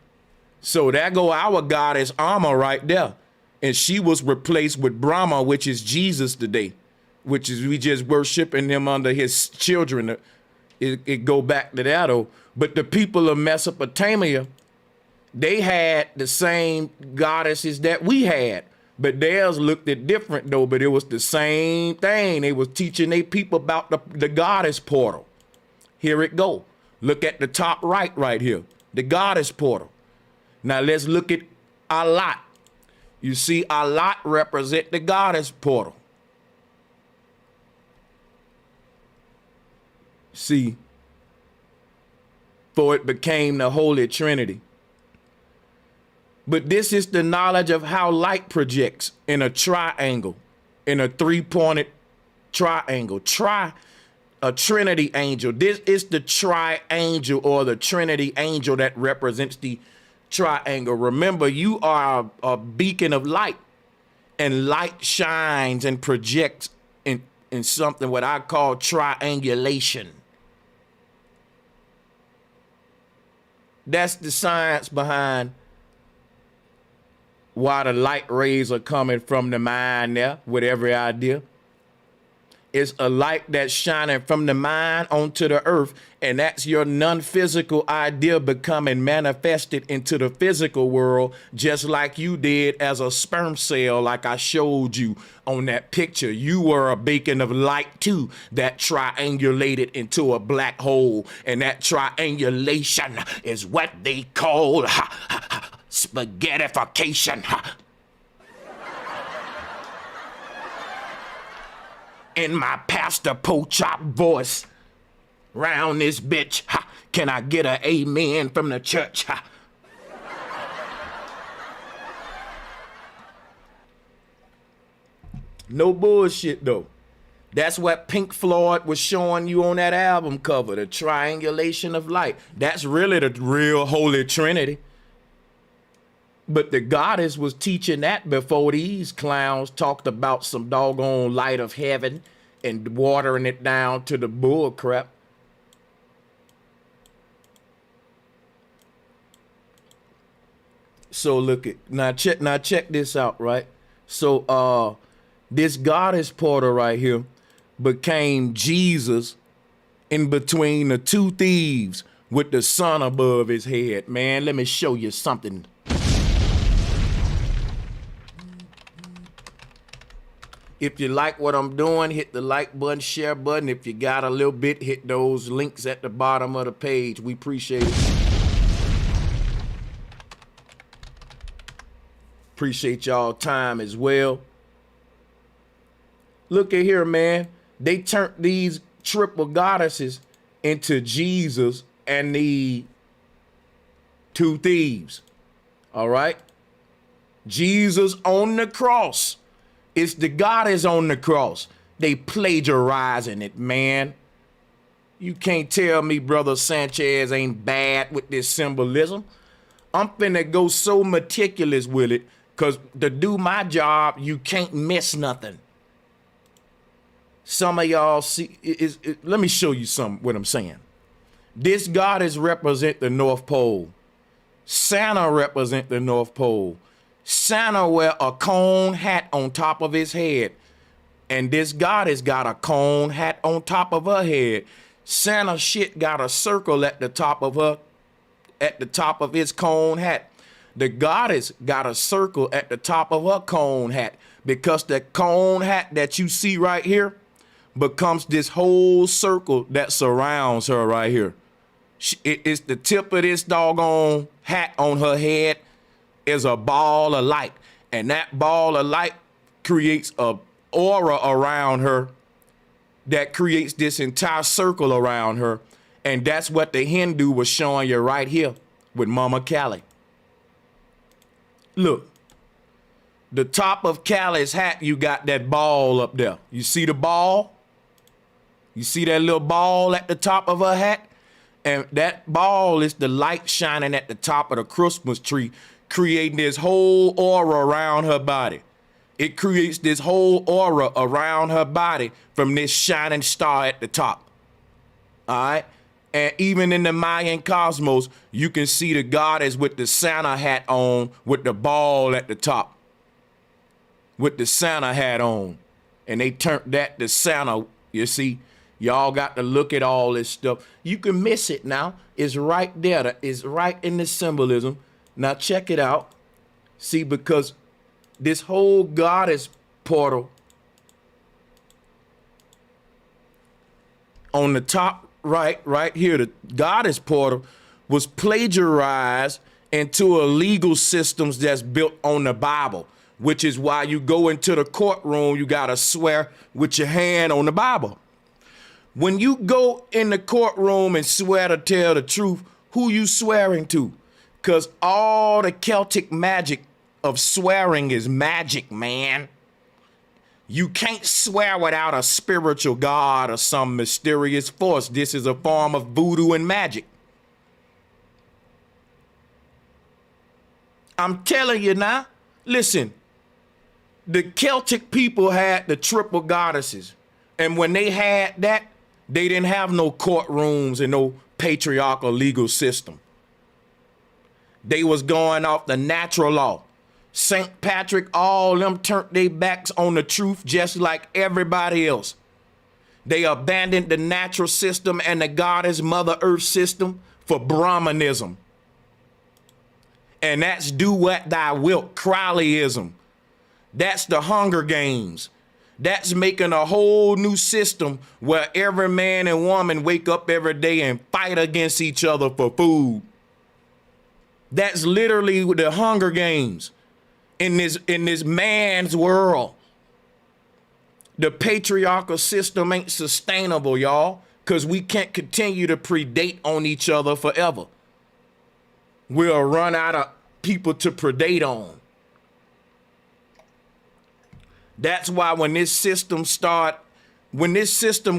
So there go our goddess Amma right there. And she was replaced with Brahma, which is Jesus today, which is we just worshiping him under his children. It go back to that. But the people of Mesopotamia, they had the same goddesses that we had, but theirs looked it different though, but it was the same thing. They was teaching their people about the goddess portal. Here it go. Look at the top right here, the goddess portal. Now let's look at Alat. You see, Alat represent the goddess portal. See, for it became the Holy Trinity. But this is the knowledge of how light projects in a triangle, in a 3-pointed triangle. A Trinity angel. This is the triangle or the Trinity angel that represents the triangle. Remember, you are a beacon of light, and light shines and projects in something what I call triangulation. That's the science behind why the light rays are coming from the mind there with every idea. It's a light that's shining from the mind onto the earth, and that's your non-physical idea becoming manifested into the physical world, just like you did as a sperm cell, like I showed you on that picture. You were a beacon of light too that triangulated into a black hole, and that triangulation is what they call spaghettification. In my Pastor Po-Chop voice, round this bitch, can I get an amen from the church? No bullshit though. That's what Pink Floyd was showing you on that album cover, the triangulation of light. That's really the real Holy Trinity. But the goddess was teaching that before these clowns talked about some doggone light of heaven and watering it down to the bull crap. So look at now check this out, right? So this goddess portal right here became Jesus in between the 2 thieves with the sun above his head. Man, let me show you something. If you like what I'm doing, hit the like button, share button. If you got a little bit, hit those links at the bottom of the page. We appreciate it. Appreciate y'all time as well. Look at here, man. They turned these triple goddesses into Jesus and the 2 thieves. All right? Jesus on the cross. It's the goddess on the cross. They plagiarizing it, man. You can't tell me Brother Sanchez ain't bad with this symbolism. I'm finna go so meticulous with it, because to do my job, you can't miss nothing. Some of y'all see, let me show you what I'm saying. This goddess represent the North Pole. Santa represent the North Pole. Santa wear a cone hat on top of his head. And this goddess got a cone hat on top of her head. Santa shit got a circle at the top of his cone hat. The goddess got a circle at the top of her cone hat, because the cone hat that you see right here becomes this whole circle that surrounds her right here. It's the tip of this doggone hat on her head is a ball of light. And that ball of light creates a aura around her that creates this entire circle around her. And that's what the Hindu was showing you right here with Mama Callie. Look, the top of Callie's hat, you got that ball up there. You see the ball? You see that little ball at the top of her hat? And that ball is the light shining at the top of the Christmas tree, creating this whole aura around her body. It creates this whole aura around her body from this shining star at the top. All right? And even in the Mayan cosmos, you can see the goddess with the Santa hat on, with the ball at the top. With the Santa hat on. And they turned that to Santa, you see? Y'all got to look at all this stuff. You can miss it now. It's right there. It's right in the symbolism. Now check it out. See, because this whole goddess portal on the top right here, the goddess portal was plagiarized into a legal systems that's built on the Bible, which is why you go into the courtroom, you got to swear with your hand on the Bible. When you go in the courtroom and swear to tell the truth, who you swearing to? Because all the Celtic magic of swearing is magic, man. You can't swear without a spiritual god or some mysterious force. This is a form of voodoo and magic. I'm telling you now, listen, the Celtic people had the triple goddesses. And when they had that, they didn't have no courtrooms and no patriarchal legal system. They was going off the natural law. St. Patrick, all them turned their backs on the truth just like everybody else. They abandoned the natural system and the goddess Mother Earth system for Brahmanism. And that's do what thou wilt, Crowleyism. That's the Hunger Games. That's making a whole new system where every man and woman wake up every day and fight against each other for food. That's literally the Hunger Games in this man's world. The patriarchal system ain't sustainable, y'all, because we can't continue to predate on each other forever. We'll run out of people to predate on. That's why when this system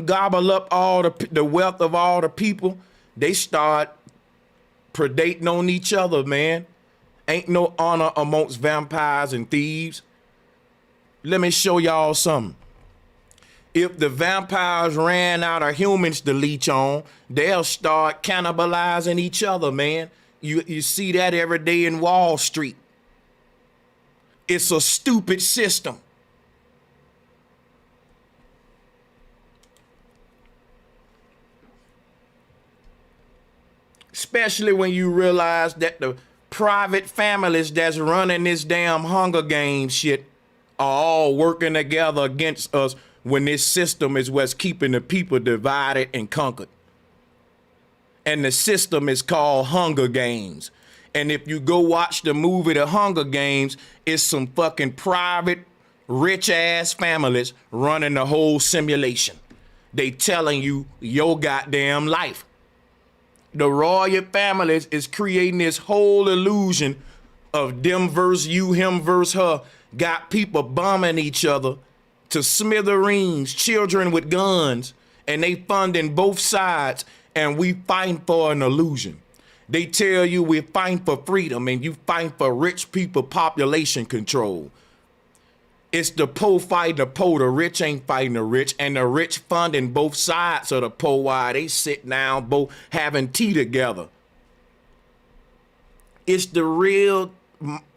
gobble up all the wealth of all the people, they start predating on each other, man. Ain't no honor amongst vampires and thieves. Let me show y'all something. If the vampires ran out of humans to leech on, they'll start cannibalizing each other, man. You see that every day in Wall Street. It's a stupid system. Especially when you realize that the private families that's running this damn Hunger Games shit are all working together against us when this system is what's keeping the people divided and conquered. And the system is called Hunger Games. And if you go watch the movie The Hunger Games, it's some fucking private, rich-ass families running the whole simulation. They telling you your goddamn life. The royal families is creating this whole illusion of them versus you, him versus her. Got people bombing each other to smithereens, children with guns, and they funding both sides, and we fighting for an illusion. They tell you we're fighting for freedom, and you fighting for rich people population control. It's the poor fighting the poor, the rich ain't fighting the rich, and the rich funding both sides of the poor while they sit down both having tea together. It's the real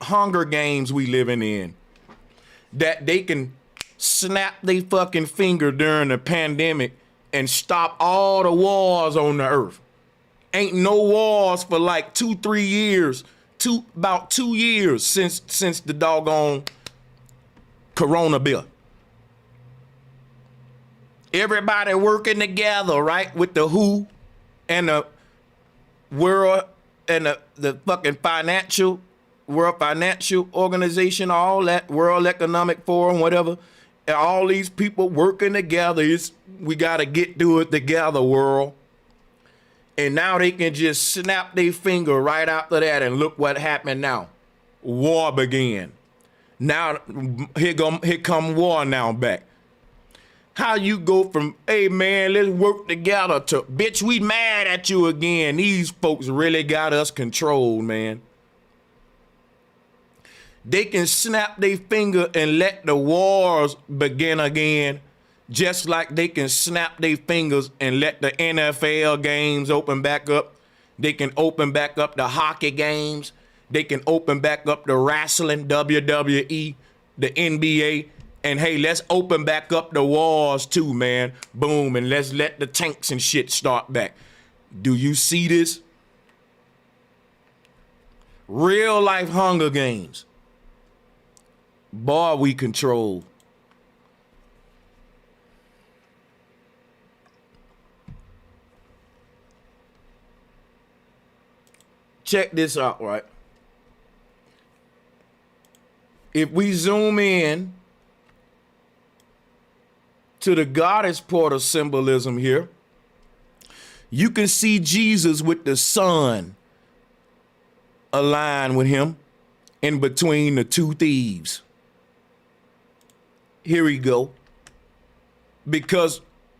Hunger Games we living in, that they can snap their fucking finger during the pandemic and stop all the wars on the earth. Ain't no wars for like 2-3 years, about 2 years since the doggone corona bill. Everybody working together, right, with the WHO and the world and the fucking World Financial Organization, all that, World Economic Forum, whatever. And all these people working together. We got to get through it together, world. And now they can just snap their finger right after that, and look what happened now. War began. Now, here come war now back. How you go from, hey man, let's work together, to, bitch, we mad at you again. These folks really got us controlled, man. They can snap their finger and let the wars begin again, just like they can snap their fingers and let the NFL games open back up. They can open back up the hockey games. They can open back up the wrestling, WWE, the NBA. And hey, let's open back up the wars too, man. Boom, and let's let the tanks and shit start back. Do you see this? Real life Hunger Games. Boy, we control. Check this out, right? If we zoom in to the goddess part of symbolism here, you can see Jesus with the sun aligned with him in between the two thieves. Here we go. Because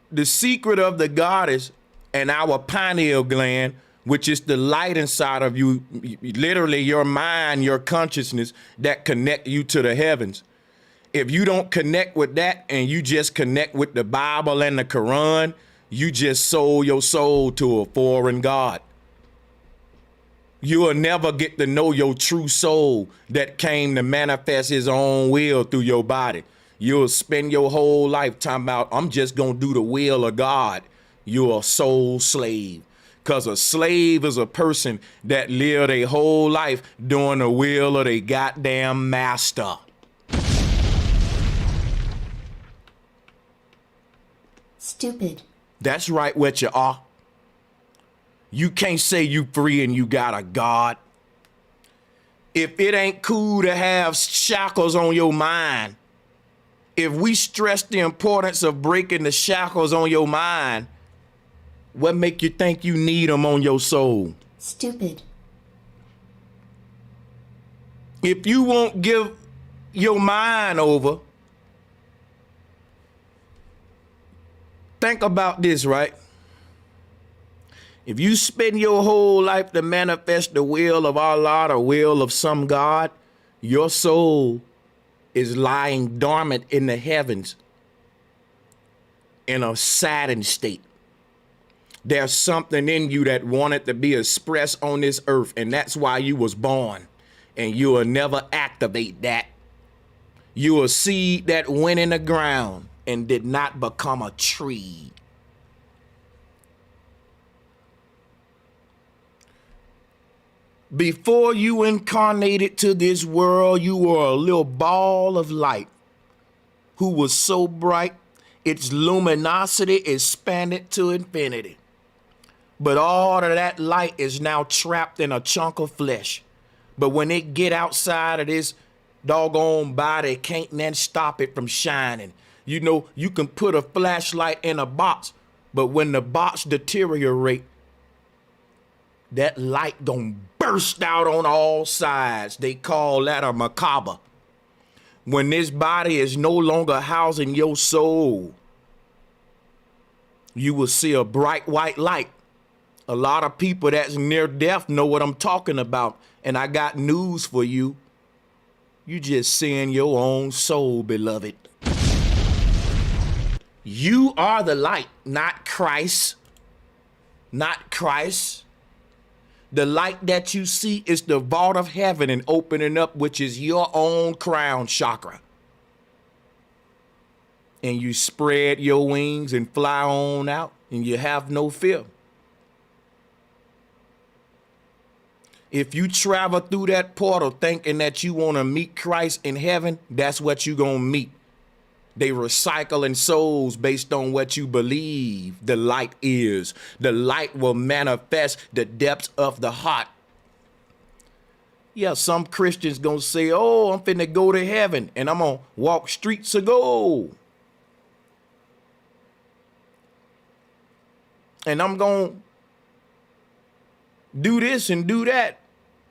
the secret of the goddess and our pineal gland, which is the light inside of you, literally your mind, your consciousness that connect you to the heavens. If you don't connect with that and you just connect with the Bible and the Quran, you just sold your soul to a foreign god. You will never get to know your true soul that came to manifest his own will through your body. You'll spend your whole life talking about, I'm just going to do the will of God. You're a soul slave. Because a slave is a person that lived a whole life doing the will of their goddamn master. Stupid. That's right, what you are. You can't say you free and you got a God. If it ain't cool to have shackles on your mind, if we stress the importance of breaking the shackles on your mind, what make you think you need them on your soul? Stupid. If you won't give your mind over, think about this, right? If you spend your whole life to manifest the will of Allah, the will of some God, your soul is lying dormant in the heavens in a saddened state. There's something in you that wanted to be expressed on this earth, and that's why you was born. And you will never activate that. You a seed that went in the ground and did not become a tree. Before you incarnated to this world, you were a little ball of light who was so bright, its luminosity expanded to infinity. But all of that light is now trapped in a chunk of flesh. But when it get outside of this doggone body, can't then stop it from shining. You know, you can put a flashlight in a box, but when the box deteriorate, that light gonna burst out on all sides. They call that a macabre. When this body is no longer housing your soul, you will see a bright white light. A lot of people that's near death know what I'm talking about. And I got news for you. You just seeing your own soul, beloved. You are the light, not Christ. Not Christ. The light that you see is the vault of heaven and opening up, which is your own crown chakra. And you spread your wings and fly on out, and you have no fear. If you travel through that portal thinking that you want to meet Christ in heaven, that's what you're going to meet. They recycling souls based on what you believe the light is. The light will manifest the depths of the heart. Yeah, some Christians going to say, oh, I'm finna go to heaven and I'm going to walk streets of gold. And I'm going to do this and do that.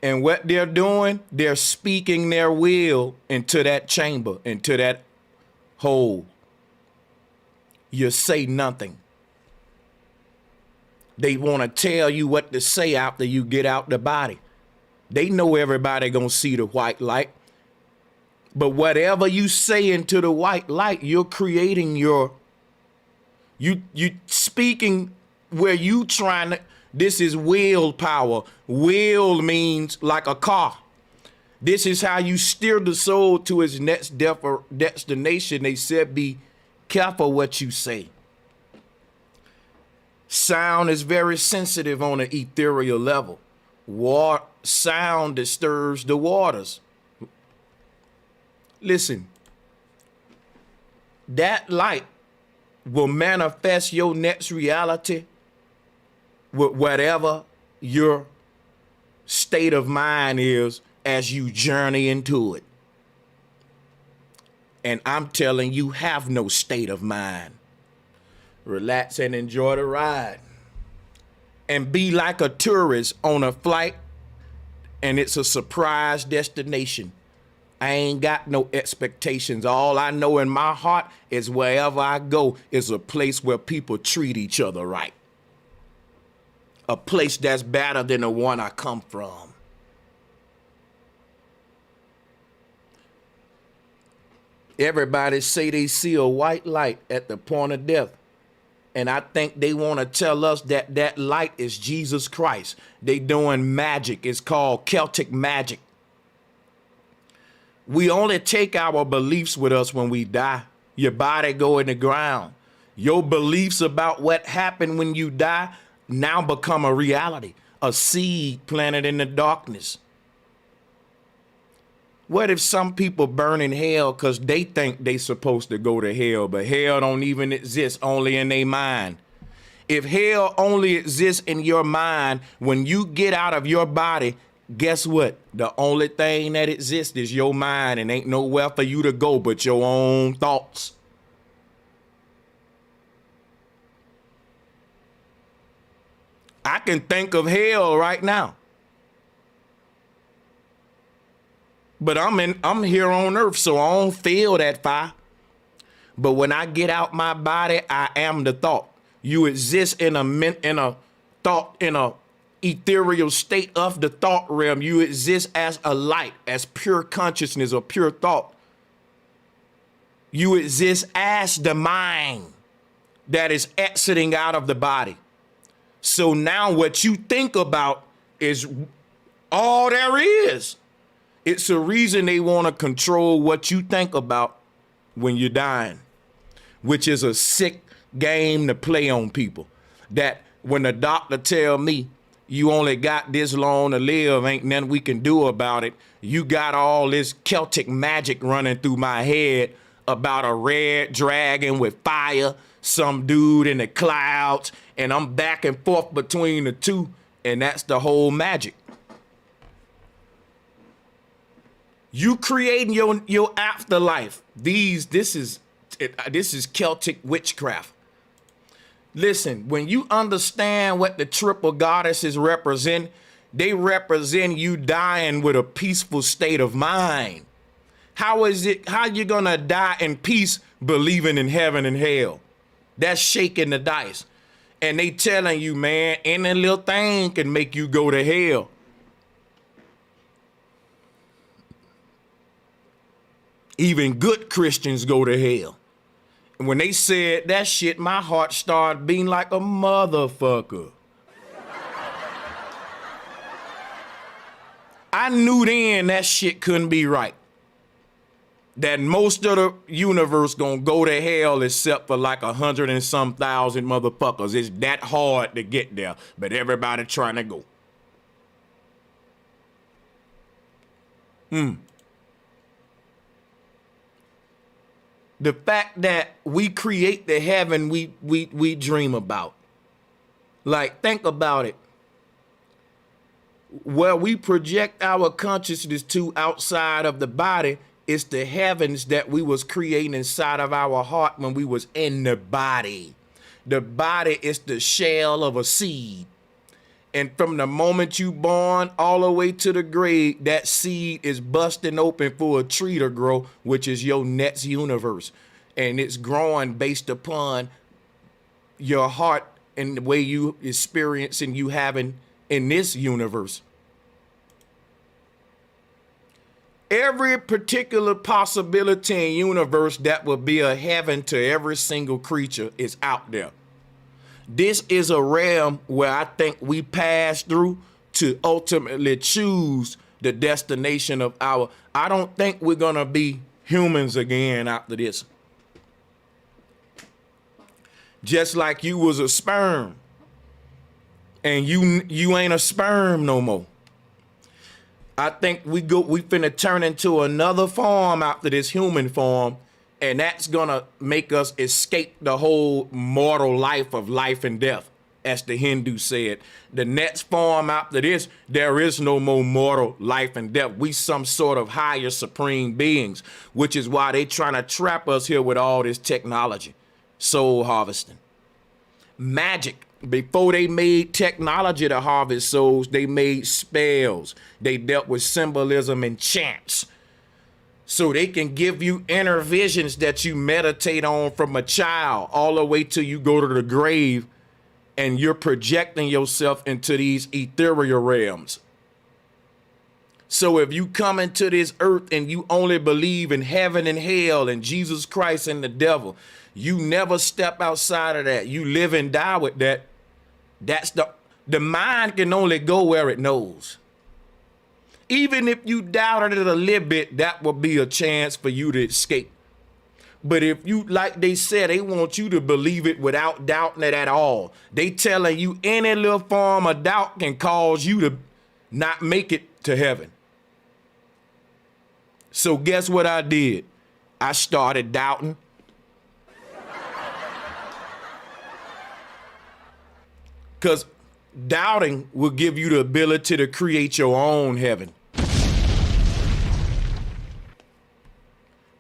And what they're doing, they're speaking their will into that chamber, into that hole. You say nothing. They want to tell you what to say after you get out the body. They know everybody gonna see the white light. But whatever you say into the white light, you're creating you speaking where you trying to. This is willpower. Will means like a car. This is how you steer the soul to its next destination. They said, be careful what you say. Sound is very sensitive on an ethereal level. Sound disturbs the waters. Listen, that light will manifest your next reality with whatever your state of mind is as you journey into it. And I'm telling you, have no state of mind. Relax and enjoy the ride. And be like a tourist on a flight and it's a surprise destination. I ain't got no expectations. All I know in my heart is wherever I go is a place where people treat each other right. A place that's better than the one I come from. Everybody say they see a white light at the point of death. And I think they want to tell us that that light is Jesus Christ. They doing magic. It's called Celtic magic. We only take our beliefs with us when we die. Your body go in the ground. Your beliefs about what happened when you die now become a reality, a seed planted in the darkness. What if some people burn in hell because they think they supposed to go to hell, but hell don't even exist, only in their mind? If hell only exists in your mind, when you get out of your body, guess what? The only thing that exists is your mind, and ain't nowhere for you to go but your own thoughts. I can think of hell right now. But I'm here on earth, so I don't feel that fire. But when I get out my body, I am the thought. You exist in a ethereal state of the thought realm. You exist as a light, as pure consciousness or pure thought. You exist as the mind that is exiting out of the body. So now what you think about is all there is. It's a reason they want to control what you think about when you're dying, which is a sick game to play on people. That when the doctor tell me you only got this long to live, ain't nothing we can do about it. You got all this Celtic magic running through my head about a red dragon with fire, some dude in the clouds, and I'm back and forth between the two, and that's the whole magic. You creating your afterlife. This is Celtic witchcraft. Listen, when you understand what the triple goddesses represent, they represent you dying with a peaceful state of mind. How you gonna die in peace believing in heaven and hell? That's shaking the dice. And they telling you, man, any little thing can make you go to hell. Even good Christians go to hell. And when they said that shit, my heart started beating like a motherfucker. I knew then that shit couldn't be right. That most of the universe gonna go to hell except for like 100 and some thousand motherfuckers. It's that hard to get there, but everybody trying to go. The fact that we create the heaven we dream about. Like, think about it. Where we project our consciousness to outside of the body, it's the heavens that we was creating inside of our heart when we was in the body. The body is the shell of a seed. And from the moment you born all the way to the grave, that seed is busting open for a tree to grow, which is your next universe. And it's growing based upon your heart and the way you experience and you having in this universe. Every particular possibility in universe that will be a heaven to every single creature is out there. This is a realm where I think we pass through to ultimately choose the destination of our. I don't think we're gonna be humans again after this. Just like you was a sperm and you ain't a sperm no more. I think we finna turn into another form after this human form, and that's gonna make us escape the whole mortal life of life and death, as the Hindu said. The next form after this, there is no more mortal life and death. We some sort of higher supreme beings, which is why they trying to trap us here with all this technology. Soul harvesting. Magic. Before they made technology to harvest souls, they made spells. They dealt with symbolism and chants. So they can give you inner visions that you meditate on from a child all the way till you go to the grave, and you're projecting yourself into these ethereal realms. So if you come into this earth and you only believe in heaven and hell and Jesus Christ and the devil, you never step outside of that. You live and die with that. That's the mind can only go where it knows. Even if you doubted it a little bit, that will be a chance for you to escape. But if you, like they said, they want you to believe it without doubting it at all. They telling you any little form of doubt can cause you to not make it to heaven. So guess what I did? I started doubting. Because doubting will give you the ability to create your own heaven.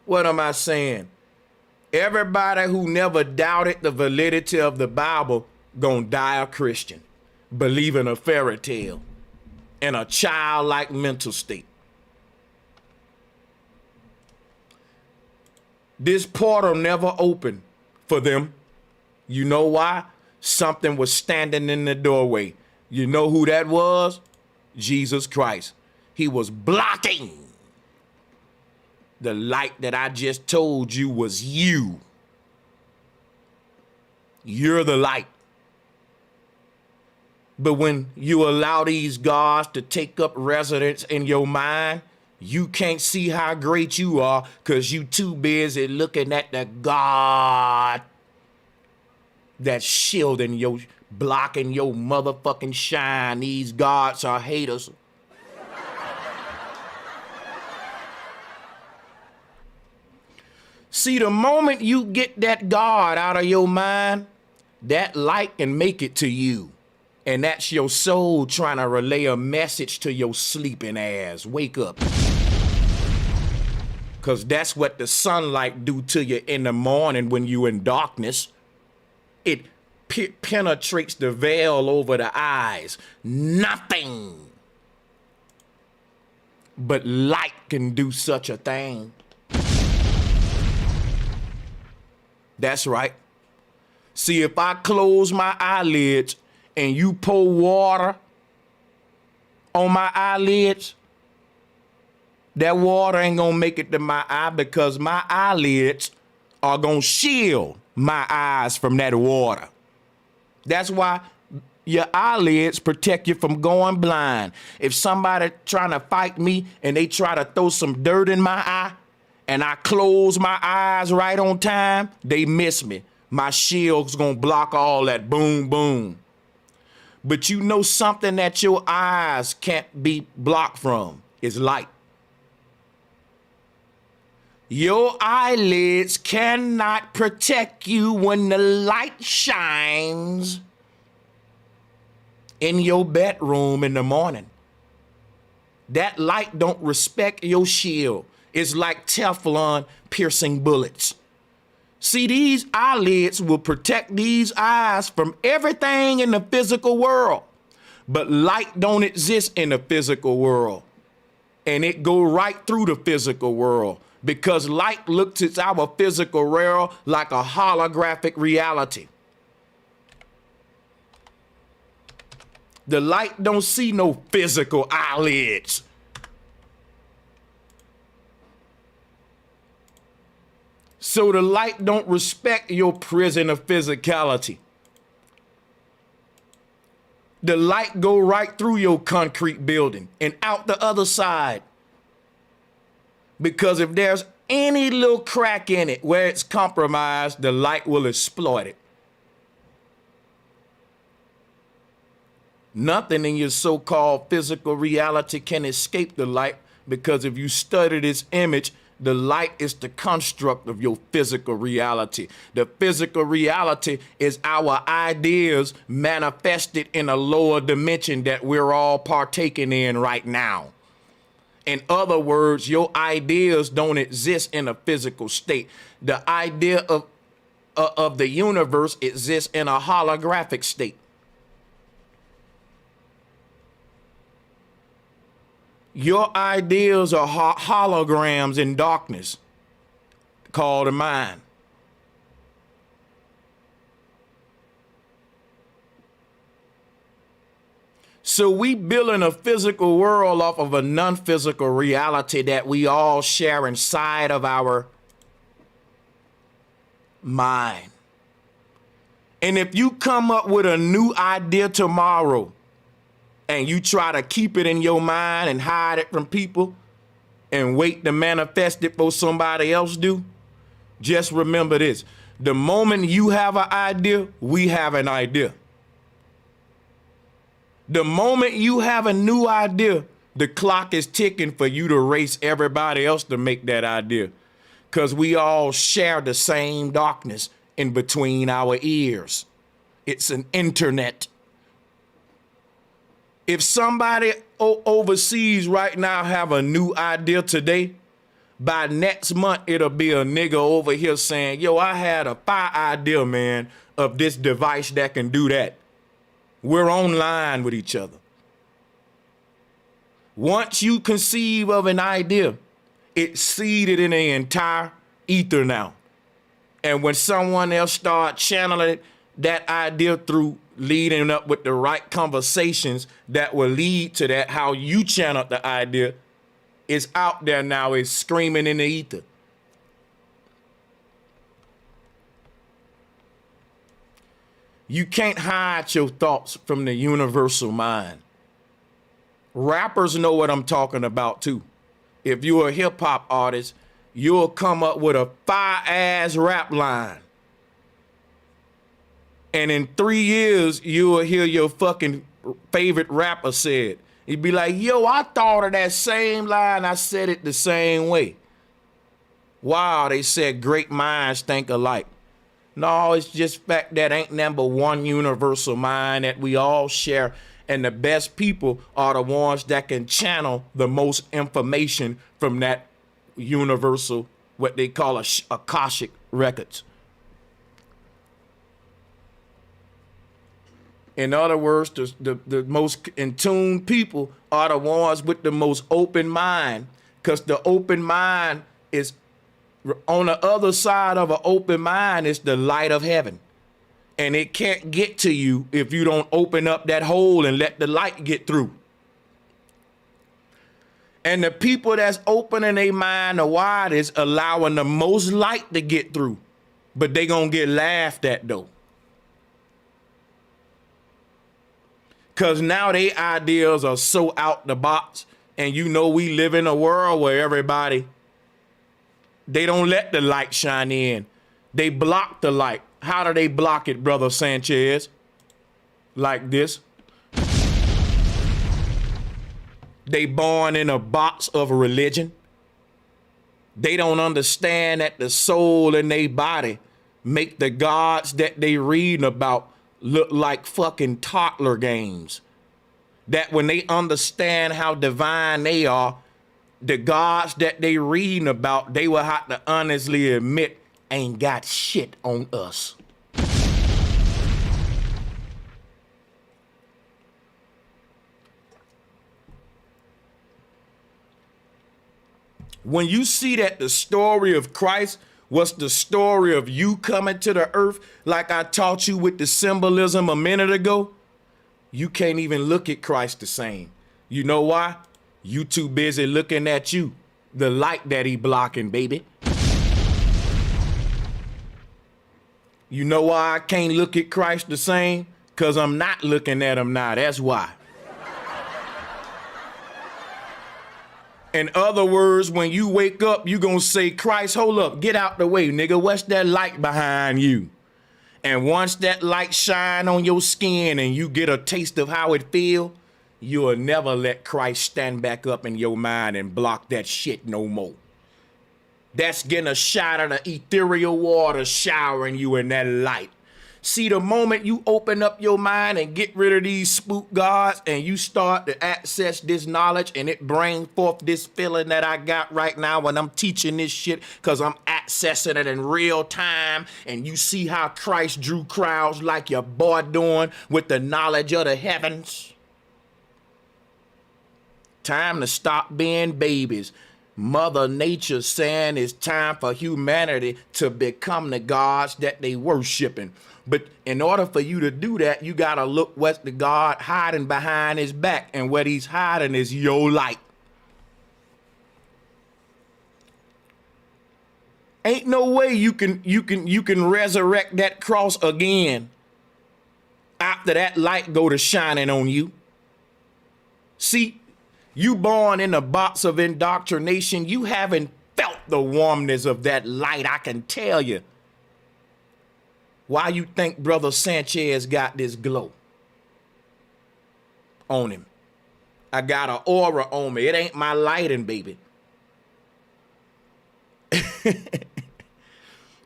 What am I saying? Everybody who never doubted the validity of the Bible gonna die a Christian, believing a fairy tale in a childlike mental state. This portal never opened for them. You know why? Something was standing in the doorway. You know who that was? Jesus Christ. He was blocking the light that I just told you was you. You're the light. But when you allow these gods to take up residence in your mind, you can't see how great you are because you too busy looking at the God that's shielding your, blocking your motherfucking shine. These gods are haters. See, the moment you get that God out of your mind, that light can make it to you. And that's your soul trying to relay a message to your sleeping ass. Wake up. Because that's what the sunlight do to you in the morning when you in darkness. It penetrates the veil over the eyes. Nothing but light can do such a thing. That's right. See, if I close my eyelids and you pour water on my eyelids, that water ain't gonna make it to my eye because my eyelids are gonna shield my eyes from that water. That's why Your eyelids protect you from going blind. If somebody trying to fight me and they try to throw some dirt in my eye and I close my eyes right on time, they miss me. My shield's gonna block all that boom, boom. But you know something that your eyes can't be blocked from is light. Your eyelids cannot protect you when the light shines in your bedroom in the morning. That light don't respect your shield. It's like Teflon piercing bullets. See, these eyelids will protect these eyes from everything in the physical world. But light don't exist in the physical world. And it go right through the physical world because light looks at our physical world like a holographic reality. The light don't see no physical eyelids. So the light don't respect your prison of physicality. The light go right through your concrete building and out the other side. Because if there's any little crack in it where it's compromised, the light will exploit it. Nothing in your so-called physical reality can escape the light, because if you study this image, the light is the construct of your physical reality. The physical reality is our ideas manifested in a lower dimension that we're all partaking in right now. In other words, your ideas don't exist in a physical state. The idea of the universe exists in a holographic state. Your ideas are holograms in darkness called the mind. So we building a physical world off of a non-physical reality that we all share inside of our mind. And if you come up with a new idea tomorrow and you try to keep it in your mind and hide it from people and wait to manifest it for somebody else do, just remember this. The moment you have an idea, we have an idea. The moment you have a new idea, the clock is ticking for you to race everybody else to make that idea. Because we all share the same darkness in between our ears. It's an internet. If somebody overseas right now have a new idea today, by next month, it'll be a nigga over here saying, yo, I had a fire idea, man, of this device that can do that. We're online with each other. Once you conceive of an idea, it's seeded in the entire ether now. And when someone else starts channeling that idea through leading up with the right conversations that will lead to that, how you channeled the idea, is out there now, it's screaming in the ether. You can't hide your thoughts from the universal mind. Rappers know what I'm talking about too. If you're a hip hop artist, you'll come up with a fire-ass rap line. And in 3 years, you'll hear your fucking favorite rapper say it. He'd be like, yo, I thought of that same line. I said it the same way. Wow, they said great minds think alike. No, it's just fact that ain't number one universal mind that we all share. And the best people are the ones that can channel the most information from that universal, what they call Akashic records. In other words, the most in tune people are the ones with the most open mind, because the open mind is on the other side of an open mind is the light of heaven. And it can't get to you if you don't open up that hole and let the light get through. And the people that's opening their mind the widest allowing the most light to get through. But they gonna get laughed at though. Cause now they ideas are so out the box. And you know we live in a world where everybody, they don't let the light shine in. They block the light. How do they block it, Brother Sanchez? Like this. They born in a box of religion. They don't understand that the soul in their body make the gods that they reading about look like fucking toddler games. That when they understand how divine they are, the gods that they reading about, they will have to honestly admit ain't got shit on us. When you see that the story of Christ was the story of you coming to the earth, like I taught you with the symbolism a minute ago, you can't even look at Christ the same. You know why? You too busy looking at you, the light that he blocking, baby. You know why I can't look at Christ the same? Because I'm not looking at him now. That's why. In other words, when you wake up, you gonna say, Christ, hold up, get out the way, nigga. What's that light behind you? And once that light shine on your skin and you get a taste of how it feel, you'll never let Christ stand back up in your mind and block that shit no more. That's getting a shot of the ethereal water showering you in that light. See, the moment you open up your mind and get rid of these spook gods and you start to access this knowledge and it brings forth this feeling that I got right now when I'm teaching this shit, because I'm accessing it in real time, and you see how Christ drew crowds like your boy doing with the knowledge of the heavens. Time to stop being babies. Mother Nature saying it's time for humanity to become the gods that they worshiping. But in order for you to do that, you gotta look what's the God hiding behind his back, and what he's hiding is your light. Ain't no way you can resurrect that cross again after that light go to shining on you. See, you born in a box of indoctrination. You haven't felt the warmness of that light, I can tell you. Why you think Brother Sanchez got this glow on him? I got an aura on me. It ain't my lighting, baby.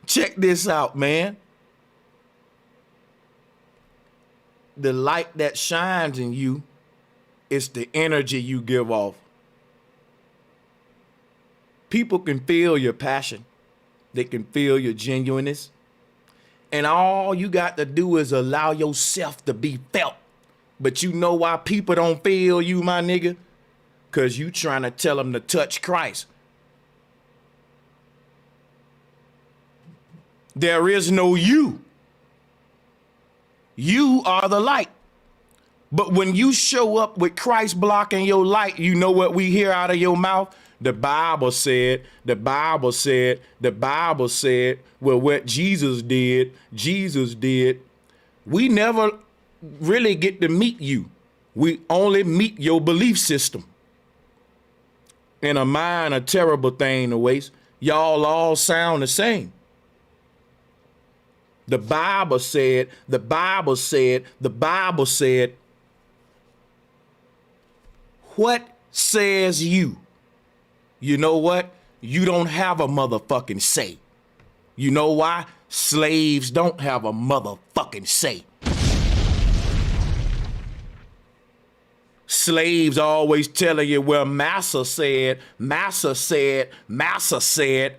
Check this out, man. The light that shines in you is the energy you give off. People can feel your passion. They can feel your genuineness. And all you got to do is allow yourself to be felt. But you know why people don't feel you, my nigga? Because you trying to tell them to touch Christ. There is no you. You are the light. But when you show up with Christ blocking your light, you know what we hear out of your mouth? The Bible said, the Bible said, the Bible said, well, what Jesus did. We never really get to meet you. We only meet your belief system. In a mind, a terrible thing to waste. Y'all all sound the same. The Bible said, the Bible said, the Bible said. What says you? You know what? You don't have a motherfucking say. You know why? Slaves don't have a motherfucking say. Slaves always telling you, well, Massa said, Massa said, Massa said.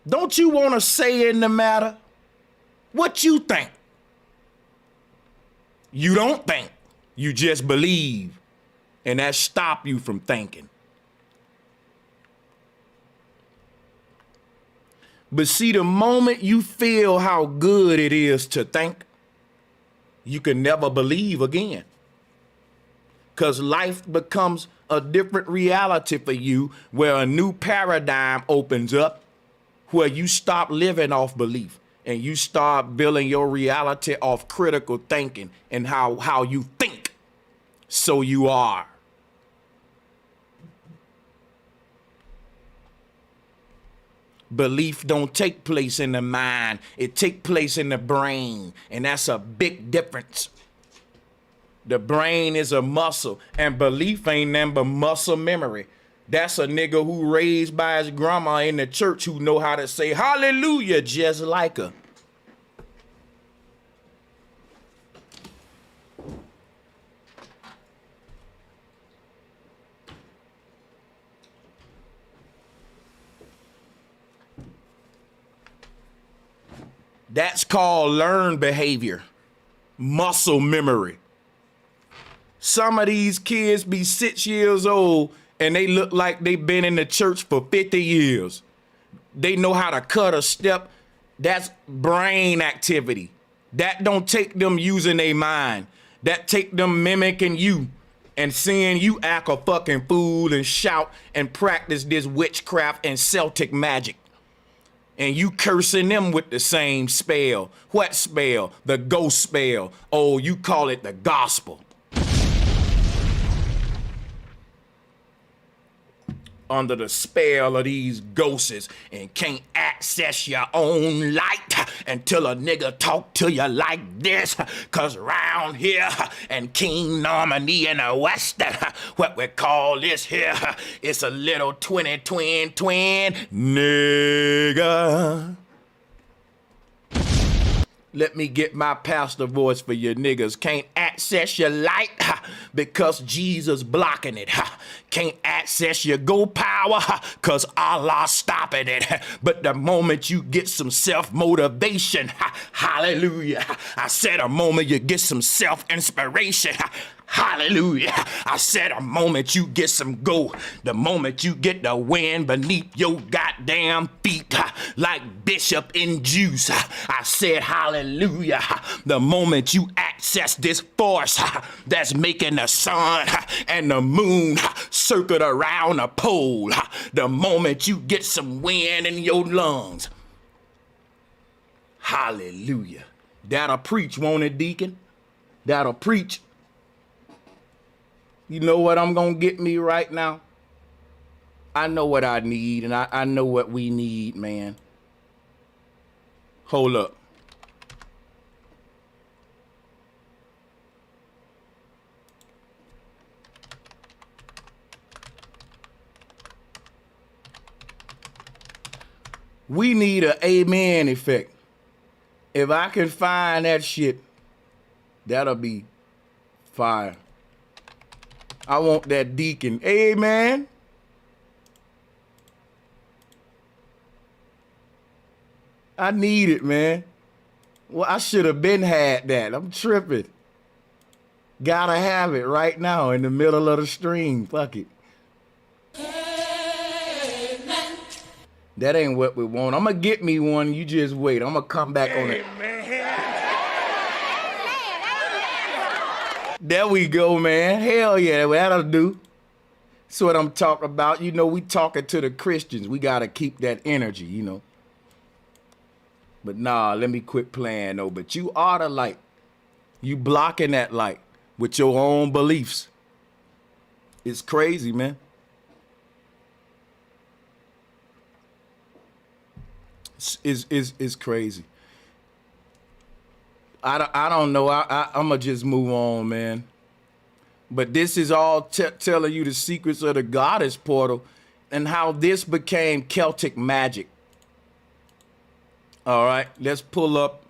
Don't you want to say in the matter? What you think? You don't think. You just believe. And that stop you from thinking. But see, the moment you feel how good it is to think, you can never believe again. Because life becomes a different reality for you, where a new paradigm opens up, where you stop living off belief and you start building your reality off critical thinking and how you think, so you are. Belief don't take place in the mind. It take place in the brain. And that's a big difference. The brain is a muscle, and belief ain't nothing but muscle memory. That's a nigga who raised by his grandma in the church who know how to say hallelujah just like her. That's called learned behavior, muscle memory. Some of these kids be 6 years old and they look like they've been in the church for 50 years. They know how to cut a step. That's brain activity. That don't take them using their mind. That take them mimicking you and seeing you act a fucking fool and shout and practice this witchcraft and Celtic magic. And you cursing them with the same spell. What spell? The ghost spell. Oh, you call it the gospel. Under the spell of these ghosts and can't access your own light until a nigga talk to you like this. Cause round here in King Normandy in the West, what we call this here, it's a little twin nigga. Let me get my pastor voice for you niggas. Can't access your light because Jesus blocking it. Can't access your go power because Allah stopping it. But the moment you get some self-motivation, hallelujah. I said a moment you get some self-inspiration, hallelujah. I said a moment you get some go, the moment you get the wind beneath your goddamn feet, like Bishop in juice. I said hallelujah. The moment you access this force that's making the sun and the moon circle around a pole, the moment you get some wind in your lungs, hallelujah. That'll preach, won't it, deacon? That'll preach. You know what I'm gonna get me right now? I know what I need, and I know what we need, man. Hold up. We need an amen effect. If I can find that shit, that'll be fire. I want that deacon. Amen. I need it, man. Well, I should have been had that. I'm tripping. Gotta have it right now in the middle of the stream. Fuck it. Amen. That ain't what we want. I'm gonna get me one. You just wait. I'm gonna come back on it. There we go, man. Hell yeah, that'll do. That's what I'm talking about. You know, we talking to the Christians. We gotta keep that energy, you know. But nah, let me quit playing though. But you are the light. You blocking that light with your own beliefs. It's crazy, man. It's crazy. I don't know. I'm gonna just move on, man. But this is all telling you the secrets of the goddess portal and how this became Celtic magic. All right, let's pull up.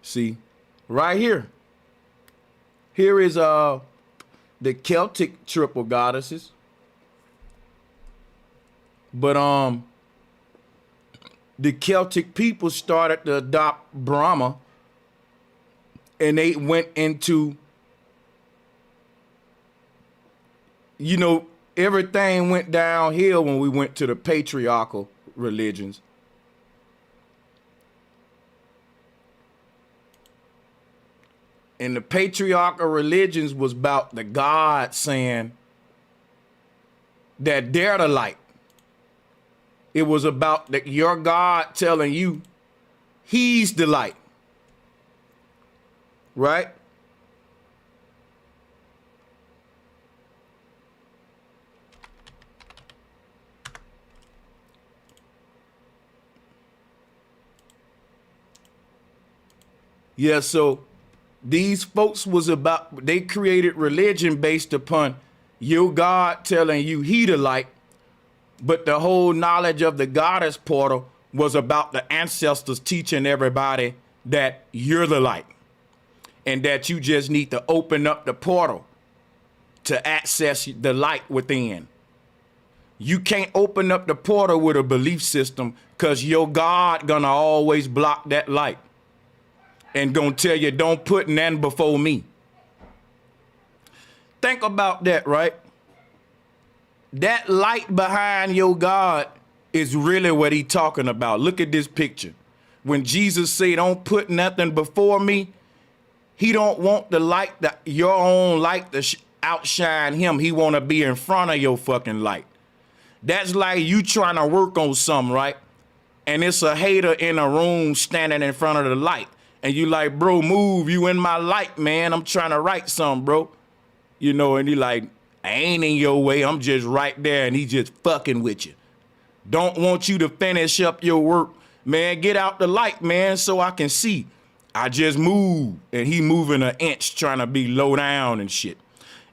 See, right here. Here is the Celtic triple goddesses. But the Celtic people started to adopt Brahma, and they went into, you know, everything went downhill when we went to the patriarchal religions. And the patriarchal religions was about the God saying that they're the light. It was about your God telling you he's the light. Right? Yeah, so these folks was about, they created religion based upon your God telling you he the light, but the whole knowledge of the goddess portal was about the ancestors teaching everybody that you're the light and that you just need to open up the portal to access the light within. You can't open up the portal with a belief system because your God gonna always block that light and gonna tell you, don't put none before me. Think about that, right? That light behind your God is really what he talking about. Look at this picture. When Jesus said, don't put nothing before me, he don't want the light, your own light to outshine him. He want to be in front of your fucking light. That's like you trying to work on something, right? And it's a hater in a room standing in front of the light. And you like, bro, move, you in my light, man. I'm trying to write something, bro. You know, and he like, I ain't in your way. I'm just right there. And he just fucking with you. Don't want you to finish up your work. Man, get out the light, man, so I can see. I just moved. And he moving an inch trying to be low down and shit.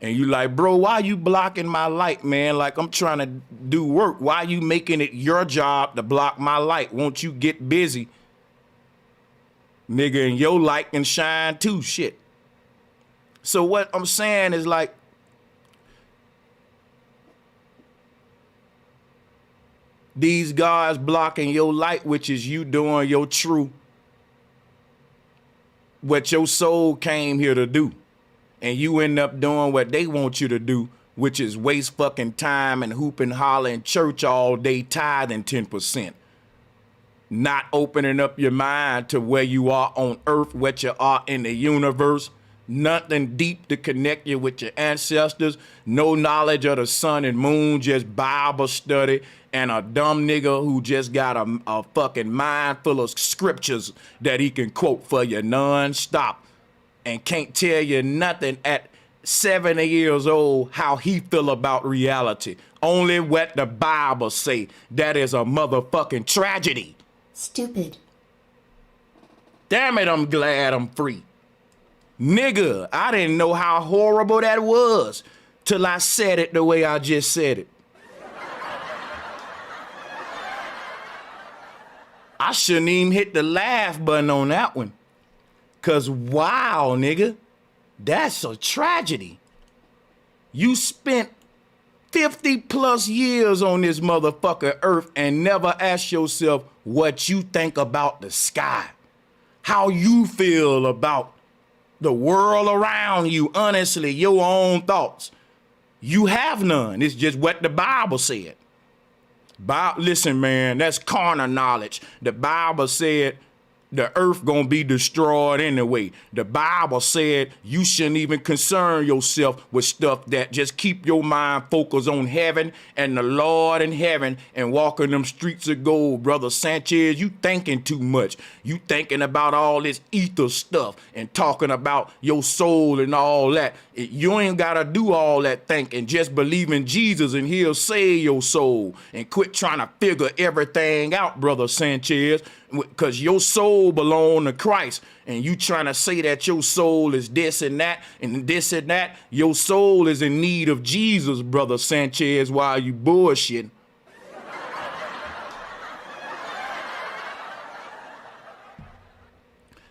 And you like, bro, why you blocking my light, man? Like, I'm trying to do work. Why you making it your job to block my light? Won't you get busy? Nigga, and your light can shine too, shit. So what I'm saying is like, these guys blocking your light, which is you doing your true, what your soul came here to do. And you end up doing what they want you to do, which is waste fucking time and hoop and holler in church all day, tithing 10%. Not opening up your mind to where you are on earth, what you are in the universe. Nothing deep to connect you with your ancestors. No knowledge of the sun and moon, just Bible study. And a dumb nigga who just got a fucking mind full of scriptures that he can quote for you non-stop. And can't tell you nothing at 70 years old how he feel about reality. Only what the Bible say. That is a motherfucking tragedy. Stupid. Damn it, I'm glad I'm free. Nigga, I didn't know how horrible that was till I said it the way I just said it. I shouldn't even hit the laugh button on that one. Cause wow, nigga, that's a tragedy. You spent 50 plus years on this motherfucker earth and never asked yourself what you think about the sky. How you feel about the world around you, honestly, your own thoughts. You have none. It's just what the Bible said. Listen, man, that's carnal knowledge. The Bible said the earth gonna be destroyed anyway. The Bible said you shouldn't even concern yourself with stuff that just keep your mind focused on heaven and the Lord in heaven and walking them streets of gold. Brother Sanchez, you thinking too much. You thinking about all this ether stuff and talking about your soul and all that. You ain't gotta do all that thinking. Just believe in Jesus and he'll save your soul. And quit trying to figure everything out, Brother Sanchez, because your soul belong to Christ. And you trying to say that your soul is this and that and this and that. Your soul is in need of Jesus, Brother Sanchez, while you bullshitting.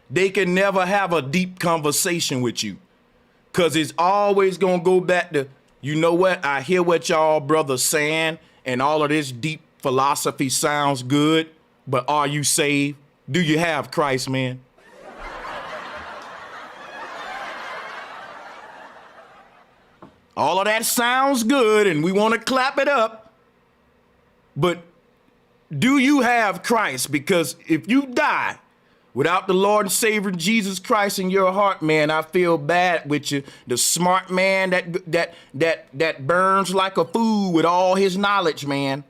They can never have a deep conversation with you. Because it's always going to go back to, you know what? I hear what y'all brothers saying, and all of this deep philosophy sounds good, but are you saved? Do you have Christ, man? All of that sounds good, and we want to clap it up, but do you have Christ? Because if you die Without the Lord and Savior Jesus Christ in your heart, man, I feel bad with you. The smart man that burns like a fool with all his knowledge, man.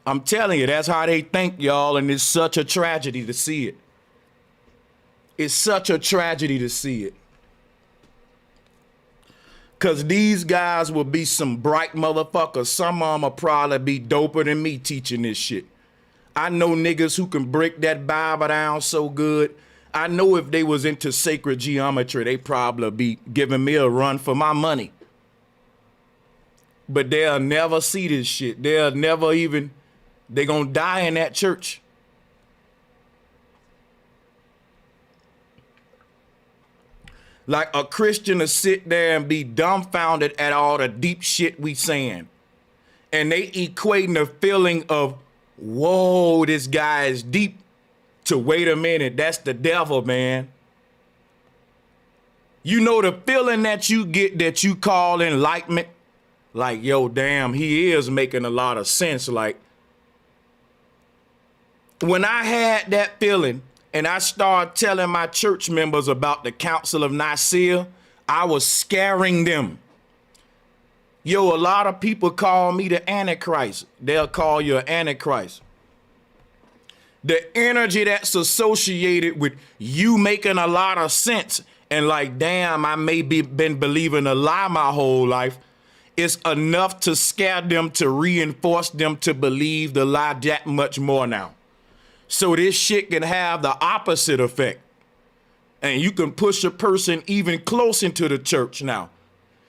I'm telling you, that's how they think, y'all, and it's such a tragedy to see it. It's such a tragedy to see it. Because these guys will be some bright motherfuckers. Some of them will probably be doper than me teaching this shit. I know niggas who can break that Bible down so good. I know if they was into sacred geometry, they probably be giving me a run for my money. But they'll never see this shit. They'll never even, they gonna die in that church. Like a Christian to sit there and be dumbfounded at all the deep shit we saying. And they equating the feeling of, whoa, this guy is deep, to wait a minute, that's the devil, man. You know the feeling that you get that you call enlightenment? Like, yo, damn, he is making a lot of sense. Like, when I had that feeling and I started telling my church members about the Council of Nicaea, I was scaring them. Yo, a lot of people call me the Antichrist. They'll call you an Antichrist. The energy that's associated with you making a lot of sense and like, damn, I may be been believing a lie my whole life, is enough to scare them, to reinforce them to believe the lie that much more now. So this shit can have the opposite effect. And you can push a person even close into the church now.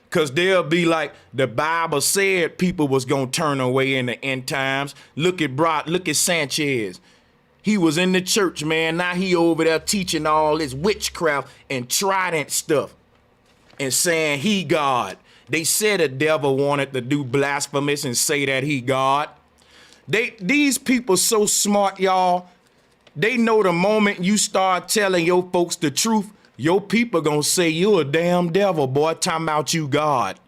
Because they'll be like, the Bible said people was going to turn away in the end times. Look at Sanchez. He was in the church, man. Now he over there teaching all this witchcraft and trident stuff and saying he God. They said the devil wanted to do blasphemous and say that he God. These people so smart, y'all. They know the moment you start telling your folks the truth, your people gonna say you a damn devil, boy, talking about you God.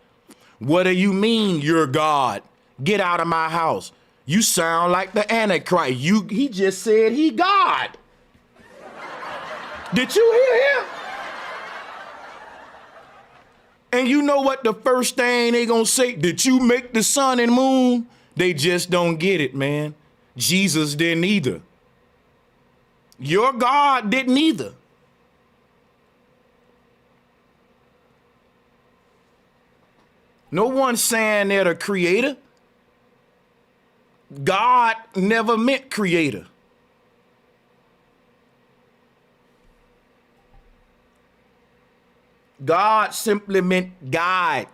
What do you mean you're God? Get out of my house. You sound like the Antichrist. He just said he God. Did you hear him? And you know what the first thing they gonna say? Did you make the sun and moon? They just don't get it, man. Jesus didn't either. Your God didn't either. No one's saying they're the creator. God never meant creator. God simply meant guide,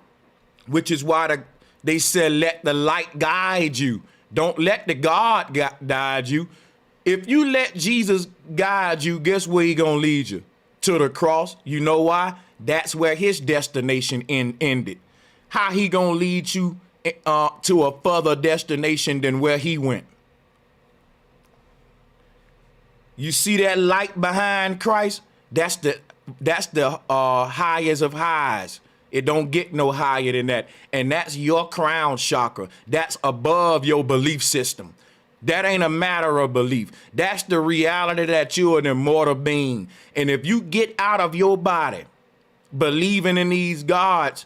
which is why they said, let the light guide you. Don't let the God guide you. If you let Jesus guide you, guess where he gonna lead you? To the cross. You know why? That's where his destination ended. How he gonna lead you to a further destination than where he went? You see that light behind Christ? That's the highest of highs. It don't get no higher than that. And that's your crown chakra. That's above your belief system. That ain't a matter of belief. That's the reality that you're an immortal being. And if you get out of your body believing in these gods,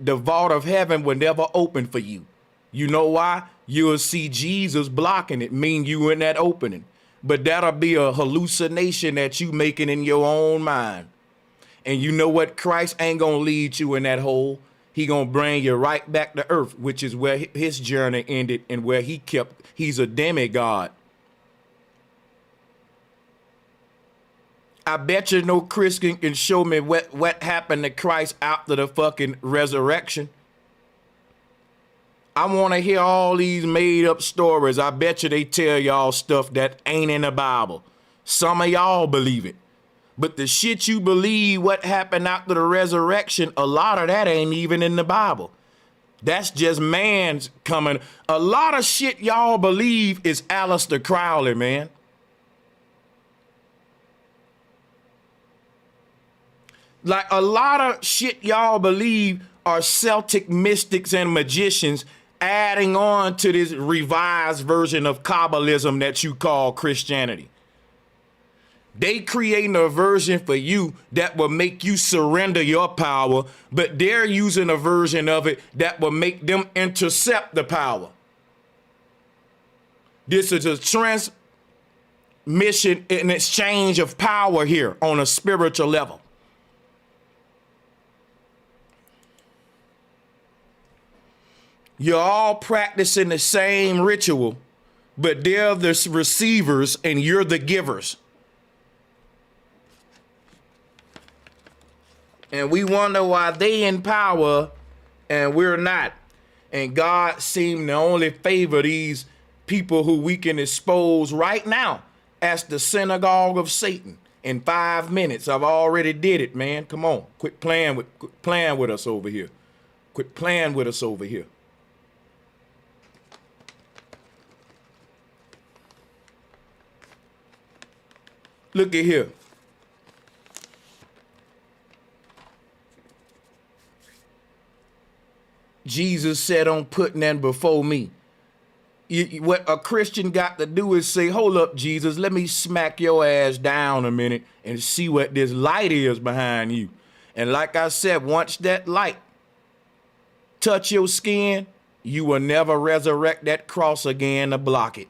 the vault of heaven will never open for you. You know why? You'll see Jesus blocking it, mean you in that opening. But that'll be a hallucination that you making in your own mind. And you know what? Christ ain't gonna lead you in that hole. He gonna bring you right back to earth, which is where his journey ended and where he's a demigod. I bet you no Christian can show me what happened to Christ after the fucking resurrection. I want to hear all these made up stories. I bet you they tell y'all stuff that ain't in the Bible. Some of y'all believe it. But the shit you believe what happened after the resurrection, a lot of that ain't even in the Bible. That's just man's coming. A lot of shit y'all believe is Aleister Crowley, man. Like a lot of shit y'all believe are Celtic mystics and magicians adding on to this revised version of Kabbalism that you call Christianity. They creating a version for you that will make you surrender your power, but they're using a version of it that will make them intercept the power. This is a transmission and exchange of power here on a spiritual level. You're all practicing the same ritual, but they're the receivers and you're the givers. And we wonder why they in power and we're not. And God seemed to only favor these people who we can expose right now as the synagogue of Satan. In 5 minutes, I've already did it, man. Come on, quit playing with us over here. Quit playing with us over here. Look at here. Jesus said, "Don't put none before me." What a Christian got to do is say, "Hold up, Jesus, let me smack your ass down a minute and see what this light is behind you." And like I said, once that light touch your skin, you will never resurrect that cross again to block it.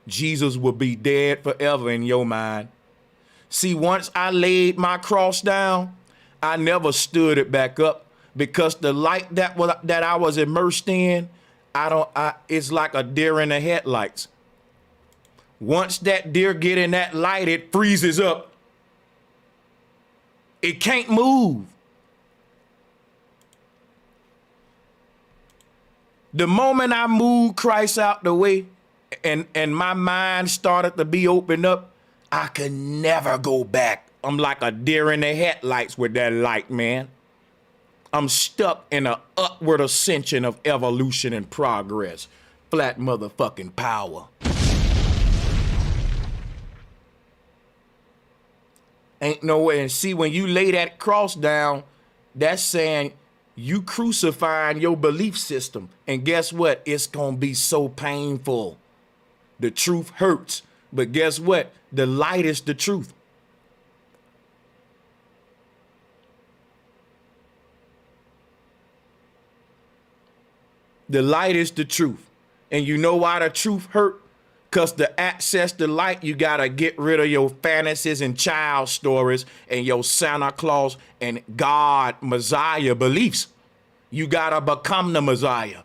Jesus will be dead forever in your mind. See, once I laid my cross down, I never stood it back up. Because the light that I was immersed in, it's like a deer in the headlights. Once that deer get in that light, it freezes up. It can't move. The moment I moved Christ out the way and my mind started to be opened up, I could never go back. I'm like a deer in the headlights with that light, man. I'm stuck in an upward ascension of evolution and progress. Flat motherfucking power. Ain't no way. And see, when you lay that cross down, that's saying you crucifying your belief system. And guess what? It's going to be so painful. The truth hurts. But guess what? The light is the truth. The light is the truth. And you know why the truth hurt? Because to access the light, you got to get rid of your fantasies and child stories and your Santa Claus and God, Messiah beliefs. You got to become the Messiah.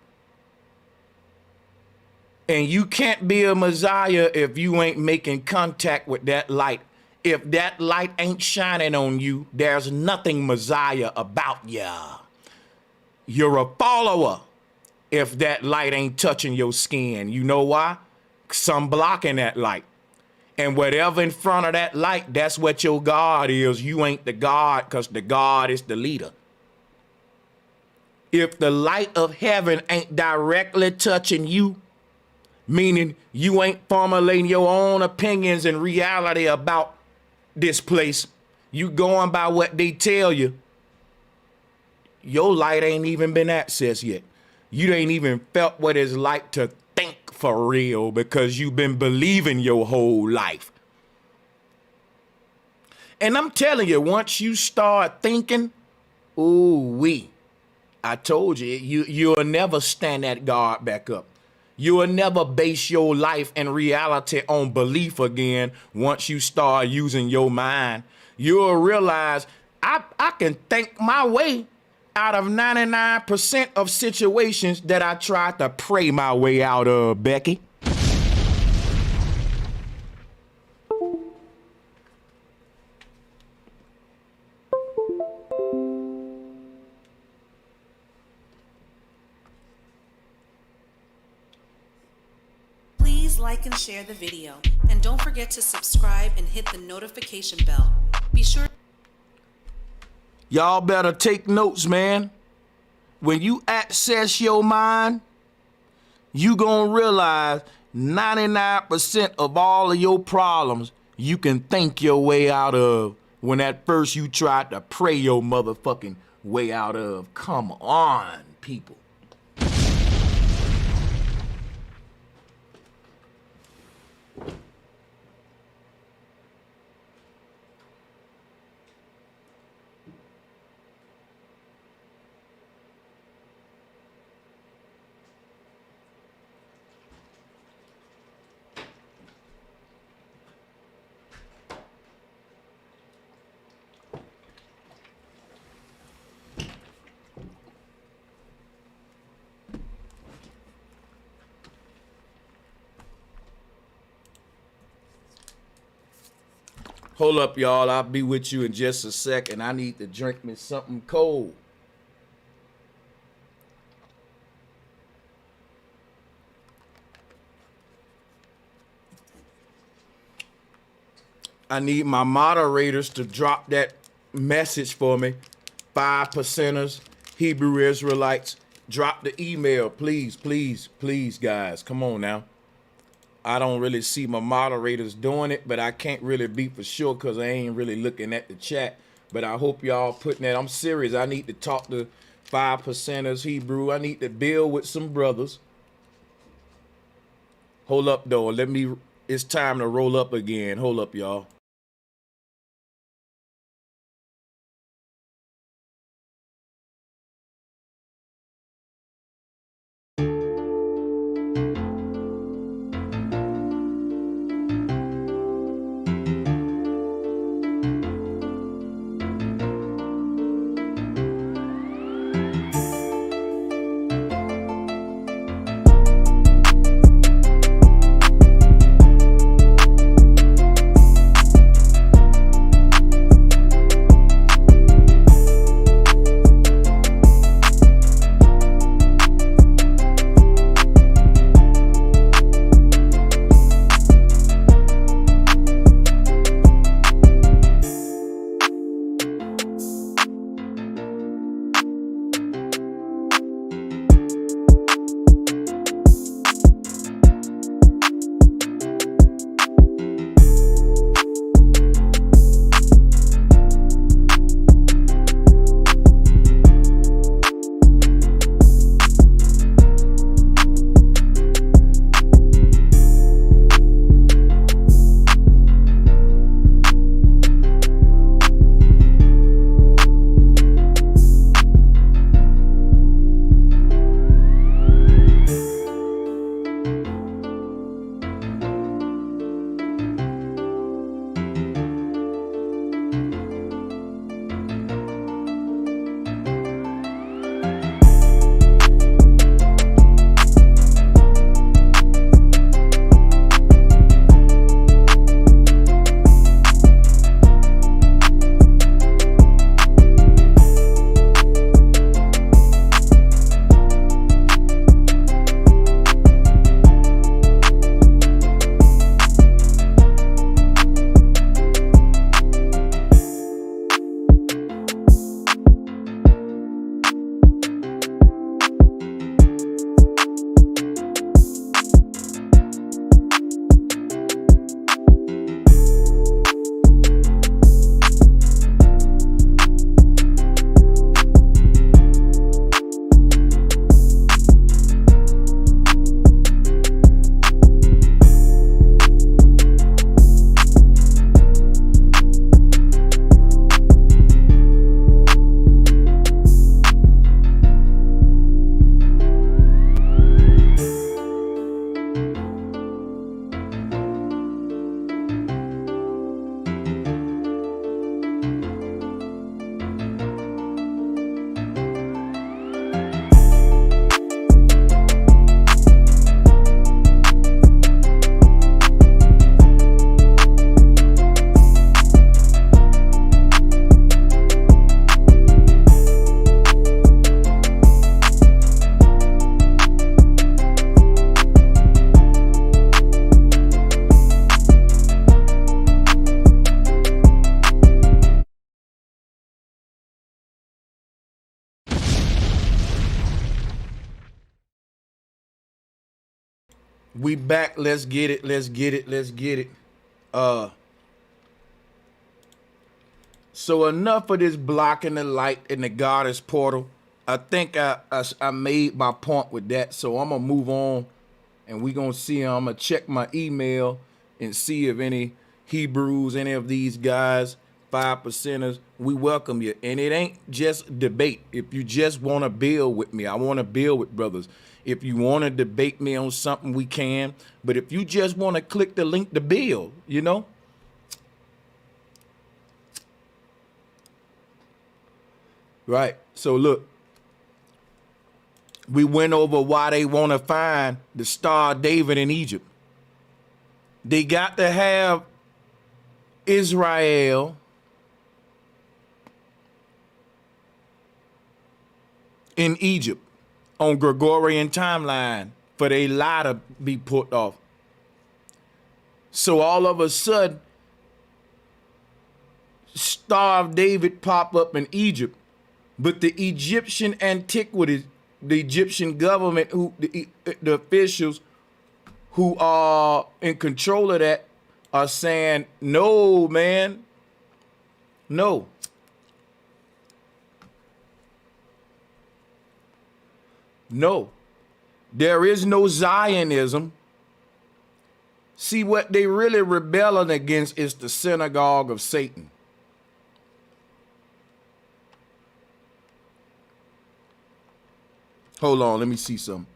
And you can't be a Messiah if you ain't making contact with that light. If that light ain't shining on you, there's nothing Messiah about ya. You're a follower. If that light ain't touching your skin, you know why? Some blocking that light. And whatever in front of that light, that's what your God is. You ain't the God, because the God is the leader. If the light of heaven ain't directly touching you, meaning you ain't formulating your own opinions and reality about this place, you going by what they tell you, your light ain't even been accessed yet. You ain't even felt what it's like to think for real because you've been believing your whole life. And I'm telling you, once you start thinking, I told you, you'll never stand that guard back up. You'll never base your life and reality on belief again. Once you start using your mind, you'll realize I can think my way out of 99% of situations that I tried to pray my way out of, Becky. Please like and share the video. And don't forget to subscribe and hit the notification bell. Be sure. Y'all better take notes, man. When you access your mind, you gonna realize 99% of all of your problems you can think your way out of when at first you tried to pray your motherfucking way out of. Come on, people. Hold up, y'all. I'll be with you in just a second. I need to drink me something cold. I need my moderators to drop that message for me. 5%ers, Hebrew Israelites, drop the email, please, please, please, guys. Come on now. I don't really see my moderators doing it, but I can't really be for sure because I ain't really looking at the chat. But I hope y'all putting that. I'm serious. I need to talk to 5%ers, Hebrew. I need to build with some brothers. Hold up, though. It's time to roll up again. Hold up, y'all. We back. Let's get it. Let's get it. Let's get it. So enough of this blocking the light in the goddess portal. I think I made my point with that. So I'm gonna move on, and we gonna see. I'm gonna check my email and see if any Hebrews, any of these guys, 5%ers, we welcome you. And it ain't just debate. If you just want to build with me, I want to build with brothers. If you want to debate me on something, we can. But if you just want to click the link to build, you know. Right. So look, we went over why they want to find the Star of David in Egypt. They got to have Israel in Egypt on Gregorian timeline for they lie to be put off. So all of a sudden, Star of David pop up in Egypt, but the Egyptian antiquities, the Egyptian government, who the officials who are in control of that are saying, no, man, no. No, there is no Zionism. See, what they really rebelling against is the synagogue of Satan. Hold on, let me see something.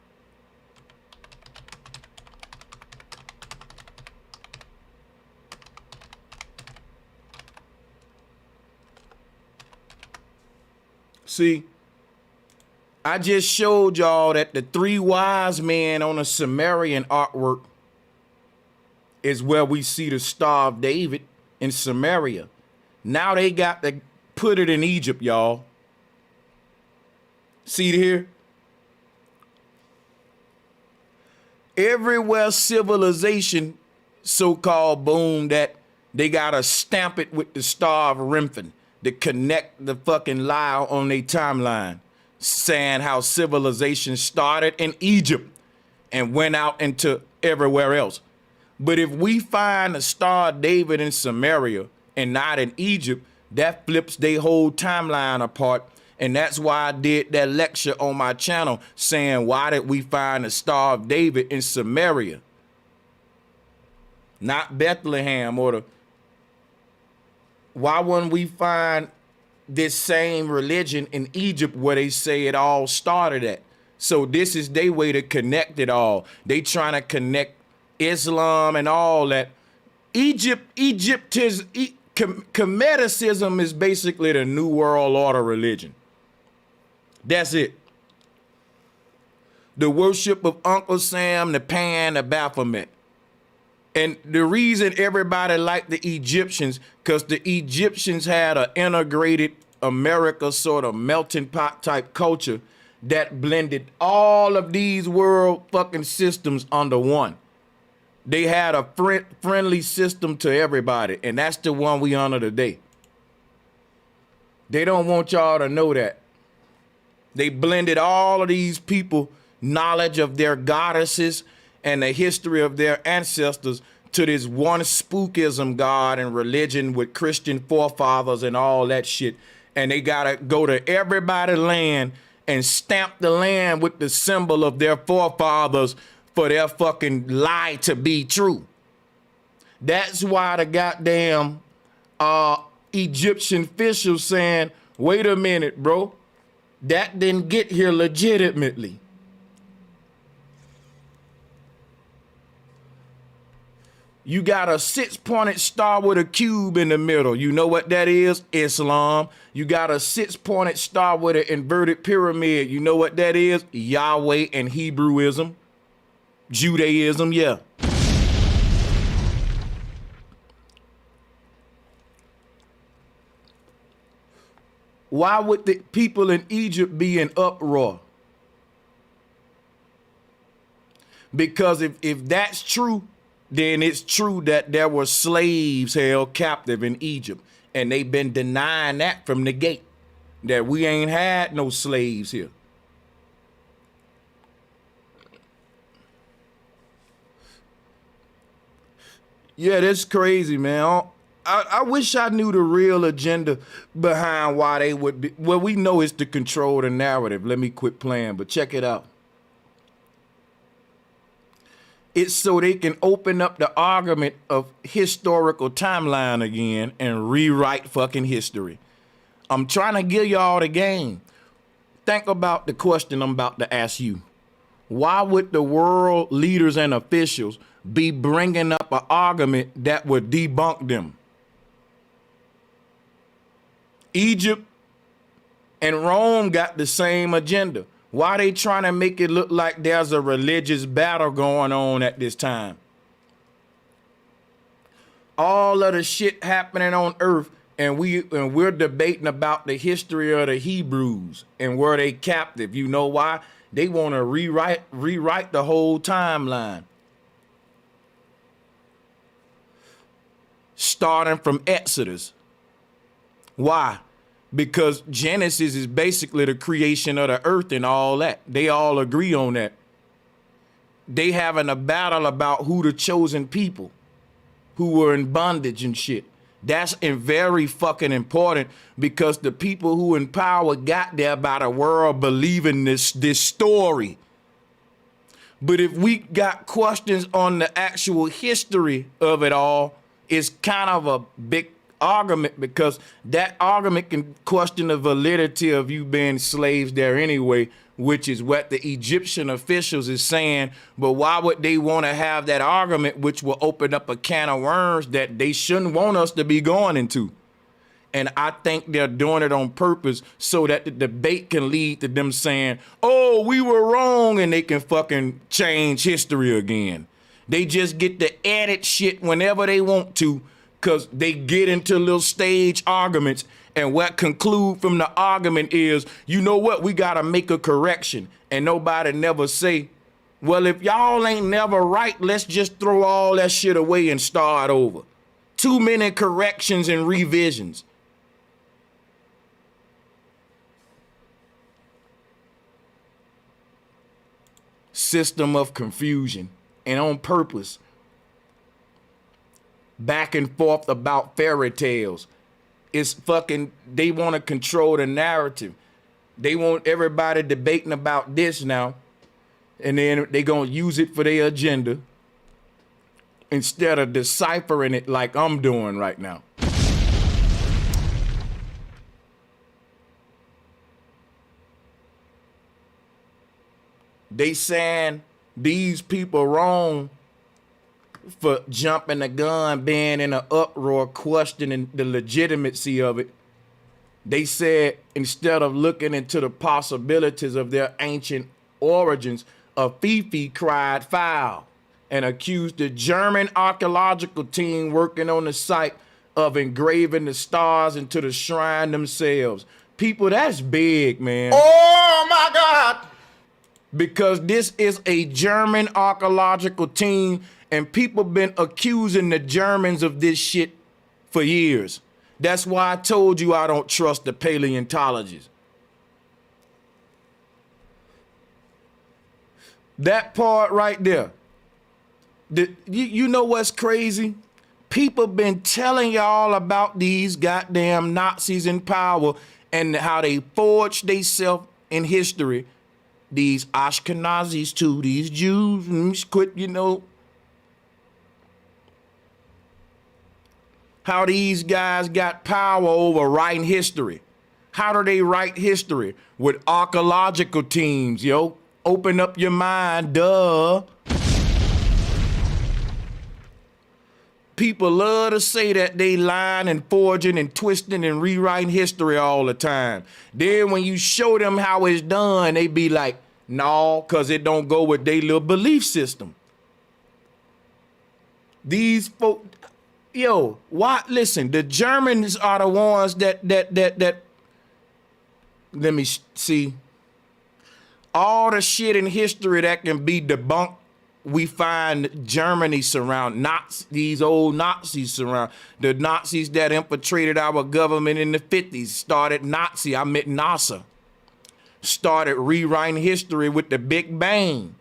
See, I just showed y'all that the three wise men on a Sumerian artwork is where we see the Star of David in Samaria. Now they got to put it in Egypt, y'all. See it here? Everywhere civilization so-called boom, that they got to stamp it with the Star of Remphan to connect the fucking lie on their timeline, saying how civilization started in Egypt and went out into everywhere else. But if we find the Star of David in Samaria and not in Egypt, that flips their whole timeline apart. And that's why I did that lecture on my channel saying, why did we find the Star of David in Samaria? Not Bethlehem, or the, why wouldn't we find this same religion in Egypt where they say it all started at? So this is their way to connect it all. They trying to connect Islam and all that. Kemetic is basically the New World Order religion. That's it. The worship of Uncle Sam, the Pan, the Baphomet. And the reason everybody liked the Egyptians, because the Egyptians had an integrated America sort of melting pot type culture that blended all of these world fucking systems under one. They had a friendly system to everybody, and that's the one we honor today. They don't want y'all to know that. They blended all of these people, knowledge of their goddesses and the history of their ancestors, to this one spookism god and religion with Christian forefathers and all that shit. And they gotta go to everybody's land and stamp the land with the symbol of their forefathers for their fucking lie to be true. That's why the goddamn Egyptian officials saying, wait a minute, bro, that didn't get here legitimately. You got a 6-pointed star with a cube in the middle. You know what that is? Islam. You got a 6-pointed star with an inverted pyramid. You know what that is? Yahweh and Hebrewism. Judaism, yeah. Why would the people in Egypt be in uproar? Because if that's true, then it's true that there were slaves held captive in Egypt. And they've been denying that from the gate, that we ain't had no slaves here. Yeah, that's crazy, man. I wish I knew the real agenda behind why they would be. Well, we know it's to control the narrative. Let me quit playing, but check it out. It's so they can open up the argument of historical timeline again and rewrite fucking history. I'm trying to give y'all the game. Think about the question I'm about to ask you. Why would the world leaders and officials be bringing up an argument that would debunk them? Egypt and Rome got the same agenda. Why they trying to make it look like there's a religious battle going on at this time? all of the shit happening on earth, and we're debating about the history of the Hebrews and were they captive. You know why? They want to rewrite the whole timeline. Starting from Exodus. Why? Because Genesis is basically the creation of the earth and all that. They all agree on that. They having a battle about who the chosen people, who were in bondage and shit. That's very fucking important, because the people who in power got there by the world believing this story. But if we got questions on the actual history of it all, it's kind of a big argument, because that argument can question the validity of you being slaves there anyway, which is what the Egyptian officials is saying. But why would they want to have that argument, which will open up a can of worms that they shouldn't want us to be going into? And I think they're doing it on purpose so that the debate can lead to them saying, oh, we were wrong, and they can fucking change history again. They just get to edit shit whenever they want to, because they get into little stage arguments, and what conclude from the argument is, you know what, we got to make a correction. And nobody never say, well, if y'all ain't never right, let's just throw all that shit away and start over. Too many corrections and revisions. System of confusion, and on purpose. Back and forth about fairy tales. It's fucking, they want to control the narrative. They want everybody debating about this now, and then they gonna use it for their agenda instead of deciphering it like I'm doing right now. They saying these people wrong for jumping the gun, being in an uproar, questioning the legitimacy of it. They said instead of looking into the possibilities of their ancient origins, a Fifi cried foul and accused the German archaeological team working on the site of engraving the stars into the shrine themselves. People, that's big, man. Oh my God. Because this is a German archaeological team, and people been accusing the Germans of this shit for years. That's why I told you I don't trust the paleontologists. That part right there. You know what's crazy? People been telling y'all about these goddamn Nazis in power and how they forged themselves in history. These Ashkenazis too, these Jews, quit, you know. How these guys got power over writing history. How do they write history? With archaeological teams, yo. Open up your mind, duh. People love to say that they lying and forging and twisting and rewriting history all the time. Then when you show them how it's done, they be like, no, because it don't go with their little belief system. These folks, yo, why? Listen, the Germans are the ones that, let me see. All the shit in history that can be debunked, we find Germany surround, these old Nazis surround. The Nazis that infiltrated our government in the 50s started NASA. Started rewriting history with the Big Bang.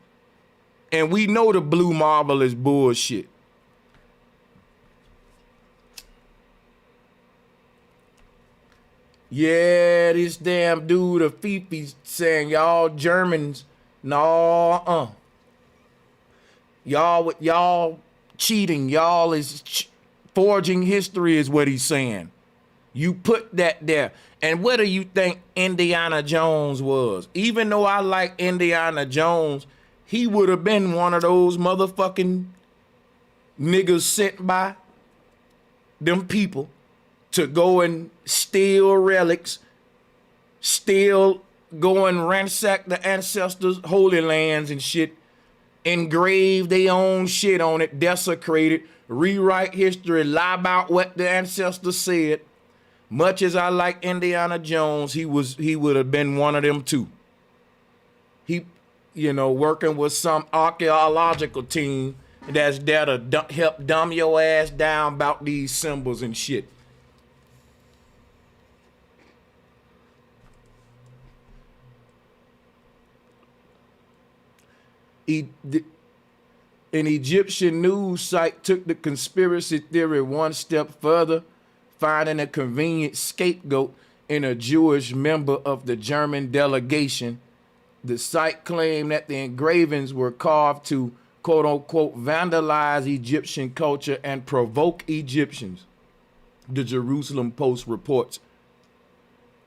And we know the blue marble is bullshit. Yeah, this damn dude, a Fifi, saying y'all Germans, no, y'all cheating, y'all is forging history is what he's saying. You put that there. And what do you think Indiana Jones was? Even though I like Indiana Jones, he would have been one of those motherfucking niggas sent by them people to go and steal relics, go and ransack the ancestors' holy lands and shit, engrave their own shit on it, desecrate it, rewrite history, lie about what the ancestors said. Much as I like Indiana Jones, he would have been one of them too. He, working with some archaeological team that's there to help dumb your ass down about these symbols and shit. An Egyptian news site took the conspiracy theory one step further, finding a convenient scapegoat in a Jewish member of the German delegation. The site claimed that the engravings were carved to, quote unquote, vandalize Egyptian culture and provoke Egyptians. The Jerusalem Post reports.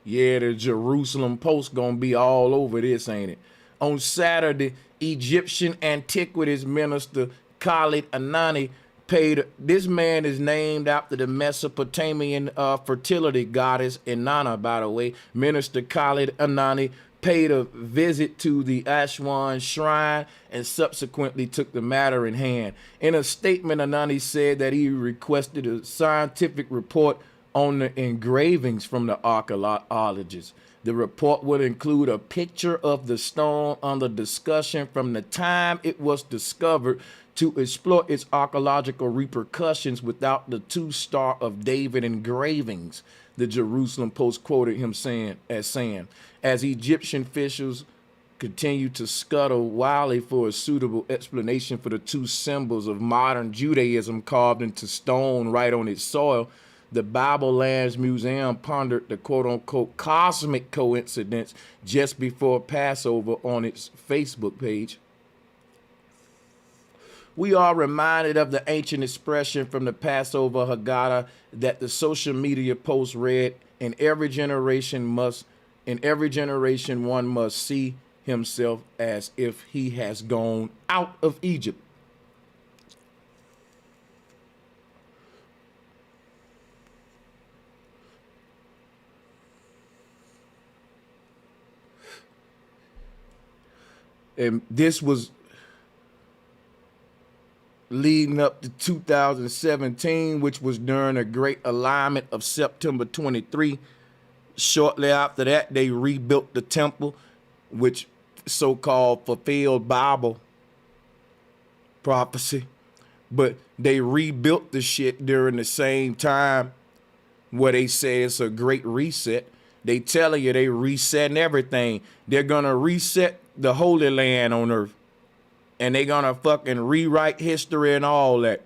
Yeah, the Jerusalem Post gonna be all over this, ain't it? On Saturday, Egyptian antiquities minister Khalid Anani paid. This man is named after the Mesopotamian fertility goddess Inanna, by the way. Minister Khalid Anani paid a visit to the Aswan shrine and subsequently took the matter in hand. In a statement, Anani said that he requested a scientific report on the engravings from the archaeologists. The report would include a picture of the stone under discussion from the time it was discovered to explore its archaeological repercussions without the two Star of David engravings. The Jerusalem Post quoted him saying, as Egyptian officials continue to scuttle wildly for a suitable explanation for the two symbols of modern Judaism carved into stone right on its soil, the Bible Lands Museum pondered the quote-unquote cosmic coincidence just before Passover on its Facebook page. We are reminded of the ancient expression from the Passover Haggadah that the social media post read, in every generation one must see himself as if he has gone out of Egypt. And this was leading up to 2017, which was during a great alignment of September 23. Shortly after that, they rebuilt the temple, which so-called fulfilled Bible prophecy. But they rebuilt the shit during the same time where they say it's a great reset. They telling you they resetting everything. They're gonna reset the Holy Land on earth. And they're gonna fucking rewrite history and all that.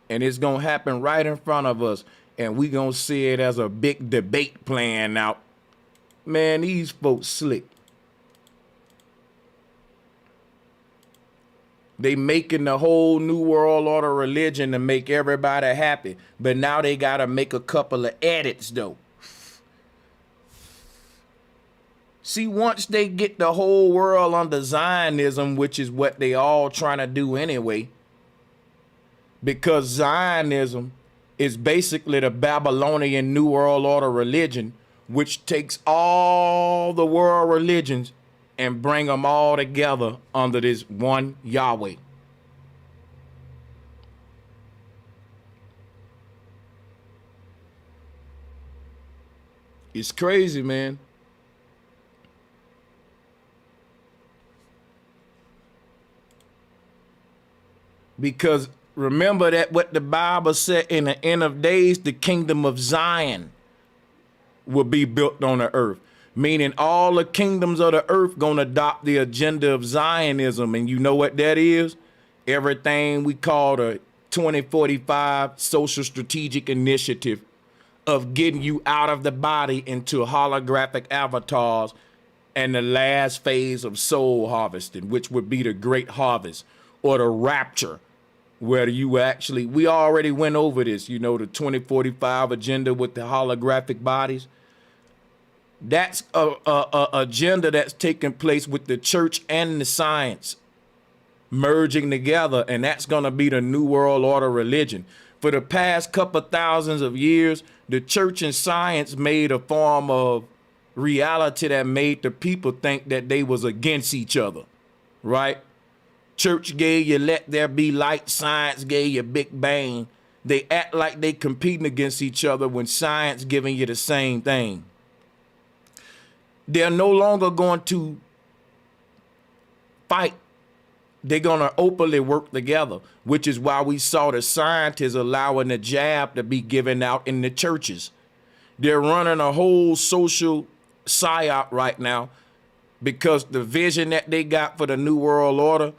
And it's gonna happen right in front of us. And we gonna see it as a big debate playing out. Man, these folks slick. They making the whole New World Order religion to make everybody happy. But now they gotta make a couple of edits though. See, once they get the whole world under Zionism, which is what they all trying to do anyway, because Zionism is basically the Babylonian New World Order religion, which takes all the world religions and bring them all together under this one Yahweh. It's crazy, man. Because remember that what the Bible said, in the end of days, the kingdom of Zion will be built on the earth. Meaning all the kingdoms of the earth gonna adopt the agenda of Zionism. And you know what that is? Everything we call the 2045 social strategic initiative of getting you out of the body into holographic avatars, and the last phase of soul harvesting, which would be the great harvest or the rapture, where you actually, we already went over this, you know, the 2045 agenda with the holographic bodies. That's a agenda that's taking place with the church and the science merging together, and that's going to be the New World Order religion. For the past couple thousands of years, the church and science made a form of reality that made the people think that they was against each other, right? Church gave you let there be light. Science gave you Big Bang. They act like they competing against each other when science giving you the same thing. They're no longer going to fight. They're going to openly work together, which is why we saw the scientists allowing the jab to be given out in the churches. They're running a whole social psyop right now because the vision that they got for the New World Order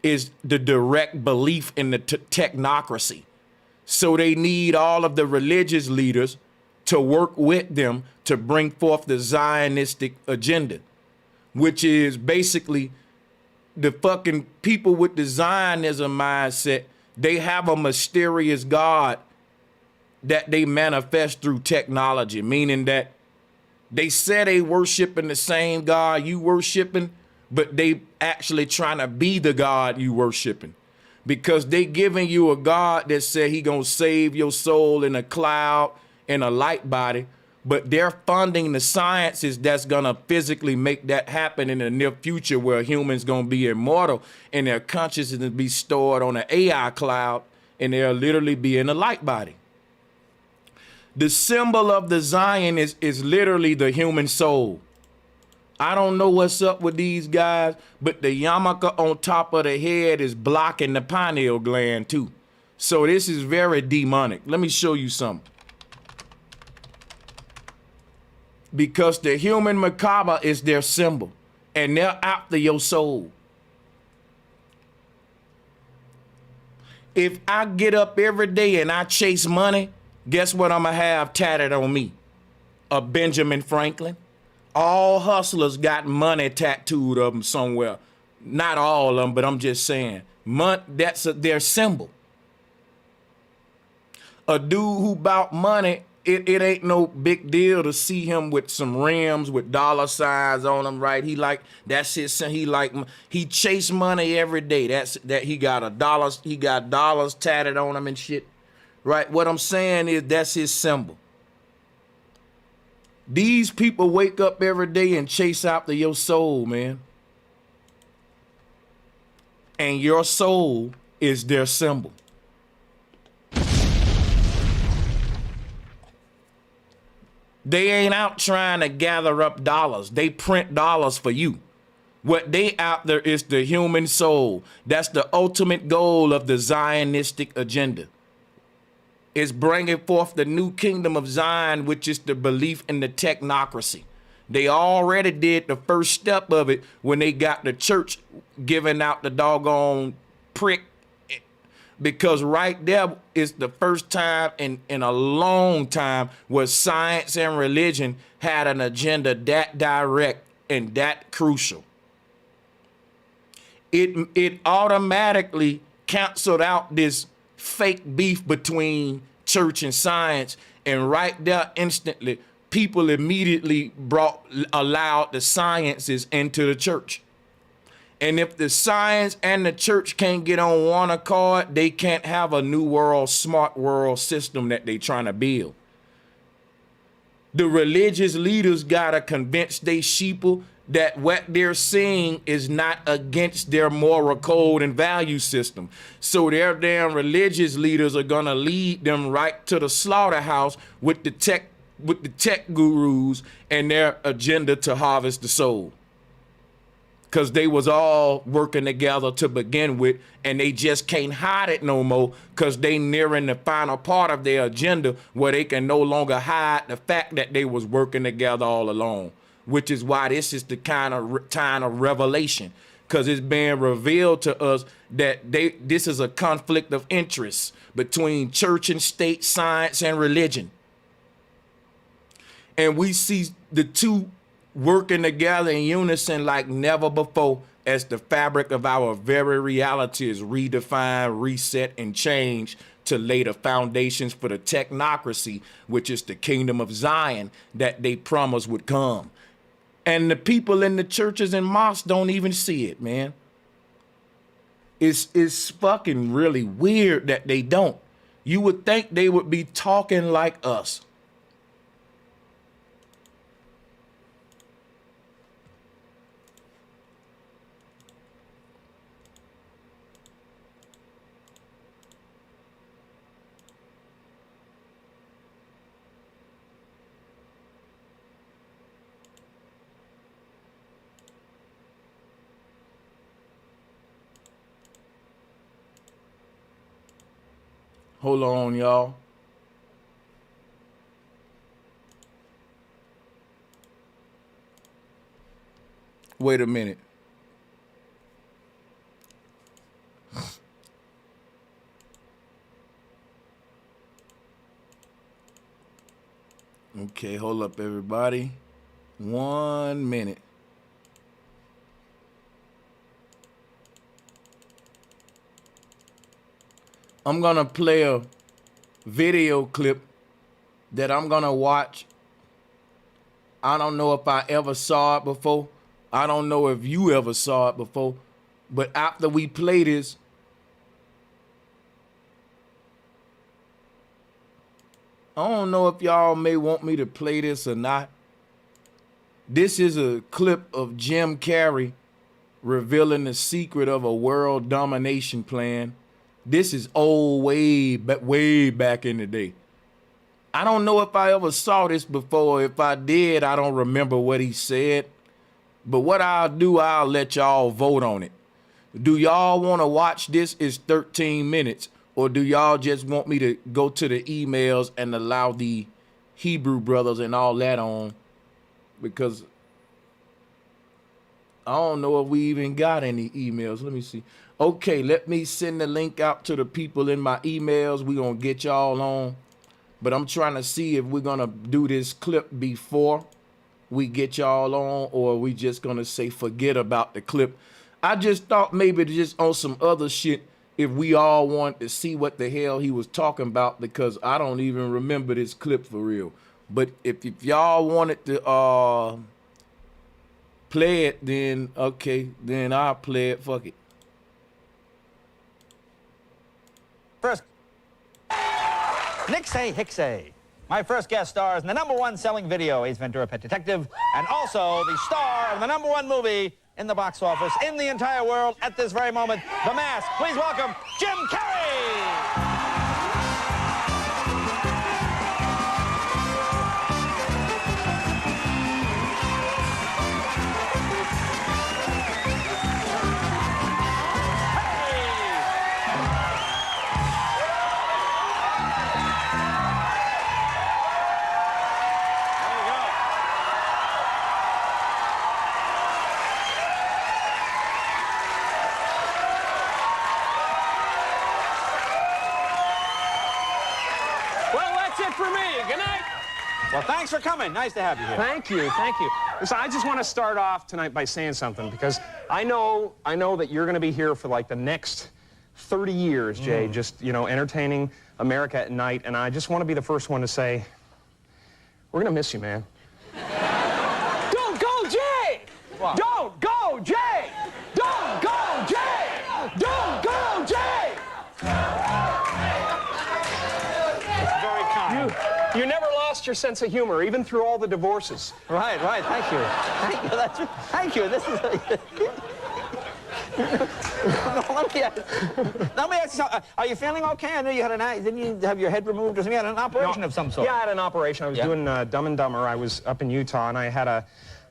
is the direct belief in the technocracy. So they need all of the religious leaders to work with them to bring forth the Zionistic agenda, which is basically the fucking people with the Zionism mindset. They have a mysterious God that they manifest through technology, meaning that they say they worshiping the same God you worshiping, but they actually trying to be the God you worshiping, because they giving you a God that said he gonna save your soul in a cloud, in a light body, but they're funding the sciences that's gonna physically make that happen in the near future, where humans gonna be immortal and their consciousness be stored on an AI cloud, and they'll literally be in a light body. The symbol of the Zion is literally the human soul. I don't know what's up with these guys, but the yarmulke on top of the head is blocking the pineal gland too. So this is very demonic. Let me show you something. Because the human macabre is their symbol, and they're after your soul. If I get up every day and I chase money, guess what I'm gonna have tatted on me? A Benjamin Franklin. All hustlers got money tattooed of them somewhere. Not all of them, but I'm just saying. That's their symbol. A dude who bought money, it ain't no big deal to see him with some rims with dollar signs on them, right? That's his, he chase money every day. He got dollars tatted on him and shit, right? What I'm saying is that's his symbol. These people wake up every day and chase after your soul, man. And your soul is their symbol. They ain't out trying to gather up dollars. They print dollars for you. What they out there is the human soul. That's the ultimate goal of the Zionistic agenda. Is bringing forth the new kingdom of Zion, which is the belief in the technocracy. They already did the first step of it when they got the church giving out the doggone prick, because right there is the first time in a long time where science and religion had an agenda that direct and that crucial. It automatically canceled out this fake beef between church and science, and right there instantly people immediately allowed the sciences into the church. And if the science and the church can't get on one accord, they can't have a new world, smart world system that they trying to build. The religious leaders gotta convince they sheeple that what they're saying is not against their moral code and value system. So their damn religious leaders are gonna lead them right to the slaughterhouse with the tech gurus and their agenda to harvest the soul. Because they was all working together to begin with, and they just can't hide it no more because they nearing the final part of their agenda where they can no longer hide the fact that they was working together all along. Which is why this is the kind of time of revelation, because it's being revealed to us that this is a conflict of interest between church and state, science and religion. And we see the two working together in unison like never before, as the fabric of our very reality is redefined, reset, and changed to lay the foundations for the technocracy, which is the kingdom of Zion that they promised would come. And the people in the churches and mosques don't even see it, man. It's fucking really weird that they don't. You would think they would be talking like us. Hold on, y'all. Wait a minute. Okay, hold up, everybody. 1 minute. I'm gonna play a video clip that I'm gonna watch. I don't know if I ever saw it before. I don't know if you ever saw it before. But after we play this, I don't know if y'all may want me to play this or not. This is a clip of Jim Carrey revealing the secret of a world domination plan. This is old, way back in the day. I don't know if I ever saw this before. If I did, I don't remember what he said. But what I'll do, I'll let y'all vote on it. Do y'all want to watch this? It's 13 minutes. Or do y'all just want me to go to the emails and allow the Hebrew brothers and all that on? Because I don't know if we even got any emails. Let me see. Okay, let me send the link out to the people in my emails. We're going to get y'all on. But I'm trying to see if we're going to do this clip before we get y'all on, or we just going to say forget about the clip. I just thought maybe just on some other shit, if we all want to see what the hell he was talking about, because I don't even remember this clip for real. But if y'all wanted to play it, then okay, then I'll play it. Fuck it. First, Nixay Hicksay. My first guest stars in the #1 selling video, Ace Ventura: Pet Detective, and also the star of the #1 movie in the box office in the entire world at this very moment, The Mask. Please welcome Jim Carrey. For me. Good night. Well, thanks for coming. Nice to have you here. Thank you. Thank you. So I just want to start off tonight by saying something, because I know that you're going to be here for like the next 30 years, Jay, just, you know, entertaining America at night, and I just want to be the first one to say, we're going to miss you, man. Don't go, Jay! What? Don't go, Jay! Don't go, Jay! Don't go, Jay! You never lost your sense of humor, even through all the divorces. Right. Thank you. Thank you. This is. Let me ask you something. Are you feeling okay? I know you had didn't you have your head removed or something? You had an operation of some sort. Yeah, I had an operation. I was doing Dumb and Dumber. I was up in Utah, and I had a.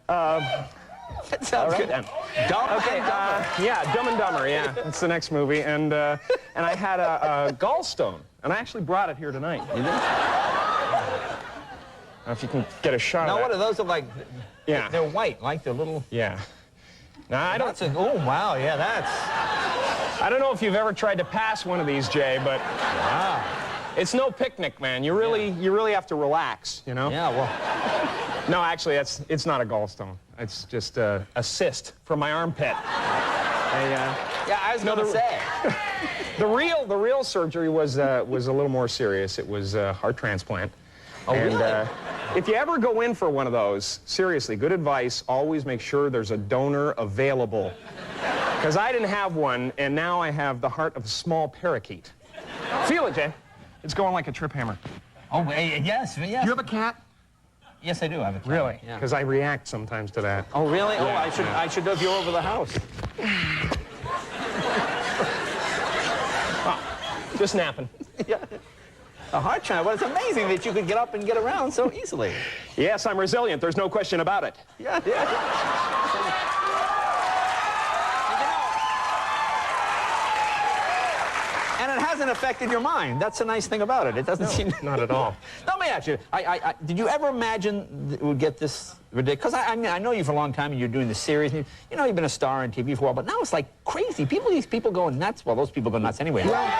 That sounds good. Dumb and Dumber. Yeah, Dumb and Dumber. Yeah, that's the next movie, and I had a gallstone, and I actually brought it here tonight. You did? If you can get a shot. Now, of what are those? Of like? Yeah. They're white, like they're little. Yeah. Now I don't. Oh wow, yeah, that's. I don't know if you've ever tried to pass one of these, Jay, but it's no picnic, man. You really have to relax, you know? Yeah, well. No, actually, it's not a gallstone. It's just a cyst from my armpit. Yeah, I was gonna say. The real surgery was a little more serious. It was a heart transplant. Oh, and, really? If you ever go in for one of those, seriously, good advice, always make sure there's a donor available. Because I didn't have one, and now I have the heart of a small parakeet. Feel it, Jay. It's going like a trip hammer. Oh, yes. You have a cat? Yes, I do have a cat. Really? Yeah. Because I react sometimes to that. Oh, really? Yeah, Oh, I should have you over the house. Just napping. Yeah. A heart transplant. Well, it's amazing that you could get up and get around so easily. Yes, I'm resilient. There's no question about it. Yeah. And it hasn't affected your mind. That's the nice thing about it. It doesn't seem... Not at all. Let me ask you, did you ever imagine it would get this ridiculous? Because I know you for a long time, and you're doing the series. And you know, you've been a star on TV for a while, but now it's like crazy. These people go nuts. Well, those people go nuts anyway. Well, are you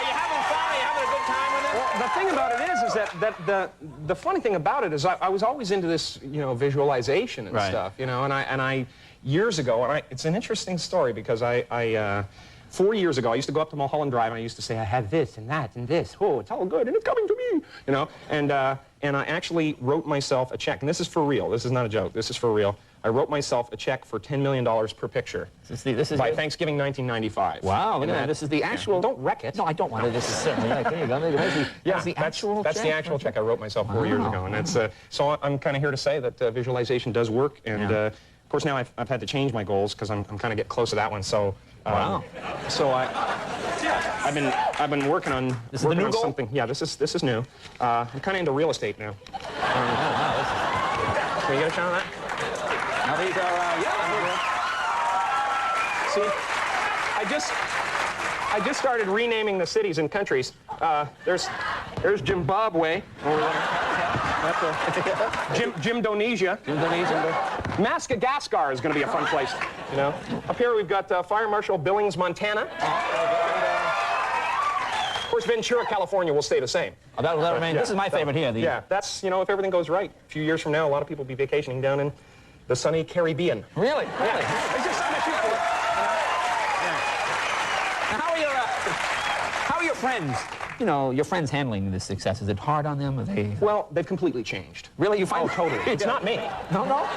having fun? Are you having a good time with it? Well, the thing about it is that the funny thing about it is I was always into this, you know, visualization and stuff, you know, and I years ago, and it's an interesting story because 4 years ago, I used to go up to Mulholland Drive and I used to say, I have this and that and this. Oh, it's all good and it's coming to me, you know. And I actually wrote myself a check, and this is for real. This is not a joke. This is for real. I wrote myself a check for $10 million per picture. This is by Thanksgiving 1995. Wow, look at that. This is the actual... Yeah. Don't wreck it. No, I don't want it. This is certainly... There you go. That's the actual that's check? the actual check I wrote myself 4 years ago. And that's... so I'm kind of here to say that visualization does work. And, of course, now I've had to change my goals because I'm kind of getting close to that one. So... wow. So I've been working on this is the new goal? Something. Yeah, this is new. I'm kind of into real estate now. Can you get a shot on that? Now these are See, I just started renaming the cities and countries. There's Zimbabwe over there. Jimdonesia. Madagascar is going to be a fun place. You know. Up here we've got Fire Marshal Billings, Montana. Of course, Ventura, California will stay the same. Oh, that'll remain. This is my favorite here. Yeah, that's, you know, if everything goes right. A few years from now, a lot of people will be vacationing down in the sunny Caribbean. Really? Yeah. It's just something to shoot for. Now, how are your friends? You know, your friends handling this success. Is it hard on them? Are they... Well, they've completely changed. Really? You find... Oh, totally. It's not me. No?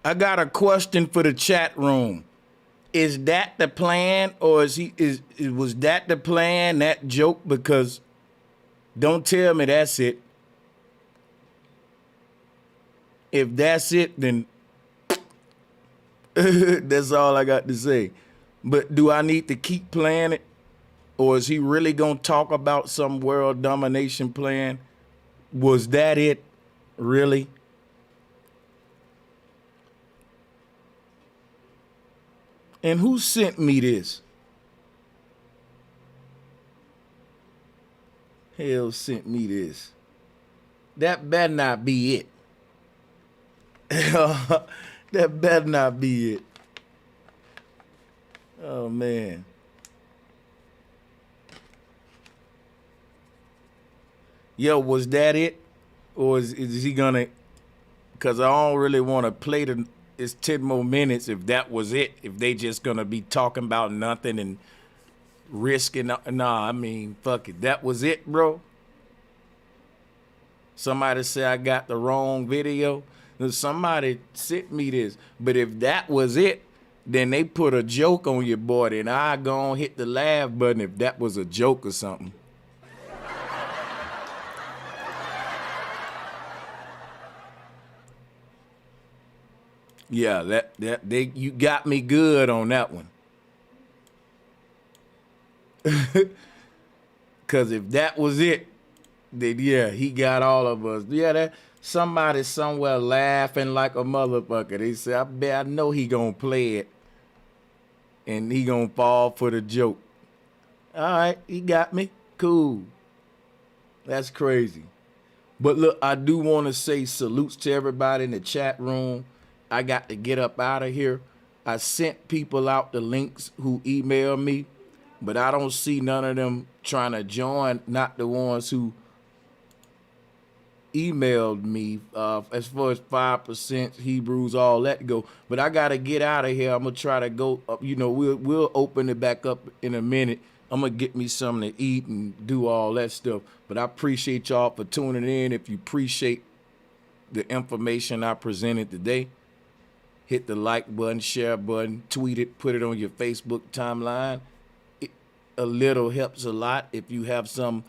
I got a question for the chat room. Is that the plan, or was that the plan, that joke? Because don't tell me that's it. If that's it, then that's all I got to say. But do I need to keep playing it? Or is he really going to talk about some world domination plan? Was that it? Really? And who sent me this? Hell sent me this. That better not be it. That better not be it. Oh, man. Yo, was that it? Or is he gonna, because I don't really want to play it's 10 more minutes if that was it, if they just gonna be talking about nothing and risking. Nah, I mean, fuck it. That was it, bro. Somebody say I got the wrong video. Somebody sent me this. But if that was it, then they put a joke on your board and I go and hit the laugh button if that was a joke or something. Yeah, you got me good on that one. Cause if that was it, then yeah, he got all of us. Yeah, that somebody somewhere laughing like a motherfucker. They say, I know he gonna play it. And he gonna fall for the joke. All right, he got me. Cool. That's crazy. But look, I do want to say salutes to everybody in the chat room. I got to get up out of here. I sent people out the links who emailed me, but I don't see none of them trying to join, not the ones who emailed me as far as 5%, Hebrews, all that go. But I got to get out of here. I'm going to try to go up. You know, we'll open it back up in a minute. I'm going to get me something to eat and do all that stuff. But I appreciate y'all for tuning in. If you appreciate the information I presented today, hit the like button, share button, tweet it, put it on your Facebook timeline. A little helps a lot. If you have some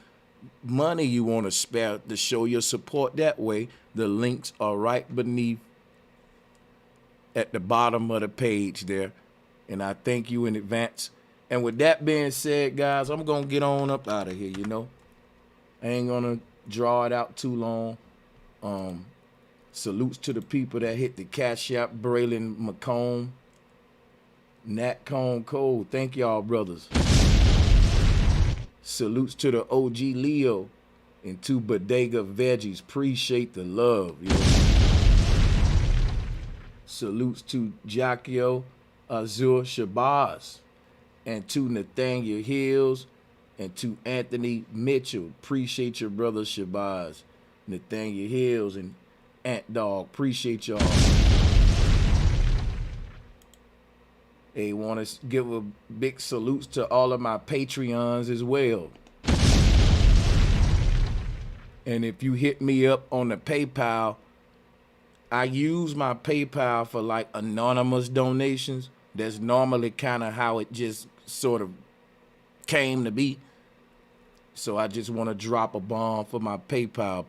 money you want to spare to show your support that way, the links are right beneath at the bottom of the page there. And I thank you in advance. And with that being said, guys, I'm going to get on up out of here, you know. I ain't going to draw it out too long. Salutes to the people that hit the Cash App, Braylon McComb. Nat Cone Cole, thank y'all, brothers. Salutes to the OG Leo and to Bodega Veggies. Appreciate the love, yo. Salutes to Jacquio Azur Shabazz and to Nathaniel Hills and to Anthony Mitchell. Appreciate your brother Shabazz, Nathaniel Hills, and Ant Dog. Appreciate y'all. Hey, want to give a big salutes to all of my Patreons as well. And if you hit me up on the PayPal, I use my PayPal for like anonymous donations. That's normally kind of how it just sort of came to be. So I just want to drop a bomb for my PayPal.